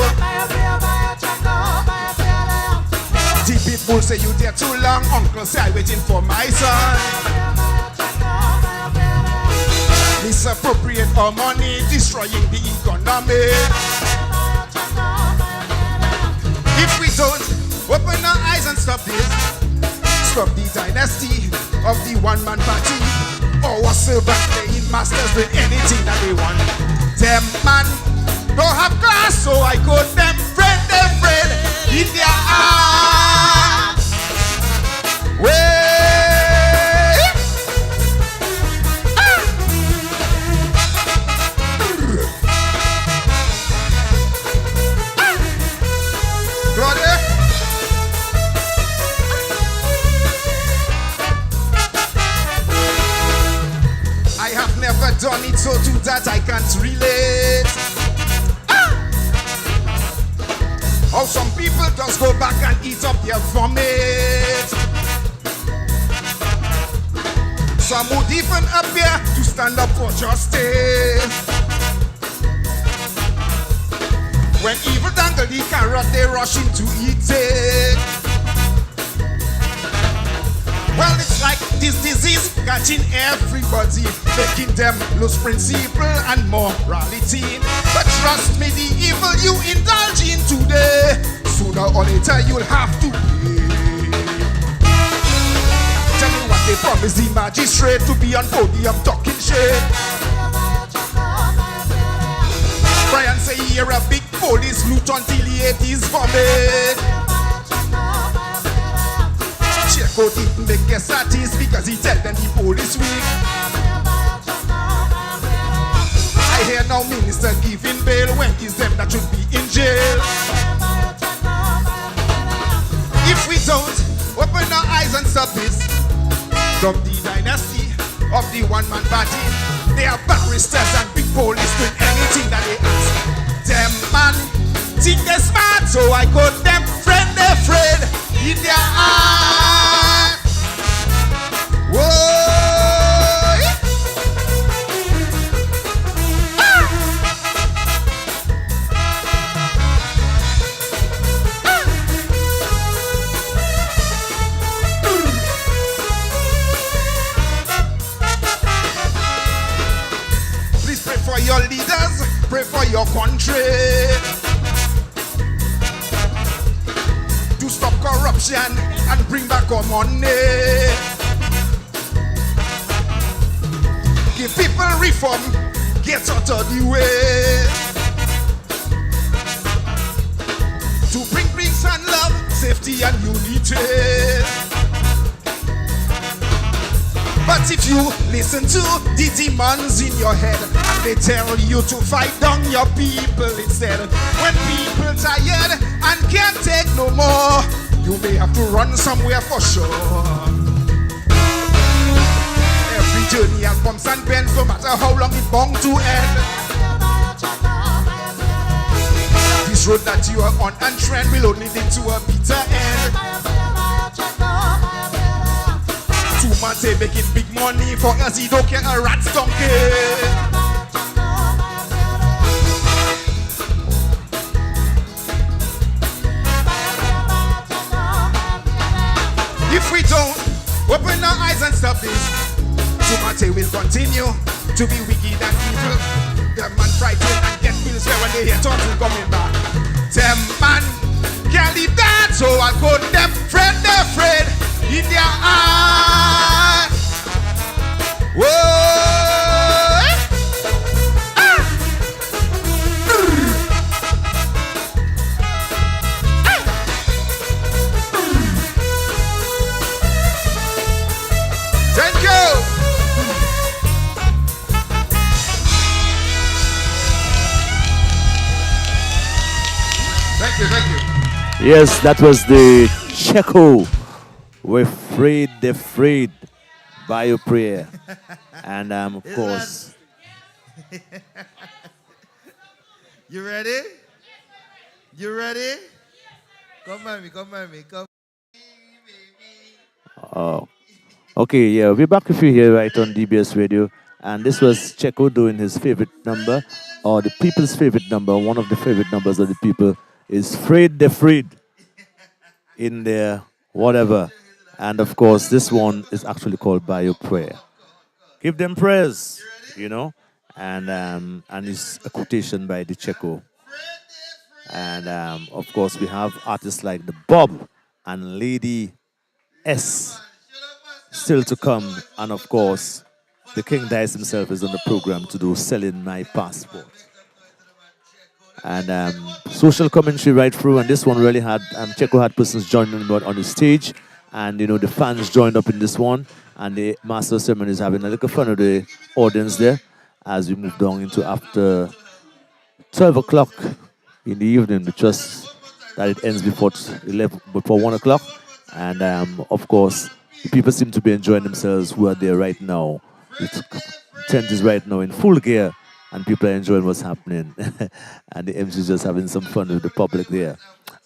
The people say you there too long. Uncle say I waiting for my son. Misappropriate our money, destroying the economy. If we don't open our eyes and stop this, stop the dynasty of the one-man party, our servant playing masters with anything that they want. Them man don't have class, so I got them friend in their eyes. go back and eat up their vomit. Some would even appear to stand up for justice. When evil dangle the carrot, they rush in to eat it. Well, it's like this disease catching everybody, making them lose principle and morality. But trust me, the evil you indulge in today, sooner or later you'll have to pay. Tell me what they promised the magistrate to be on podium talking shit. Brian say you're a big police loot until he ate his vomit. Czecho didn't make guess at this because he tell them the police weak. I hear now minister giving bail when it's them that should be in jail. If we don't open our eyes and stop this, from the dynasty of the one-man party, they are barristers and big police doing anything that they ask. Them man think they smart, so I call them friend in their eye. Whoa! Please pray for your leaders, pray for your country. To stop corruption and bring back our money. Give people reform, get out of the way. To bring peace and love, safety and unity. But if you listen to the demons in your head and they tell you to fight down your people instead, when people tired and can't take no more, you may have to run somewhere for sure. Every journey has bumps and bends, no matter how long it's bound to end. This road that you are on and trend will only lead to a bitter end. Two man say making big money for us, he don't care a rat's donkey. If we don't open our eyes and stop this, Sumate will continue to be wicked and evil. The man frightened and get bills there when they hear Tonsil coming back. Them man can't leave that, so I call them friend afraid in their eye. Whoa! Thank you. Thank you. Yes, that was the Czecho. We're afraid by your prayer. And of course. You ready? You ready? Come on me. Come. Oh. Okay, yeah, we're back with you here right on DBS Radio. And this was Czecho doing his favorite number, or the people's favorite number. One of the favorite numbers of the people is Afraid They're Freed in their whatever. And of course, this one is actually called By Your Prayer. Give them prayers, you know. And it's a quotation by the Czecho. And of course, we have artists like the Bob and Lady S still to come. And of course, the King Dice himself is on the program to do Selling My Passport. And social commentary right through, and this one really had, Czecho had persons joining him on the stage, and you know, the fans joined up in this one, and the master of ceremony is having a little fun with the audience there as we move down into after 12 o'clock in the evening, but just that it ends before 1 o'clock. And of course, people seem to be enjoying themselves who are there right now. The tent is right now in full gear and people are enjoying what's happening. And the MC is just having some fun with the public there.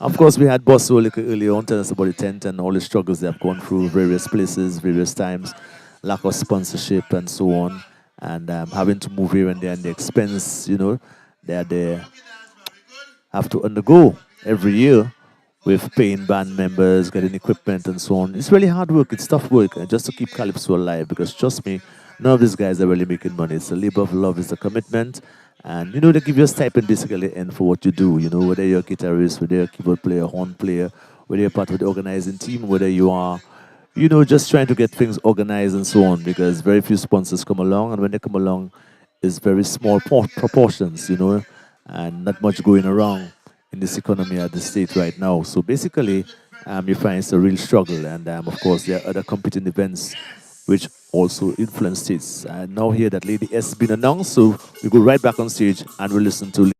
Of course, we had Boss earlier on telling us about the tent and all the struggles they have gone through, various places, various times, lack of sponsorship and so on, and having to move here and there, and the expense, they have to undergo every year with paying band members, getting equipment and so on. It's really hard work, it's tough work, just to keep Calypso alive, because trust me, none of these guys are really making money. It's a labor of love, it's a commitment. And, they give you a stipend basically and for what you do, whether you're a guitarist, whether you're a keyboard player, horn player, whether you're part of the organizing team, whether you are, just trying to get things organized and so on, because very few sponsors come along, and when they come along, it's very small proportions, and not much going around in this economy at the state right now. So basically, you find it's a real struggle, and of course, there are other competing events which also influence states. I now hear that Lady S has been announced, so we go right back on stage and we'll listen to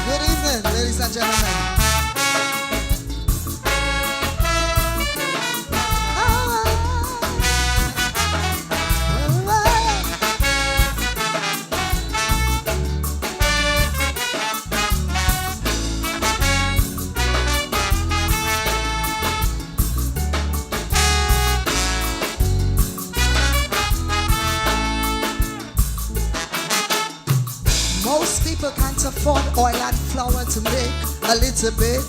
Good evening, ladies and gentlemen. Most people can't afford oil and flour to make a little bit.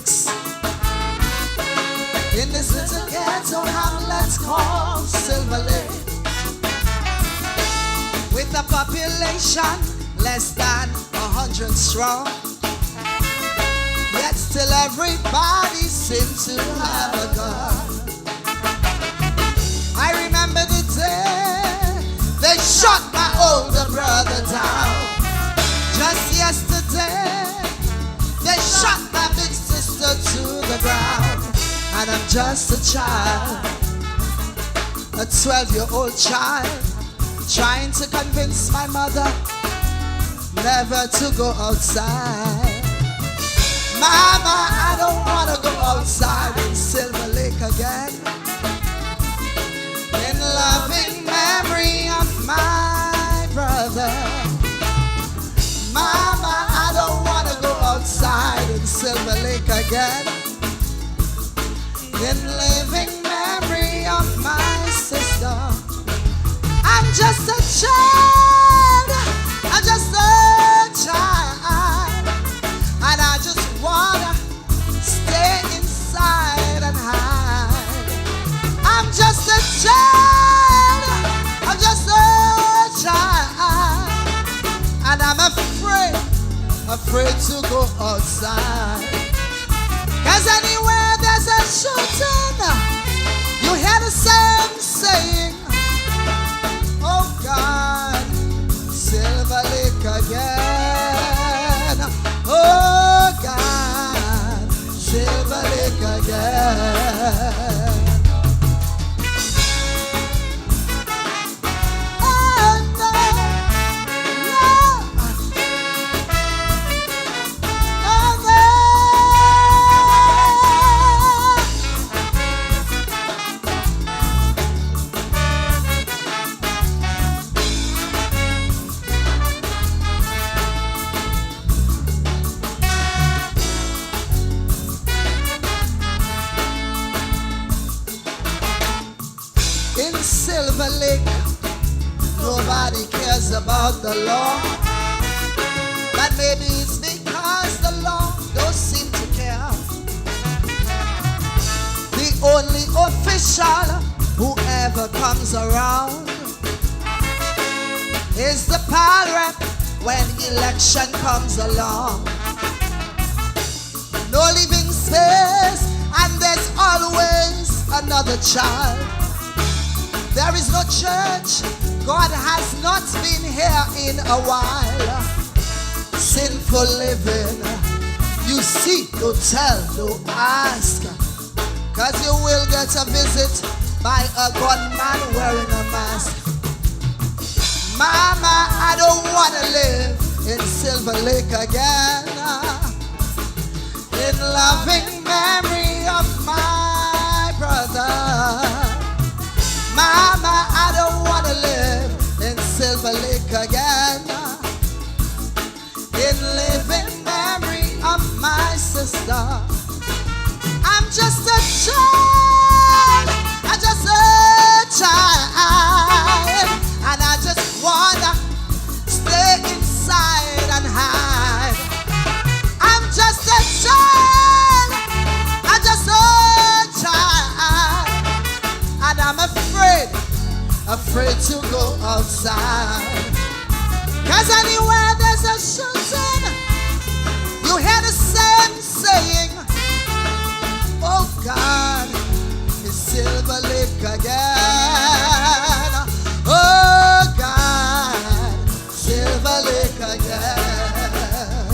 In this little ghetto hamlet called Silver Lake, with a population less than 100 strong, yet still everybody seems to have a gun. I remember the day they shot my older brother down. Just yesterday, they shot my big sister to the ground. And I'm just a child, a 12-year-old child, trying to convince my mother never to go outside. Mama, I don't want to go outside in Silver Lake again. In loving memory of my brother. Mama, I don't want to go outside in Silver Lake again. In living memory of my sister. I'm just a child. I'm just a child. And I just want to stay inside and hide. I'm just a child. I'm just a child. And I'm afraid to go outside. Cause anywhere there's a shooting, you hear the same saying, oh God, Silver Lake again. Oh God, Silver Lake again. Silver Lake, nobody cares about the law. But maybe it's because the law don't seem to care. The only official who ever comes around is the pal rep when election comes along. No living space, and there's always another child. There is no church, God has not been here in a while. Sinful living, you see, don't tell, don't ask. Cause you will get a visit by a gunman wearing a mask. Mama, I don't wanna live in Silver Lake again. In loving memory of my brother. Mama, I don't want to live in Silver Lake again. In living memory of my sister. I'm just a child. I'm just a child. And I just wanna stay inside and hide. I'm just a child. I'm just a child. And I'm afraid to go outside. Cause anywhere there's a shooting, you hear the same saying, oh God, it's Silver Lake again. Oh God, Silver Lake again.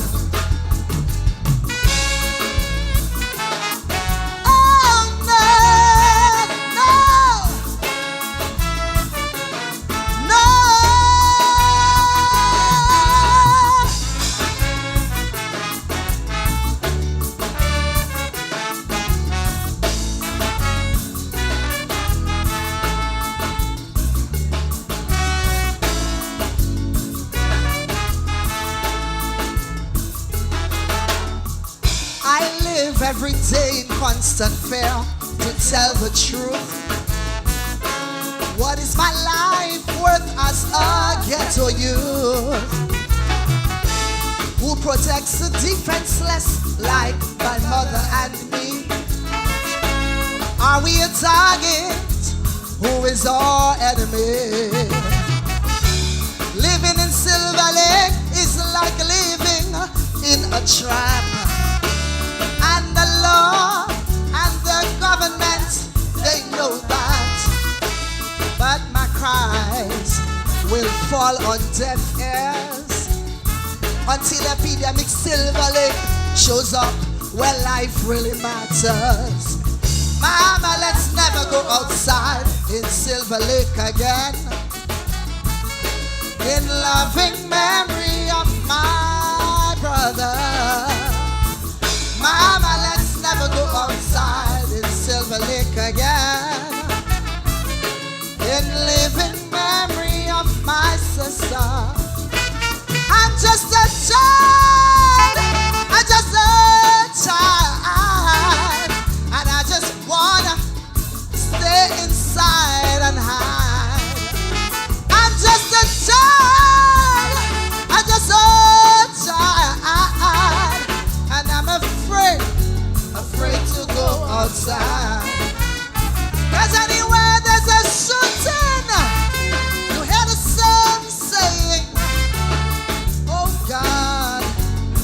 Oh no, no, no. Every day in constant fear to tell the truth. What is my life worth as a ghetto youth who protects the defenseless like my mother and me? Are we a target? Who is our enemy? Living in Silver Lake is like living in a trap. And the law and the government, they know that. But my cries will fall on deaf ears until epidemic Silver Lake shows up where life really matters. Mama, let's never go outside in Silver Lake again. In loving memory of my brother. Mama, let's never go outside in Silver Lake again. In living memory of my sister. I'm just a child. I'm just a child. And I just wanna stay inside and hide. I'm just a child. I'm just a child. And I'm afraid to go outside. Cause anywhere there's a shooting, you hear the same saying, oh God,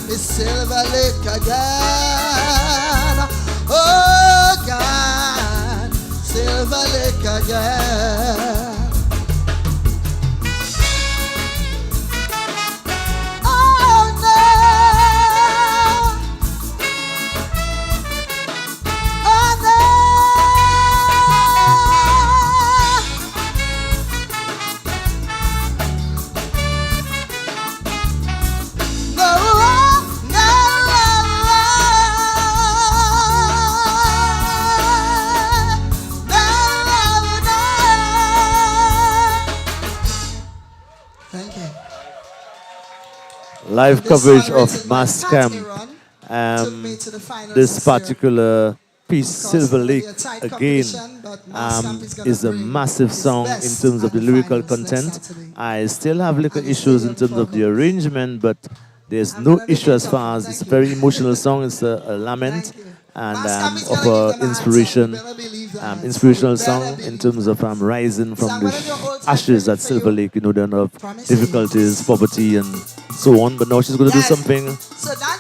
it's Silver Lake again. Oh God, Silver Lake again. Live coverage of Mas Camp. This particular piece, Silver Lake again, is a massive song in terms of the lyrical content. I still have little issues in terms of the arrangement, but there's no issue as far as it's a very emotional song. It's a lament and of an inspirational song in terms of rising from the ashes at Silver Lake. You know, there are difficulties, poverty, and so on. But now she's going to do something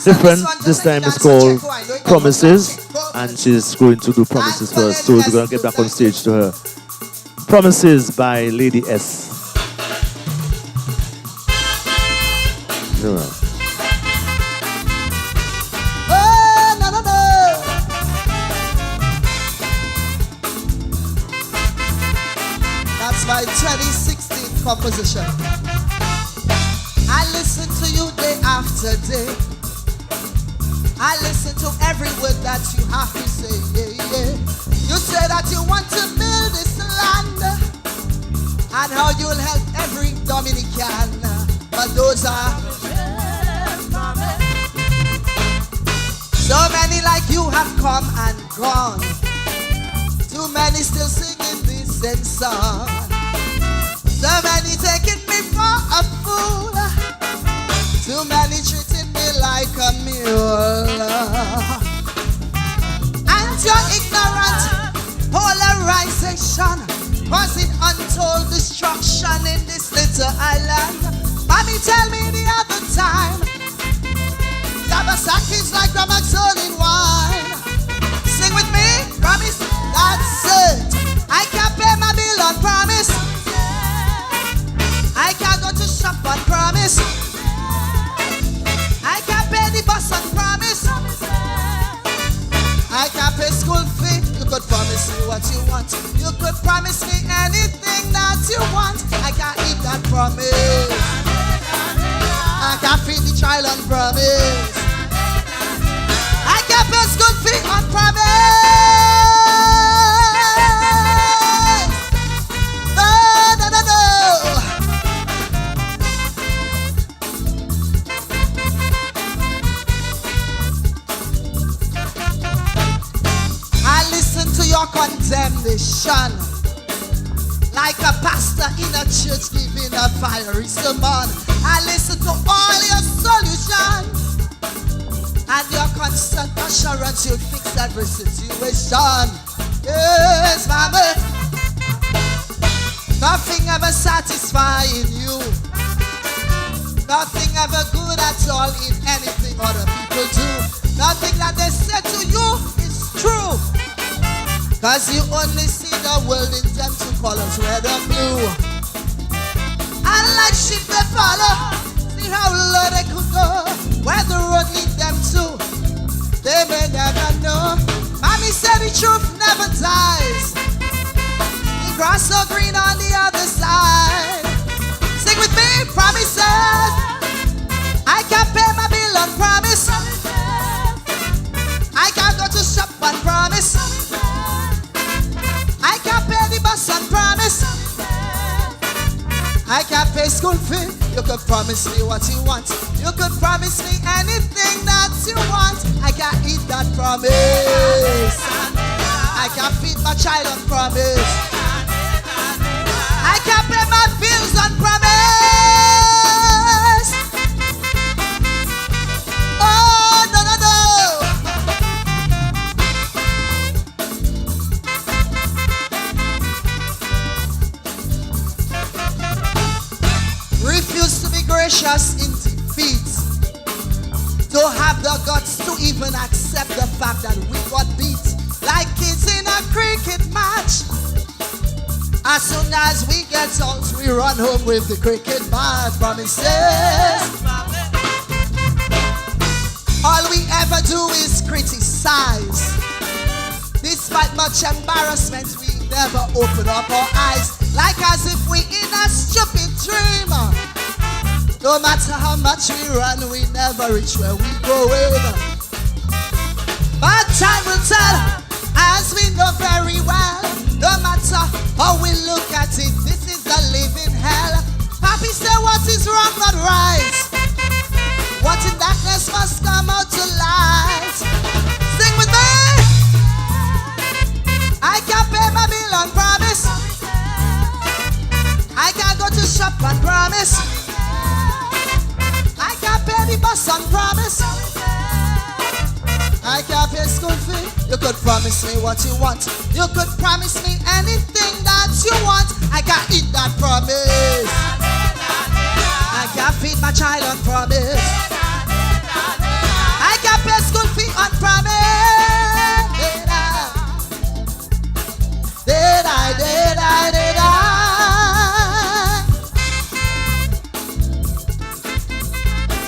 different. This time it's called Promises, and she's going to do Promises first. So we're going to get back on stage to her. Promises by Lady S. Yeah. My 2016 composition. I listen to you day after day. I listen to every word that you have to say. Yeah, yeah. You say that you want to build this land and how you'll help every Dominican. But those are so many like you have come and gone. Too many still singing this same song. So many taking me for a fool. Too many treating me like a mule. And your ignorant polarization causing untold destruction in this little island. Mommy, tell me the other time. Yabasaki's like Ramaxon in wine. Sing with me, promise, that's it. I can't pay my bill on promise. I can't go to shop on promise. I can't pay the bus on promise. I can't pay school fee. You could promise me what you want. You could promise me anything that you want. I can't eat that promise. I can't feed the child on promise. I can't pay school fee on promise. No, no, no, no. I listen to your condemnation like a pastor in a church giving a fiery sermon. I listen to all your solutions and your constant assurance you'll fix every situation. Yes, mama. Nothing ever satisfying you. Nothing ever good at all in anything other people do. Nothing that they say to you is true. Cause you only see the world in them two colors, red and blue. And like sheep they follow, see how low they could go, where the road leads them to, they may never know. Mommy said the truth never dies. The grass so green on the other side. Sing with me, promises. I can't pay my bill on promise. I can't go to shop on promise. I can't pay the bus on promise. I can't pay school fee. You could promise me what you want. You could promise me anything that you want. I can't eat that promise. I can't feed my child on promise. I can't pay my bills on promise. Oh, no, no, no. Refuse to be gracious in defeat. Don't have the guts to even accept the fact that we got beat. Like kids in a cricket match. As soon as we get out, we run home with the cricket bat. Promises. All we ever do is criticize. Despite much embarrassment, we never open up our eyes. Like as if we in a stupid dream. No matter how much we run, we never reach where we going. But time will tell, as we know very well. No matter how we look at it, this is a living hell. Papi say what is wrong, not right. What in darkness must come out to light. Sing with me. I can't pay my bill on promise. I can't go to shop on promise. I can't pay the bus on promise. I can't pay school fee. You could promise me what you want. You could promise me anything that you want. I can't eat that promise. I can't feed my child on promise. I can't pay school fee on promise. Did I?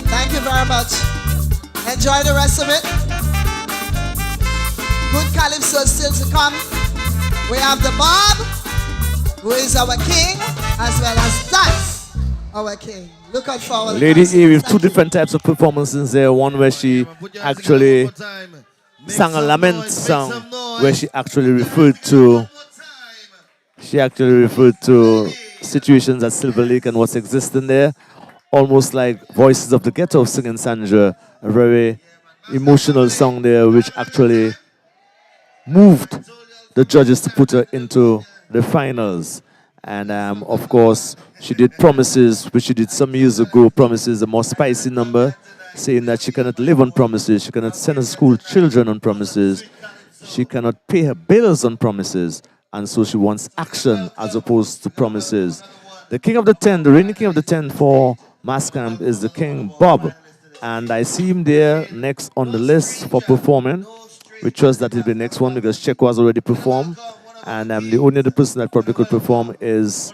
Thank you very much. Enjoy the rest of it. Good Calypso still to come. We have the Bob, who is our king, as well as Dice. our King. Look out for our Lady E with two different types of performances there. One where she actually sang a lament song, where she actually referred to situations at Silver Lake and what's existing there, almost like Voices of the Ghetto singing Sandra, a very emotional song there, which actually moved the judges to put her into the finals. And of course, she did Promises, which she did some years ago. Promises, a more spicy number, saying that she cannot live on promises, she cannot send her school children on promises, she cannot pay her bills on promises, and so she wants action as opposed to promises. The King of the Ten, the reigning King of the Ten for Mas Camp is the King Bob, and I see him there next on the list for performing. We trust that he'll be the next one because Czecho has already performed. And the only other person that probably could perform is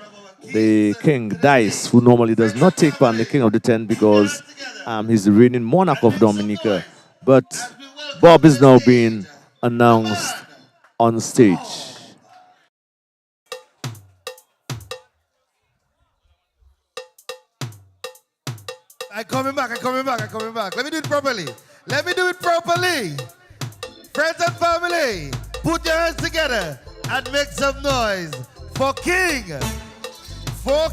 the King Dice, who normally does not take part in the King of the Ten because he's the reigning monarch of Dominica. But Bob is now being announced on stage. I'm coming back. Let me do it properly. Friends and family, put your hands together and make some noise for King Bob.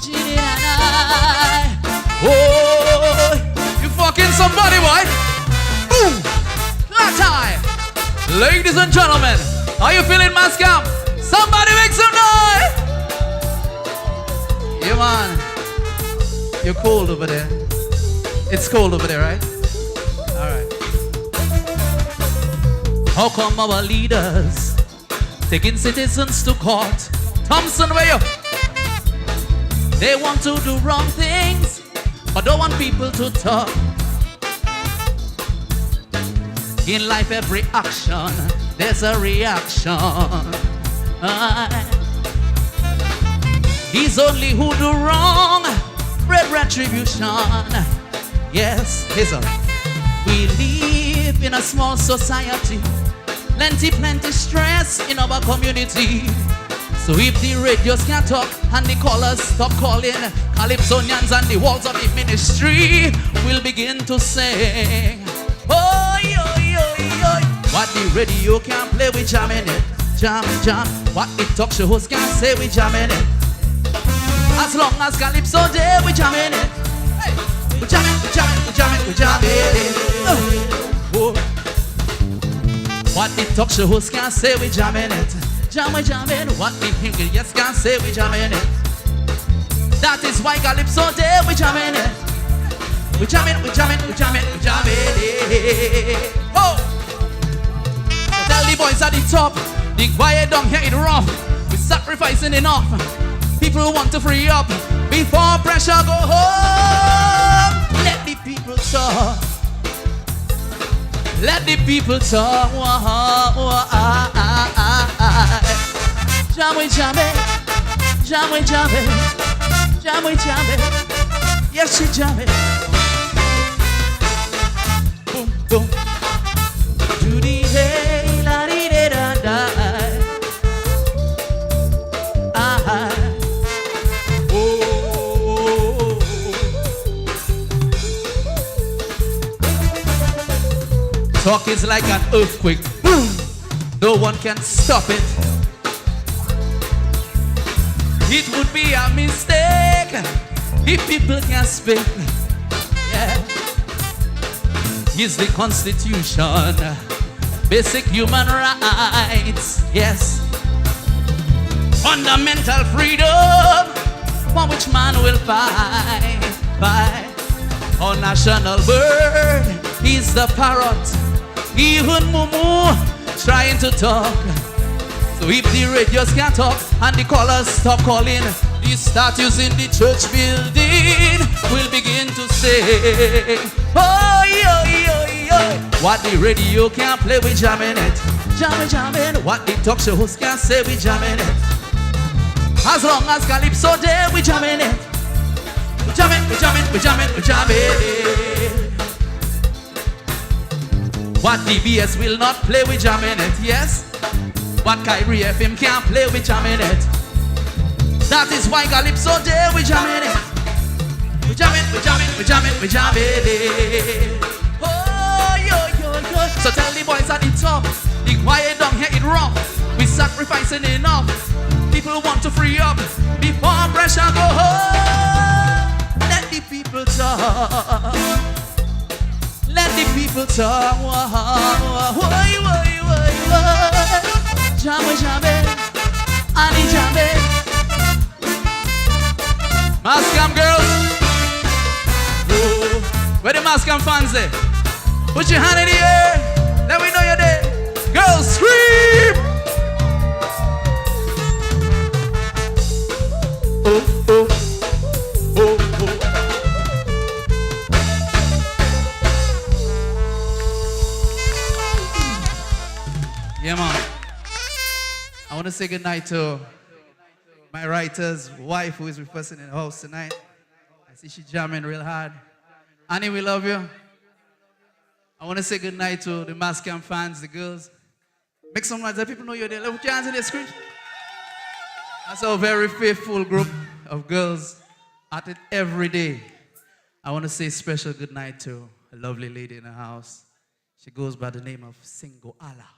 Genie and I. Oh, you fucking somebody, boy. Boom. Flat eye. Ladies and gentlemen, are you feeling Mas Camp? Somebody make some noise. Yeah, man. You're cold over there. It's cold over there, right? All right. How come our leaders taking citizens to court? Thompson, where you? They want to do wrong things, but don't want people to talk. In life, every action, there's a reaction. He's only who do wrong, red retribution. Yes, listen. We live in a small society, plenty stress in our community. So if the radios can't talk and the callers stop calling, Calypsonians and the walls of the ministry will begin to sing. Oh, yo. What the radio can't play, we jamming it. Jam. What the talk shows can't say, we jamming it. As long as Calypso there, we jamming it. Hey, we jamming it. Oh. What the talk shows can't say, we jamming it. Jamming. What the English can't say, we jamming it. That is why Calypso there, we jamming it. We jamming it. Oh. Tell the boys at the top, the quiet down here in rough. We're sacrificing enough. People want to free up before pressure go home. Let the people talk. Jam. Yes, she jamming. Boom. Judy, hey, la di da da. Talk is like an earthquake. Boom. No one can stop it. It would be a mistake if people can't speak. Yeah. It's the Constitution, basic human rights. Yes. Fundamental freedom for which man will fight. Our national bird is the parrot. Even Mumu trying to talk. So if the radios can't talk and the callers stop calling, the statues in the church building will begin to sing. Oh, yo. What the radio can't play, we jamming it. Jamming. What the talk shows can't say, we jamming it. As long as Calypso there, we jamming it. We jamming. But DBS will not play with jamming it, yes? But Kyrie FM can't play with jamming it. That is why Calypso Day we jamming it. We jamming, we jamming, we jamming, we jamming it. Oh, yo, yo, yo. So tell the boys at the top, the quiet down here it rough. We sacrificing enough. People want to free up before pressure go home. Let the people talk. Let the people talk. Why, Jammy, jammy, Annie, jammy. Mas Camp girls. Oh, where the Mas Camp fans there? Put your hand in the air. Let me know you're there. Girls, scream. Oh, oh, oh, oh. Yeah, man. I want to say goodnight to my writer's wife who is with us in the house tonight. I see she jamming real hard. Annie, we love you. I want to say goodnight to the Mas Camp fans, the girls. Make some noise, let people know you're there. Put your hands in the screen. That's a very faithful group of girls at it every day. I want to say special goodnight to a lovely lady in the house. She goes by the name of Singo Allah.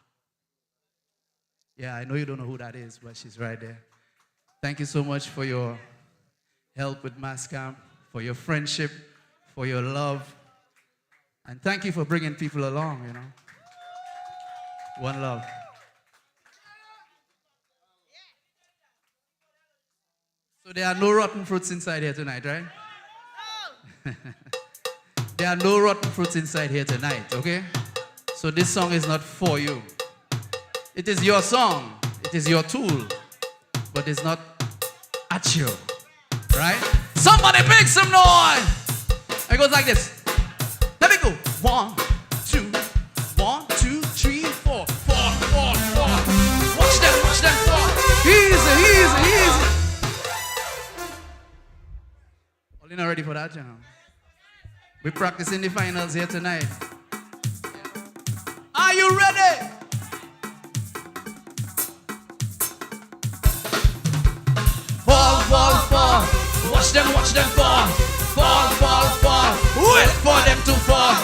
Yeah, I know you don't know who that is, but she's right there. Thank you so much for your help with Mas Camp, for your friendship, for your love. And thank you for bringing people along, you know. One love. So there are no rotten fruits inside here tonight, right? No. There are no rotten fruits inside here tonight, okay? So this song is not for you. It is your song. It is your tool. But it's not at you, right? Somebody make some noise. It goes like this. Let me go. 1, 2, 1, 2, 3, 4, 4, 4, 4. Watch them fall. Easy, easy, easy. Well, you're not ready for that, you know. We're practicing the finals here tonight. Are you ready? Fall, fall. Watch them fall. Fall. Wait for them to fall.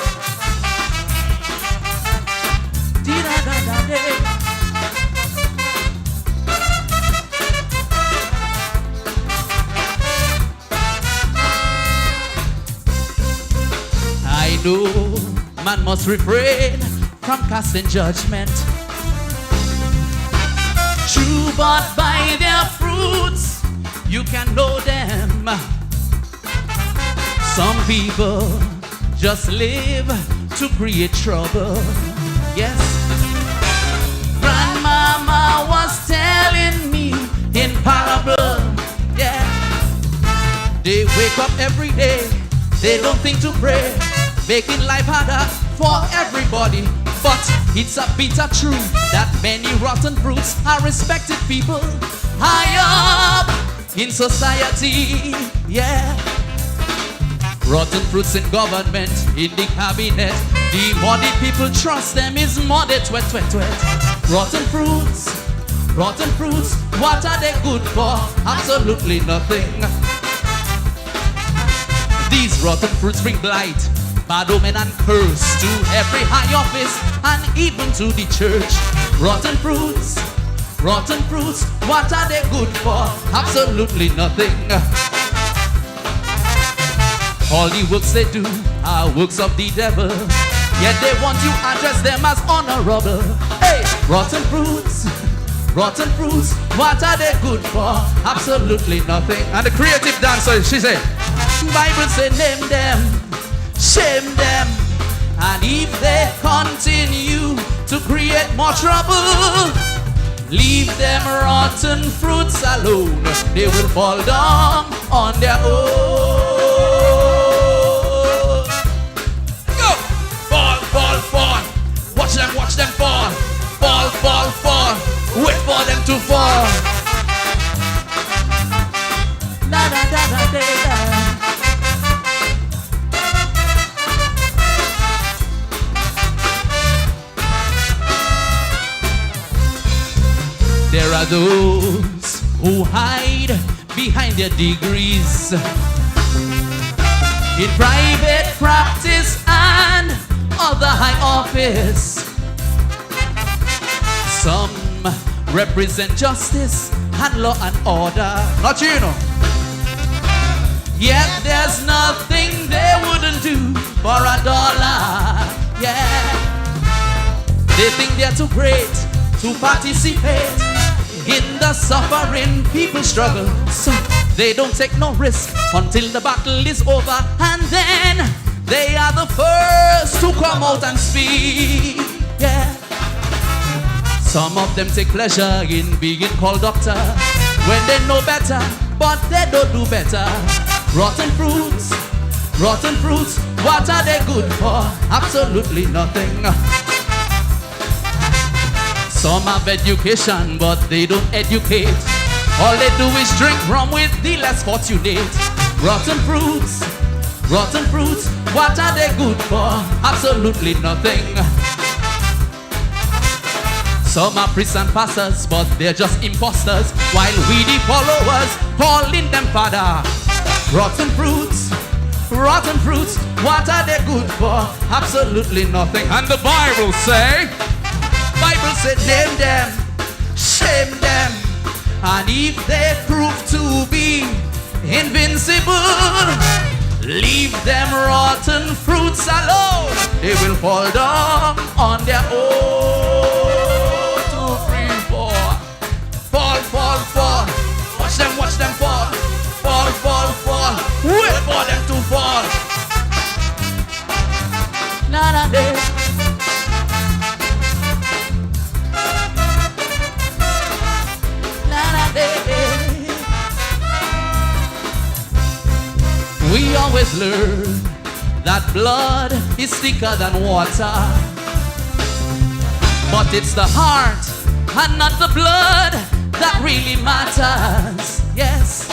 I know man must refrain from casting judgment. True, but by their fruits you can know them. Some people just live to create trouble. Yes. Grandmama was telling me in parable. Yeah. They wake up every day. They don't think to pray, making life harder for everybody. But it's a bitter truth that many rotten fruits are respected people high up in society, yeah. Rotten fruits in government, in the cabinet. The more the people trust them is more they twet. Rotten fruits, what are they good for? Absolutely nothing. These rotten fruits bring blight, bad omen and curse to every high office and even to the church. Rotten fruits, what are they good for? Absolutely nothing. All the works they do are works of the devil, yet they want you address them as honorable. Hey, rotten fruits, what are they good for? Absolutely nothing. And the creative dancer, she said, Bible say name them, shame them, and if they continue to create more trouble, leave them rotten fruits alone. They will fall down on their own. Go! Fall. Watch them fall. Fall. Wait for them to fall. Da. are those who hide behind their degrees in private practice and other high office. Some represent justice and law and order. Not you know. Yet there's nothing they wouldn't do for $1. Yeah. They think they're too great to participate in the suffering people struggle. So they don't take no risk until the battle is over, and then they are the first to come out and speak. Yeah. Some of them take pleasure in being called doctor when they know better, but they don't do better. Rotten fruits, what are they good for? Absolutely nothing. Some have education, but they don't educate. All they do is drink rum with the less fortunate. Rotten fruits, what are they good for? Absolutely nothing. Some are priests and pastors, but they're just imposters, while we the followers calling them father. Rotten fruits, what are they good for? Absolutely nothing. And the Bible said, name them, shame them, and if they prove to be invincible, leave them rotten fruits alone. They will fall down on their own. 2, 3, 4. Fall. Watch them fall. Fall. Wait for them to fall. Nada day. We always learn that blood is thicker than water, but it's the heart and not the blood that really matters. Yes.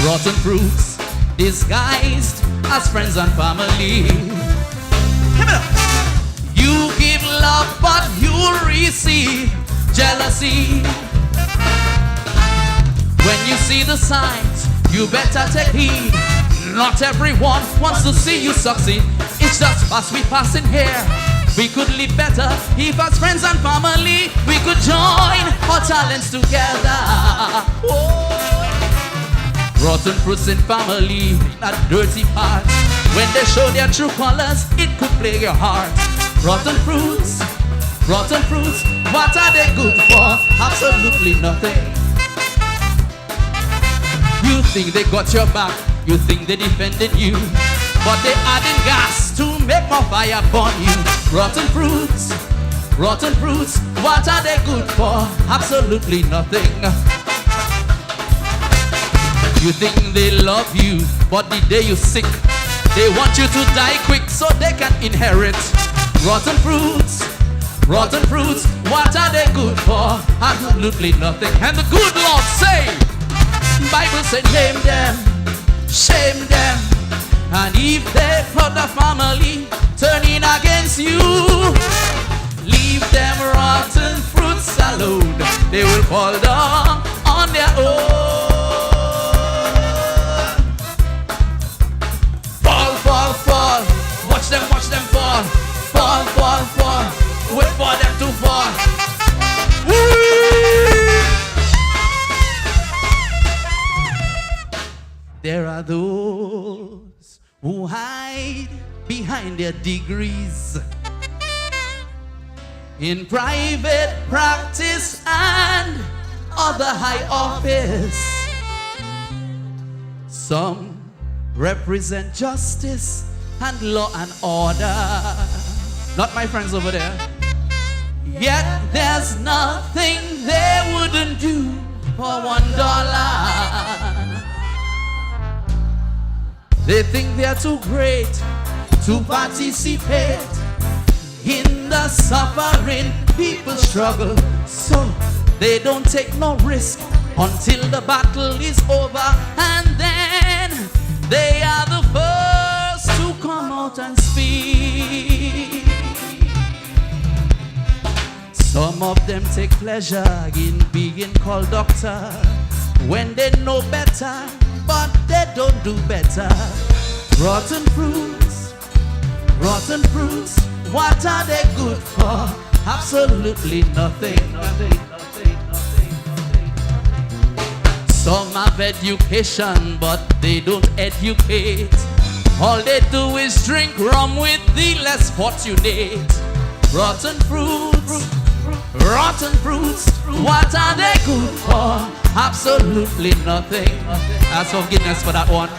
Rotten fruits disguised as friends and family. Give it up. You give love, but you'll receive jealousy. When you see the signs, you better take heed. Not everyone wants to see you succeed. It's just us we passing here. We could live better if as friends and family we could join our talents together. Whoa. Rotten fruits in family, not dirty parts. When they show their true colors, it could play your heart. Rotten fruits, what are they good for? Absolutely nothing. You think they got your back, you think they defended you, but they adding gas to make more fire burn you. Rotten fruits, what are they good for? Absolutely nothing. You think they love you, but the day you're sick, they want you to die quick so they can inherit. Rotten fruits, what are they good for? Absolutely nothing. And the good Lord say, Bible said, name them, shame them, and if they hurt the family turning against you, leave them rotten fruits alone. They will fall down on their own. Fall. Watch them fall. Fall. Wait for them to fall. There are those who hide behind their degrees in private practice and other high office. Some represent justice and law and order. Not my friends over there. Yet there's nothing they wouldn't do for $1. They think they're too great to participate in the suffering people struggle. So they don't take no risk until the battle is over, and then they are the first to come out and speak. Some of them take pleasure in being called doctor when they know better, but they don't do better. Rotten fruits, what are they good for? Absolutely nothing. Some have education, but they don't educate. All they do is drink rum with the less fortunate. Rotten fruits, what are they good for? Absolutely nothing. Ask forgiveness for that one.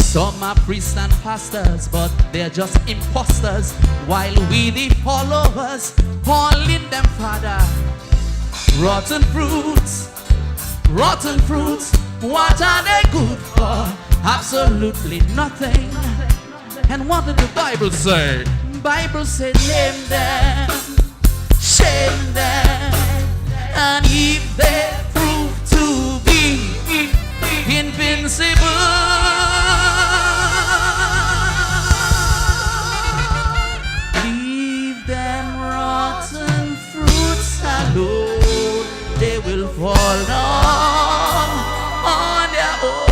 Some are priests and pastors, but they're just imposters, while we the followers calling them father. Rotten fruits, what are they good for? Absolutely nothing. And what did the Bible say? Bible said name them, shame them, and if they prove to be invincible, leave them rotten fruits alone. They will fall down on their own.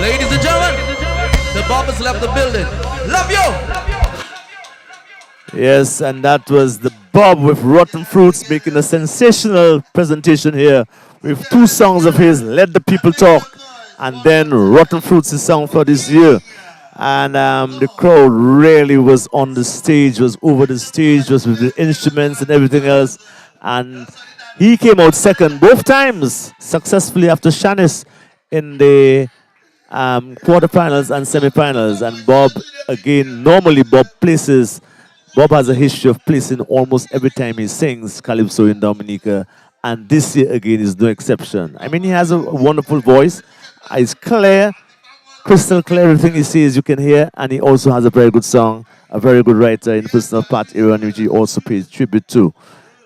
Ladies and gentlemen, the Bobbers left the building. Love you! Yes, and that was the Bob with Rotten Fruits making a sensational presentation here with two songs of his, Let the People Talk, and then Rotten Fruits, his song for this year. And the crowd really was on the stage, was over the stage, was with the instruments and everything else. And he came out second both times successfully after Shanice in the quarterfinals and semifinals. And Bob, again, normally Bob has a history of placing almost every time he sings Calypso in Dominica. And this year, again, is no exception. I mean, he has a wonderful voice. It's clear, crystal clear, everything he says you can hear. And he also has a very good song, a very good writer in the personal part era, which he also pays tribute to.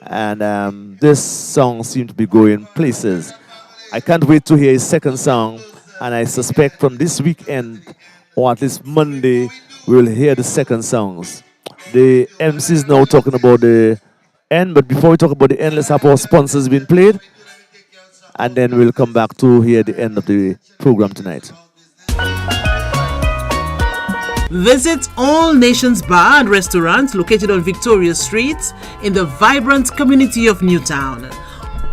And this song seems to be going places. I can't wait to hear his second song. And I suspect from this weekend, or at least Monday, we will hear the second songs. The MC is now talking about the end, but before we talk about the end, let's have our sponsors being played. And then we'll come back to hear the end of the program tonight. Visit All Nations Bar and Restaurant located on Victoria Street in the vibrant community of Newtown.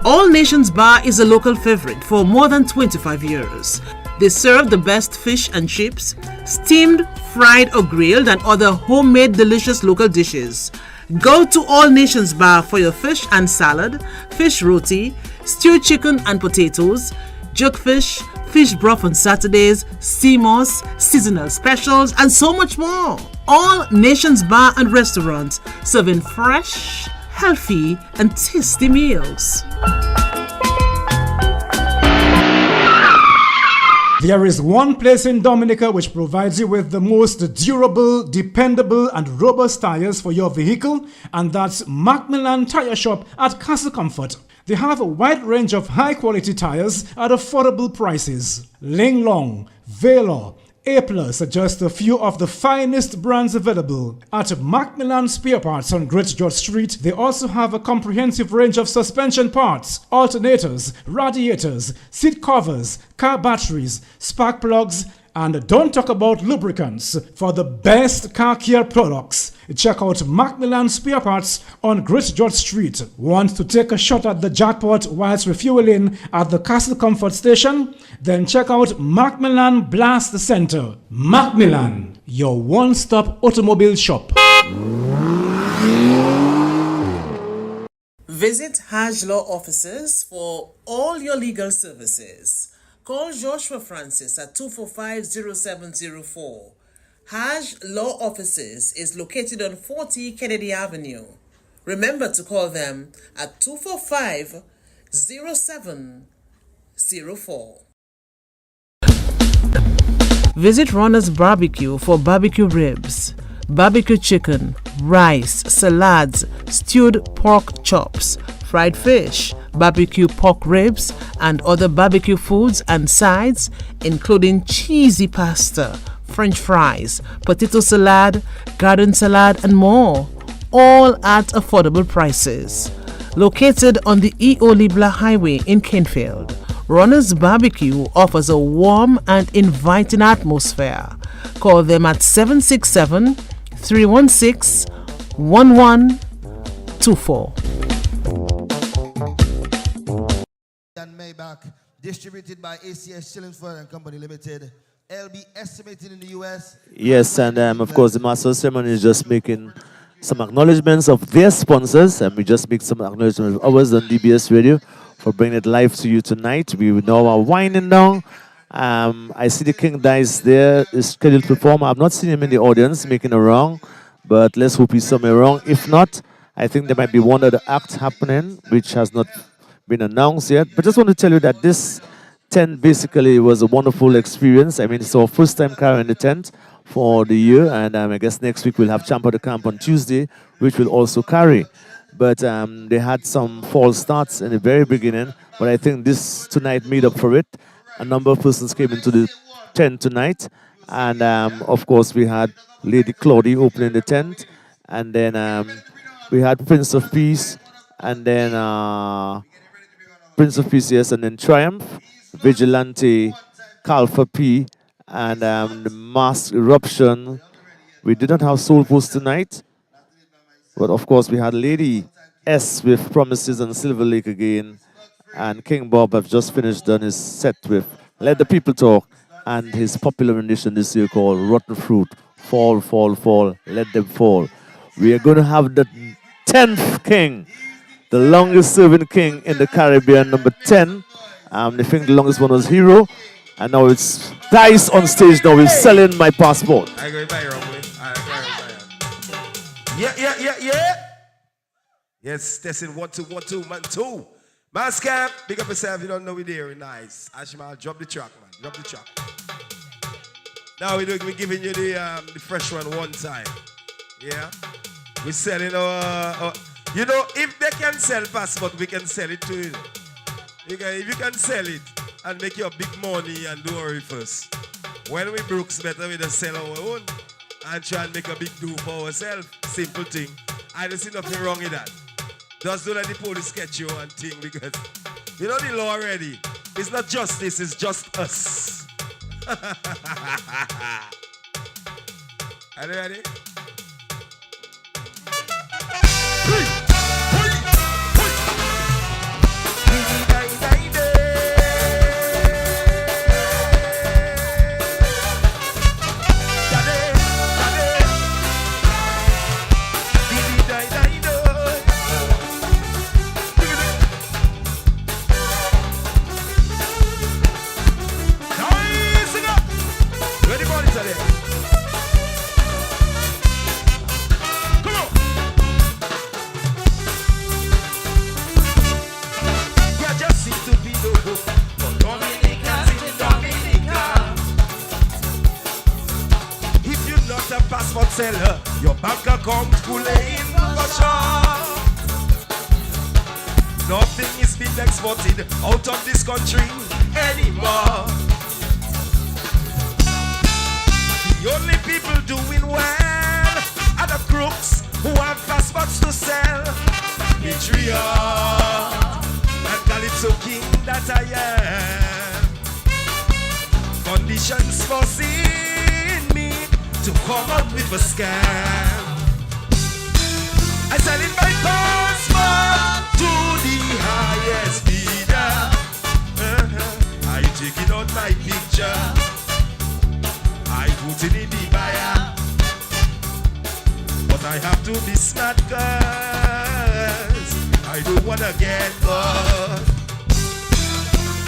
All Nations Bar is a local favorite for more than 25 years. They serve the best fish and chips, steamed, fried or grilled, and other homemade delicious local dishes. Go to All Nations Bar for your fish and salad, fish roti, stewed chicken and potatoes, jugfish, fish broth on Saturdays, sea moss, seasonal specials, and so much more. All Nations Bar and Restaurant, serving fresh, healthy, and tasty meals. There is one place in Dominica which provides you with the most durable, dependable, and robust tires for your vehicle, and that's Macmillan Tire Shop at Castle Comfort. They have a wide range of high-quality tires at affordable prices. Linglong, Valor, A-Plus are just a few of the finest brands available. At Macmillan Spare Parts on Great George Street, they also have a comprehensive range of suspension parts, alternators, radiators, seat covers, car batteries, spark plugs, and don't talk about lubricants. For the best car care products, check out Macmillan Spare Parts on Great George Street. Want to take a shot at the jackpot whilst refueling at the Castle Comfort station? Then check out Macmillan Blast Center. Macmillan, your one-stop automobile shop. Visit Hajj Law Offices for all your legal services. Call Joshua Francis at 245-0704. Hajj Law Offices is located on 40 Kennedy Avenue. Remember to call them at 245-0704. Visit Runner's Barbecue for barbecue ribs, barbecue chicken, rice, salads, stewed pork chops, fried fish, barbecue pork ribs, and other barbecue foods and sides, including cheesy pasta, French fries, potato salad, garden salad, and more, all at affordable prices. Located on the E.O. Libla Highway in Kenfield, Runner's Barbecue offers a warm and inviting atmosphere. Call them at 767-316-1124. And Maybach, distributed by ACS Shillingsford and Company Limited. LB estimated in the US. Yes, and of course the Master of Ceremony is just making some acknowledgements of their sponsors, and we just make some acknowledgements of ours on DBS Radio for bringing it live to you tonight. We now are winding down. I see the King Dice there is scheduled to perform. I've not seen him in the audience making a wrong, but let's hope he's somewhere wrong. If not, I think there might be one other act happening which has not been announced yet. But just want to tell you that this tent basically was a wonderful experience. I mean, it's our first time carrying the tent for the year, and I guess next week we'll have Champ of the Camp on Tuesday, which will also carry. But they had some false starts in the very beginning, but I think this tonight made up for it. A number of persons came into the tent tonight, and of course we had Lady Claudy opening the tent, and then we had Prince of Peace, and then Prince of Peace, yes, and then Triumph, Vigilante, Calfa P, and the Mask Eruption. We did not have Soul Post tonight, but of course we had Lady S with Promises and Silver Lake again, and King Bob have just finished done his set with Let the People Talk and his popular rendition this year called Rotten Fruit, Fall, Fall, Fall, Let Them Fall. We are going to have the 10th king, the longest serving king in the Caribbean, number 10. I think the longest one was Hero, and now it's Dice on stage now. We're selling my passport. I go buy wrong way. Yeah. Yes, testing 1 2 1 2 man 2. Mas Camp, big up yourself. You don't know we're there. Nice. Ashima, drop the track, man. Drop the track. Now we're giving you the fresh one time. Yeah. We're selling our you know, if they can sell passport, we can sell it to you. If you can sell it and make your big money and do worry first. When we Brooks better we just sell our own and try and make a big do for ourselves. Simple thing. I don't see nothing wrong with that. Just don't let the police catch you and thing, because you know the law already. It's not justice, it's just us. Are you ready? Passport seller, your bank account full in caution. Nothing is being exported out of this country anymore. The only people doing well are the crooks who have passports to sell. Patriot and Calypso king that I am. Conditions foreseen me to come out with a scam. I sell in my passport to the highest bidder. I take it out my picture, I put it in the buyer. But I have to be smart, cause I don't wanna get caught.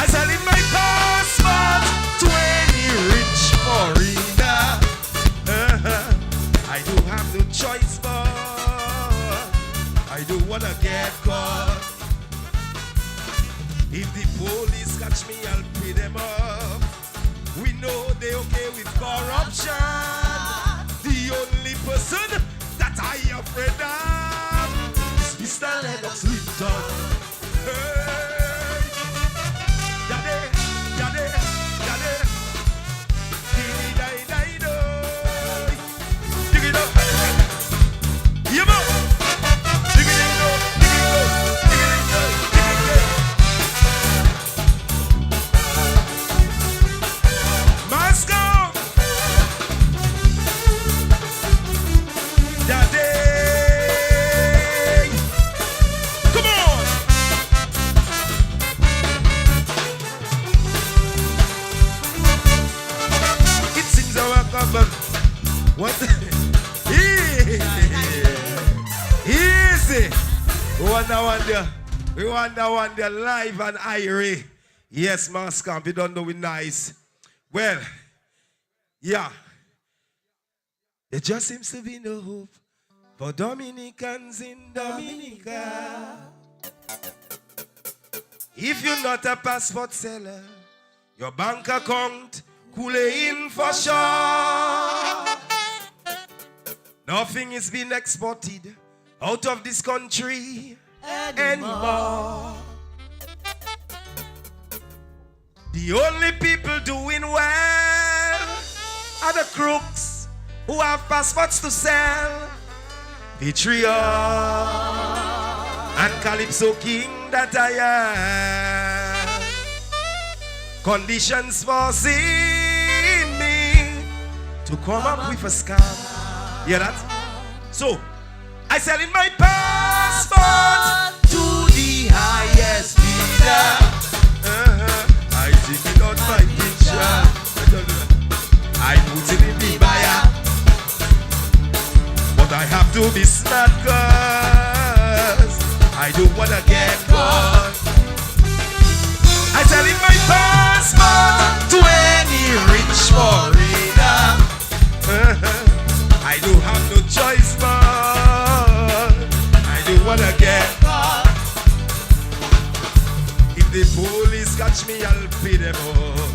I sell in my passport to any rich foreigner. I don't have no choice, but I don't wanna get caught. If the police catch me, I'll pay them up. We know they okay with corruption. The only person that I afraid of is Mr. Lennox Linton. Hey, yade, yade, yade, dee, die, die, do. But what? Easy. We wonder live and Irie. Yes, Mas Camp, you don't know we nice. Well, yeah. There just seems to be no hope for Dominicans in Dominica. If you're not a passport seller, your bank account cool in for sure. Nothing is being exported out of this country anymore. The only people doing well are the crooks who have passports to sell. Patreon and Calypso King that I am. Conditions forcing me to come up with a scam. Hear that? So, I selling my passport to the highest bidder. I taking out my picture. I put it in the buyer. But I have to be smart cause I don't wanna get caught. I selling my passport to any rich foreigner. I don't have no choice but I don't wanna get caught. If the police catch me, I'll pay them off.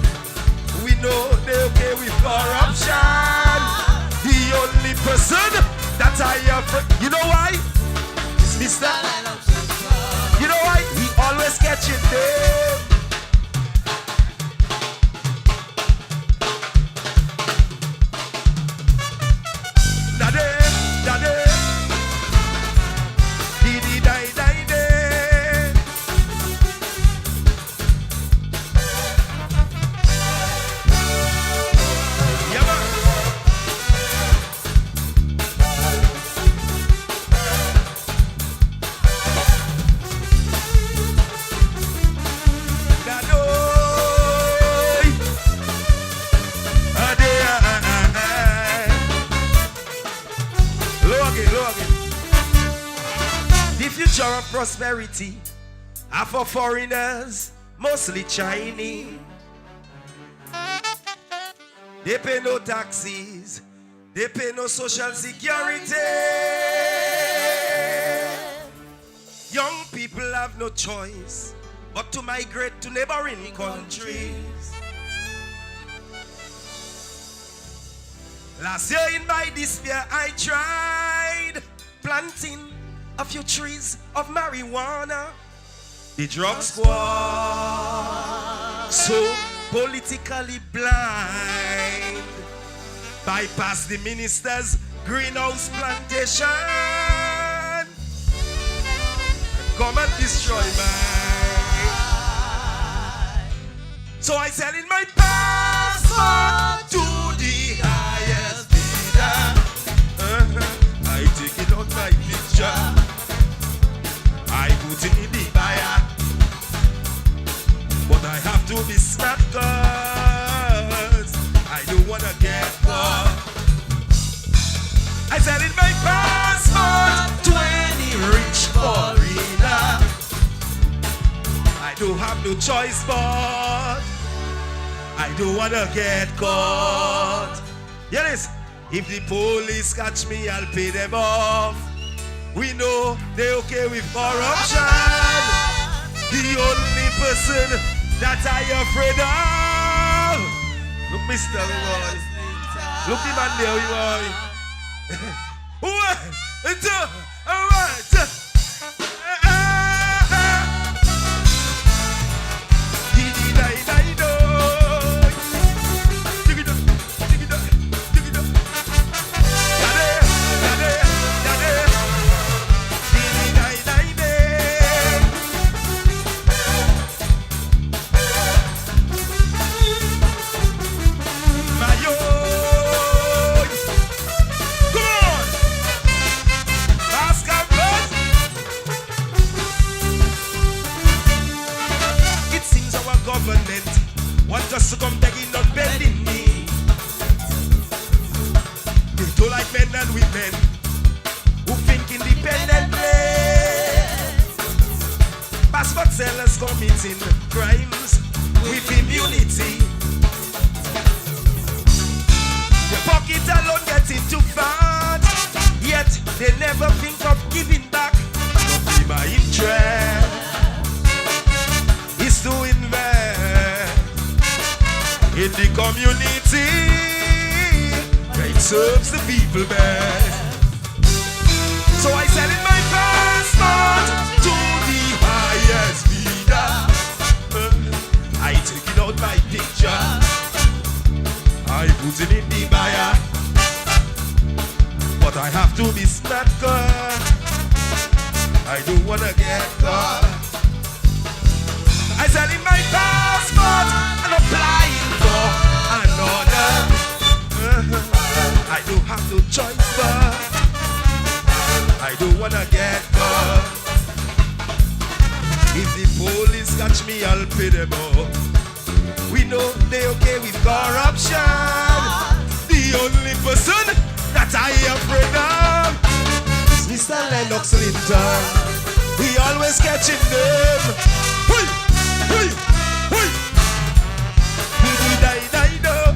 We know they're okay with corruption. The only person that I have, you know why? It's Mr. You know why? We always catching them. Of prosperity are for foreigners, mostly Chinese. They pay no taxes, they pay no social security. Young people have no choice but to migrate to neighboring countries. Last year in my despair I tried planting a few trees of marijuana. The drug squad, so politically blind, bypass the minister's greenhouse plantation, come and destroy mine. So I sell in my passport to the highest bidder. I take it out my picture. I put it in the buyer, but I have to be smart cause I don't wanna get caught. I said in my passport to any rich foreigner. I don't have no choice but I don't wanna get caught. Yes, if the police catch me, I'll pay them off. We know they're okay with corruption. The only person that I afraid of. Look, Mr. Boy. Look him man there, boy. 1, 2, alright. Want us to come begging, not bending me. committing crimes with immunity. Your pocket alone getting too fat, yet they never think of giving back. Be my interest is to invest in the community that serves the people best. So I sell in my passport to the highest bidder. I take it out my picture, I put it in the buyer, but I have to be smart, cause I don't wanna get caught. I sell in my passport and applying for another. I don't have no choice, but I don't wanna get caught. If the police catch me, I'll pay them off. We know they okay with corruption. The only person that I afraid of is Mr. Lennox Linton. We always catching them. Hui, hui, hui. Die, die, die.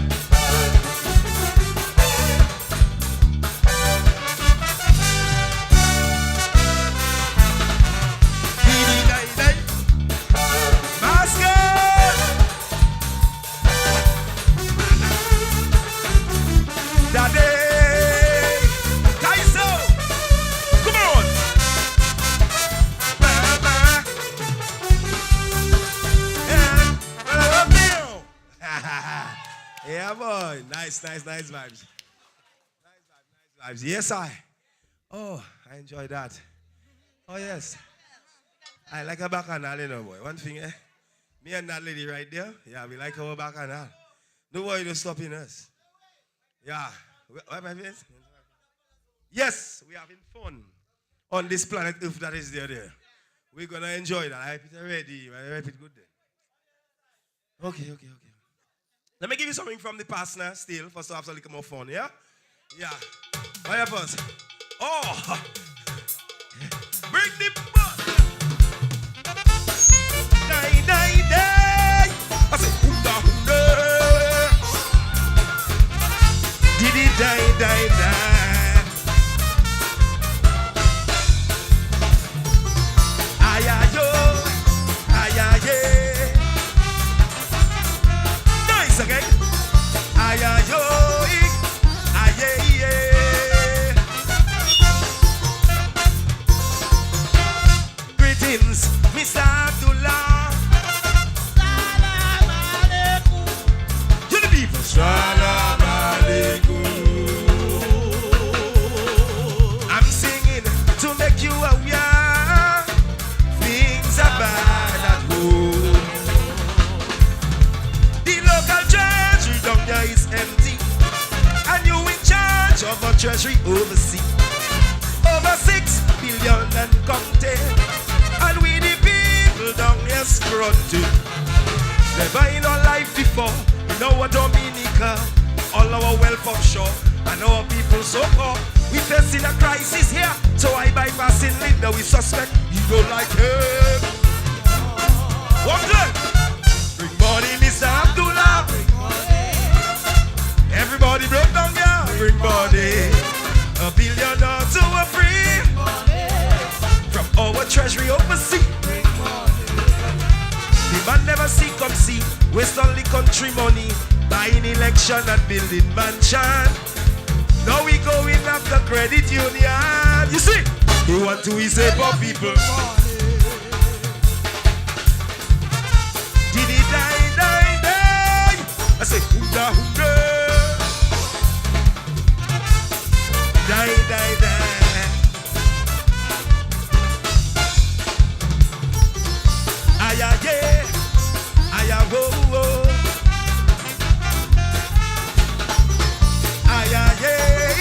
Yeah, boy. Nice vibes. Nice vibes. Yes, I enjoy that. Oh, yes. I like a bacchanal, you know, boy. One thing, me and that lady right there, yeah, we like our bacchanal. Nobody is stopping us. Yeah. What my face? Yes, we are having fun on this planet Earth that is there. We're going to enjoy that. I hope it's ready. I hope it's good then. Okay. Let me give you something from the past now, still, for so have a little more fun, yeah? Yeah. What happens? Oh! Bring the butt! Die, die, die! I say, hunda, hunda! Diddy, die, die, die! Ayayo! Ayaye! Again. Ayayo, aye, greetings, Mr. Abdullah. Salam alaikum. To the people. Salam alaikum. I'm singing to make you aware. Things are bad at home. Is empty, and you in charge of a treasury overseas. Over 6 billion and counting, and we the people down here scrunted. Never in our life before, in our Dominica, all our wealth offshore, and our people so poor. We facing a crisis here, so I bypassing Linda. We suspect you don't like him. One day, bring money, Mr. Abdullah. Everybody broke down, yeah. Bring money. $1 billion to a free from our treasury overseas. The man never see, come see. Waste only country money. Buying election and building mansion. Now we going after credit union. You see, we want to ease up our people. Did he die, die, die? I say, hunda, hunda. Die, die, die. Aya, yeah. Aya, whoa, whoa. Aya, yeah.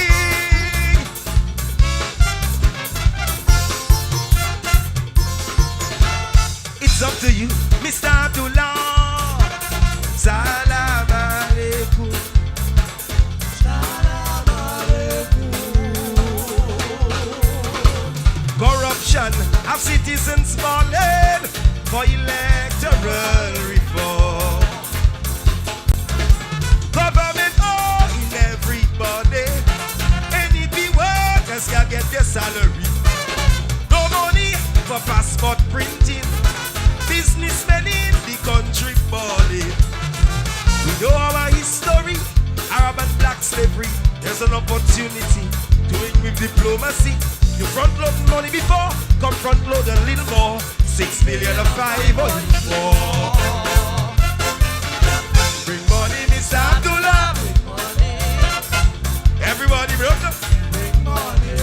It's up to you, Mr. Abdullah. Salam alaikum. Corruption of citizens falling. for electoral reform. Government owing everybody, and it be workers can get their salary. No money for passport printing, businessmen in the country balling. We know our history, Arab and black slavery. There's an opportunity to it with diplomacy. You front load money before, come front load a little more. 6 million or 5 or more. Bring money, Mr. Abdullah. Bring money. Everybody broke up. Bring money.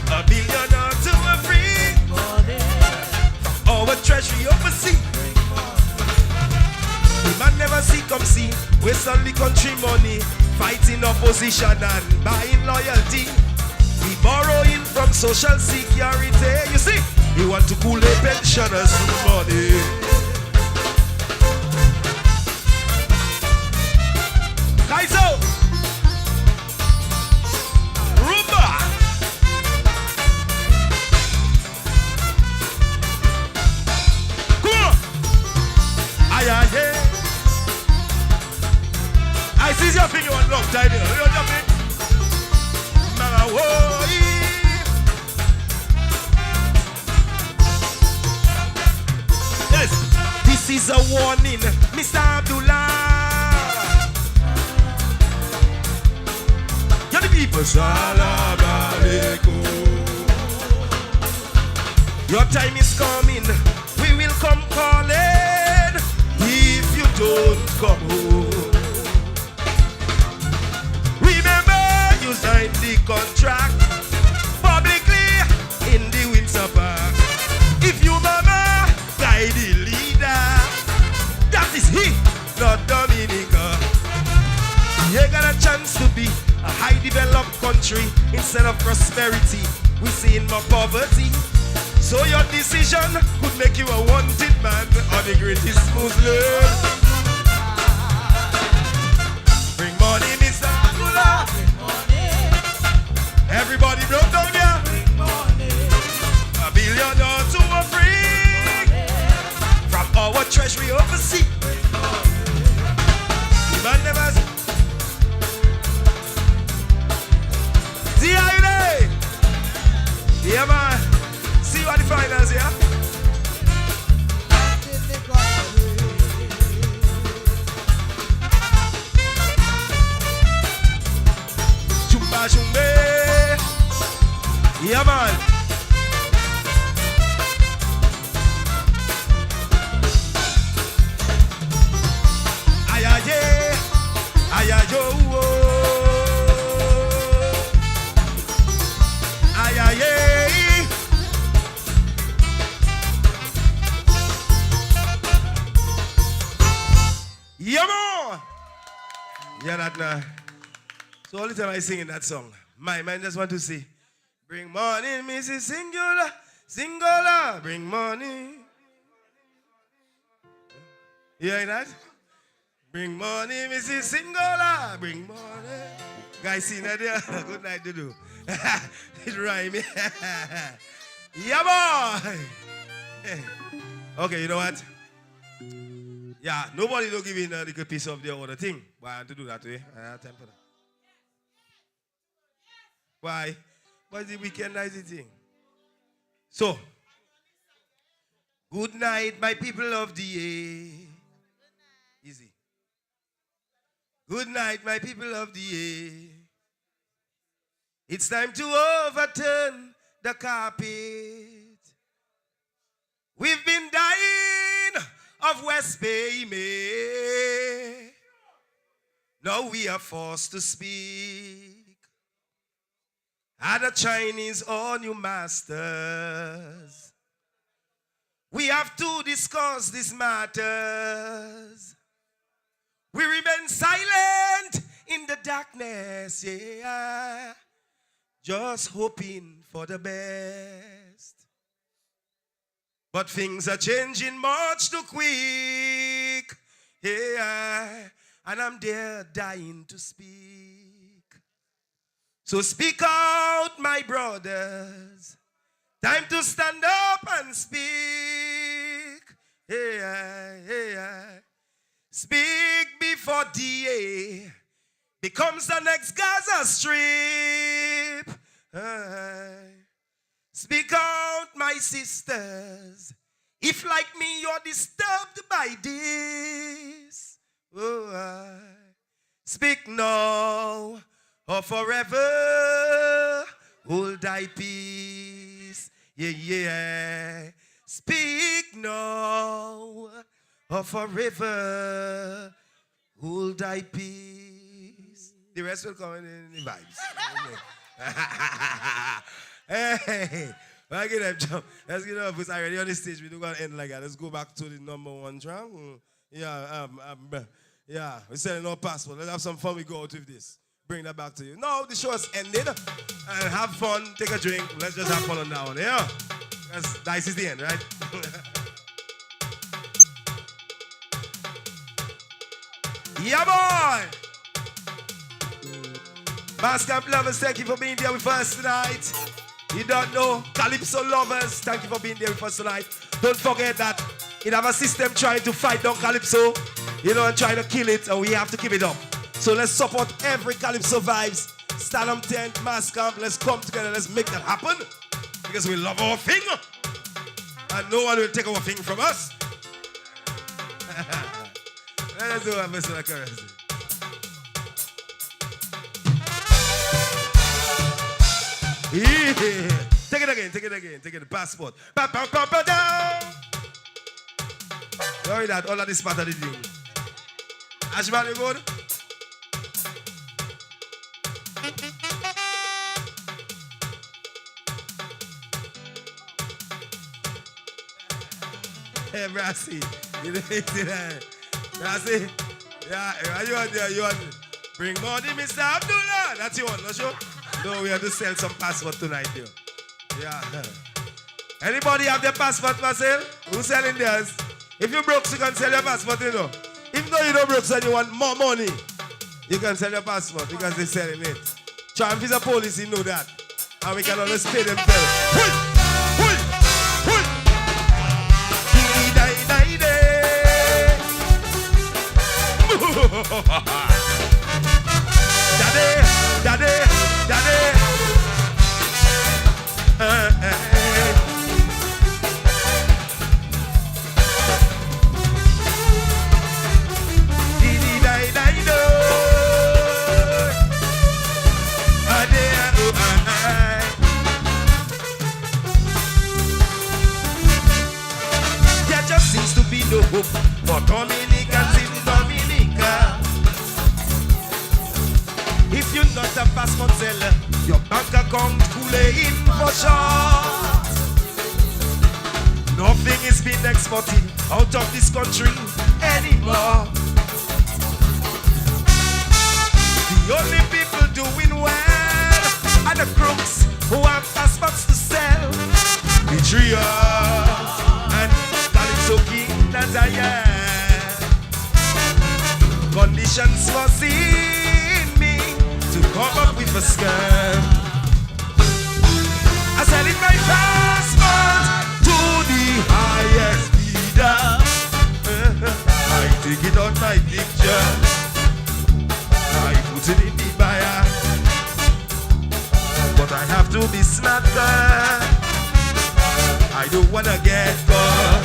$1 billion or 2 or 3. Bring money. From our treasury overseas. Bring money. The man never see come see. Waste only country money. Fighting opposition and buying loyalty. We borrowing from social security. You see, we want to cool the pensioners money. Czecho, Rumba. Come on. Aye, aye, yeah. I see your finger on long time. You're jumping. Mama, whoa. Yes, this is a warning, Mr. Abdullah. You're the people. Salam alaikum. Your time is coming. We will come calling if you don't come home. Remember, you signed the contract publicly in the Windsor Park. If you mama guide the leader, that is he, not Dominica. You got a chance to be a high developed country instead of prosperity. We see more poverty. So your decision could make you a wanted man or the greatest Muslim. Bring money, Mr. Abdullah. Bring money. Everybody broke down here. Bring money. $1 billion or 2 or 3 from our treasury overseas. Bring money. The man never. See how you day? Yeah, man. See what the finals here? Chumba chumbe. Yeah, man. Ayaye, ayayo, ayaye. Yeah, man. Yeah, that now. So all the time I sing in that song, my mind just want to say, bring money, Mrs. Singular, singular, bring money. You hear that? Bring money, Mrs. Singular, bring money. Guys, see that there? Good night to do. It rhyme. Yeah, boy. Okay, you know what? Yeah, nobody don't give in a little piece of their other thing. Why I want to do that way? I have time for that. Why? What's the weekendizing thing? So, good night, my people of the air. Easy. Good night, my people of the air. It's time to overturn the carpet. We've been dying of West Bay, May. Now we are forced to speak. Are the Chinese or new masters? We have to discuss these matters. We remain silent in the darkness, yeah. Just hoping for the best. But things are changing much too quick, yeah. And I'm there dying to speak. So speak out, my brothers. Time to stand up and speak. Hey. Speak before DA becomes the next Gaza Strip. Speak out, my sisters, if like me you're disturbed by this. Speak now or forever hold thy peace. Yeah. Speak now or forever hold thy peace. The rest will come in the vibes. Hey, let's get them jump. Let's get up. It's already on the stage. We don't gonna end like that. Let's go back to the number one track. Yeah, we're selling no passport. Let's have some fun. We go out with this. Bring that back to you. No, the show has ended. And have fun. Take a drink. Let's just have fun on that one. Yeah. This is the end, right? Yeah, boy. Mas Camp lovers, thank you for being there with us tonight. You don't know, Calypso lovers, thank you for being there with us tonight. Don't forget that it have a system trying to fight down Calypso, and trying to kill it, and we have to keep it up. So let's support every Calypso vibes. Stand up tent, Mas Camp, let's come together, let's make that happen. Because we love our thing. And no one will take our thing from us. Let's do a Mr. Currency. Yeah. Take it again. Take it, passport. Down. Sorry that, all of this part of the thing. Ashman, you good? Hey, Brassy. You know it, Brassy. Yeah, you want there, Bring money, Mr. Abdullah. That's your one, no sure? No, we have to sell some passport tonight, yo. Yeah. Anybody have their passport, Marcel? Who's selling theirs? If you broke, you can sell your passport, Even though you don't broke and you want more money, you can sell your passport because they're selling it. Tramp is a police, you know that. And we can always pay them well. Daddy. There just seems to be no hope for Dominicans in Dominica. If you're not a passport seller, your bank account cooling for short. Nothing is being exported out of this country anymore. The only people doing well are the crooks who have passports to sell. Betrayers and Calypso King that I am. Conditions foreseen me to come up with a scam. I sell it my passport to the highest bidder. I take it on my picture, I put it in the buyer, but I have to be smarter. I don't wanna get caught.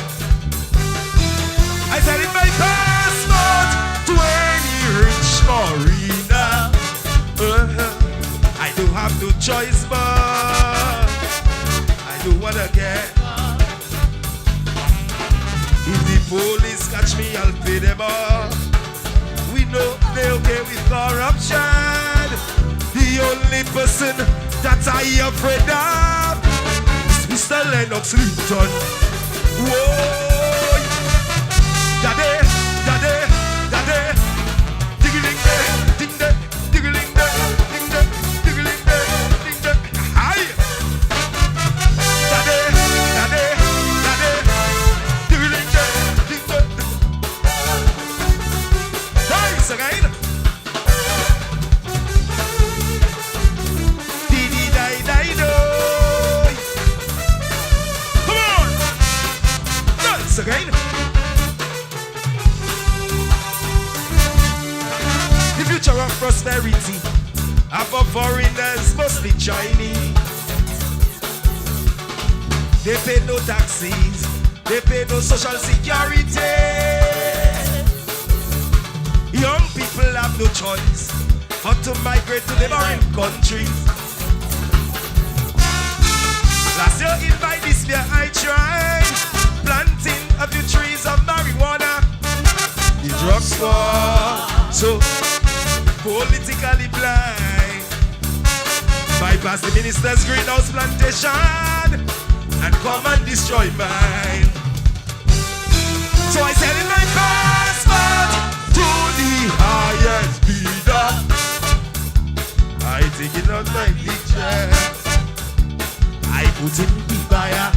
I sell it my passport to any rich marina. I don't have no choice, but I don't wanna get. If the police catch me, I'll pay them off. We know they okay with corruption. The only person that I afraid of is Mr. Lennox Linton. Whoa, daddy. Diggling there, ding there, diggling there. future of prosperity. Half of foreigners, mostly Chinese. They pay no taxes, they pay no social security. Young people have no choice but to migrate to neighboring countries. Last year in my this year I tried planting a few trees of marijuana. The drugstore so politically blind. Bypass the minister's greenhouse plantation and come and destroy mine. So I sell in my passport to the highest bidder. I take it out my picture, I put in the buyer,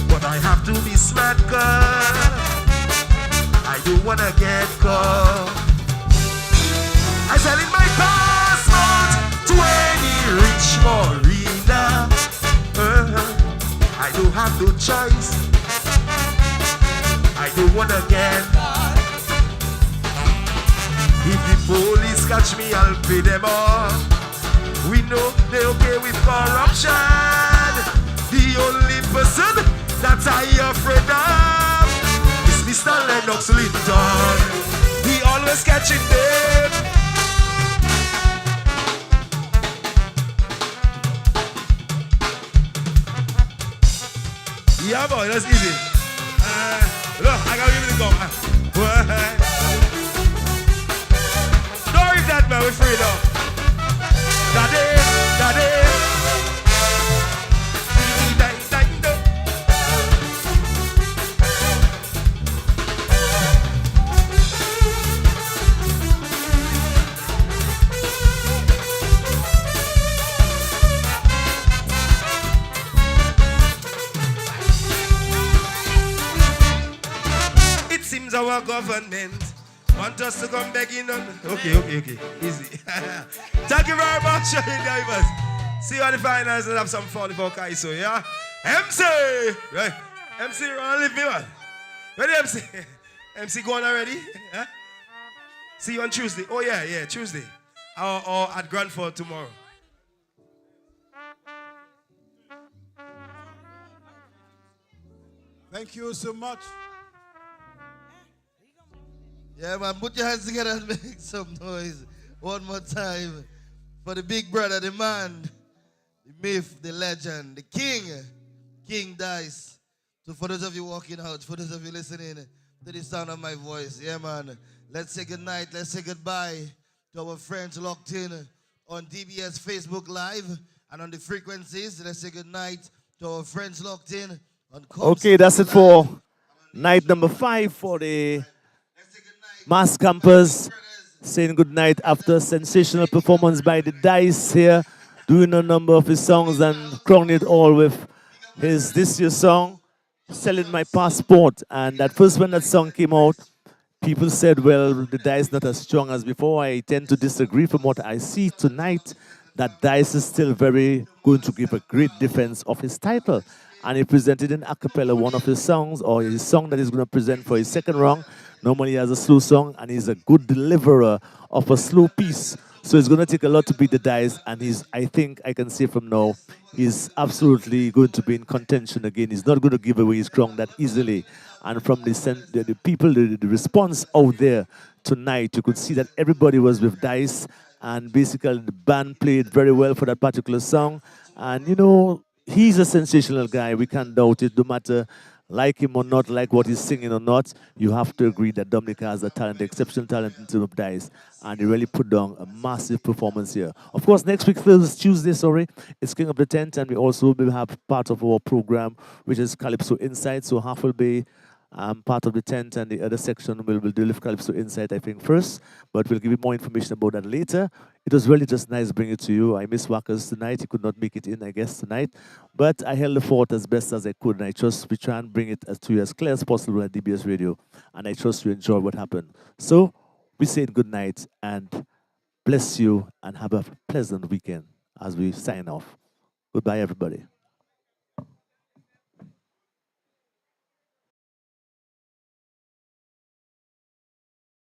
but I have to be smart, cause I don't wanna get caught. I sell in my passport to any rich foreigner. I don't have no choice, I don't wanna get caught. If the police catch me, I'll pay them off. We know they're okay with corruption. The only person that I afraid of is Mr. Lennox Linton. He always catching them. Yeah, boy, that's easy. Look, I gotta give you the gum. Don't read that, man. We're free now. Daddy, daddy. Our government want us to come begging on. Okay, easy. Thank you very much, divers. See you at the finals and have some fun for Calypso, yeah? MC! Right? MC, run leave me, man. Ready, MC? MC going already? Huh? See you on Tuesday. Oh, yeah, Tuesday. Or at Grandford tomorrow. Thank you so much. Yeah, man, put your hands together and make some noise one more time for the big brother, the man, the myth, the legend, the king, King Dice. So for those of you walking out, for those of you listening to the sound of my voice, yeah, man, let's say goodnight, let's say goodbye to our friends locked in on DBS Facebook Live and on the frequencies. Let's say goodnight to our friends locked in on Okay, that's it for night number 5 for the Mas Campers, saying good night after a sensational performance by the Dice here, doing a number of his songs and crowning it all with his this year's song, Selling My Passport. And at first when that song came out, people said, well, the Dice not as strong as before. I tend to disagree. From what I see tonight, that Dice is still very going to give a great defense of his title. And he presented in a cappella one of his songs, or his song that he's going to present for his second round. Normally he has a slow song, and he's a good deliverer of a slow piece. So it's going to take a lot to beat the Dice, and I think I can say from now, he's absolutely going to be in contention again. He's not going to give away his crown that easily. And from the people, the response out there tonight, you could see that everybody was with Dice, and basically the band played very well for that particular song. And, you know, he's a sensational guy. We can't doubt it. No matter like him or not, like what he's singing or not, you have to agree that Dominica has a talent, exceptional talent in terms of Dice, and he really put down a massive performance here. Of course, next week, Tuesday, it's King of the Tent, and we also will have part of our program, which is Calypso Insight. So half will be part of the tent, and the other section will deal with Calypso Insight, I think, first, but we'll give you more information about that later. It was really just nice bringing it to you. I miss Wackers tonight. He could not make it in, I guess, tonight, but I held the fort as best as I could, and I trust we try and bring it to you as clear as possible at DBS Radio, and I trust you enjoy what happened. So we say good night, and bless you, and have a pleasant weekend as we sign off. Goodbye, everybody.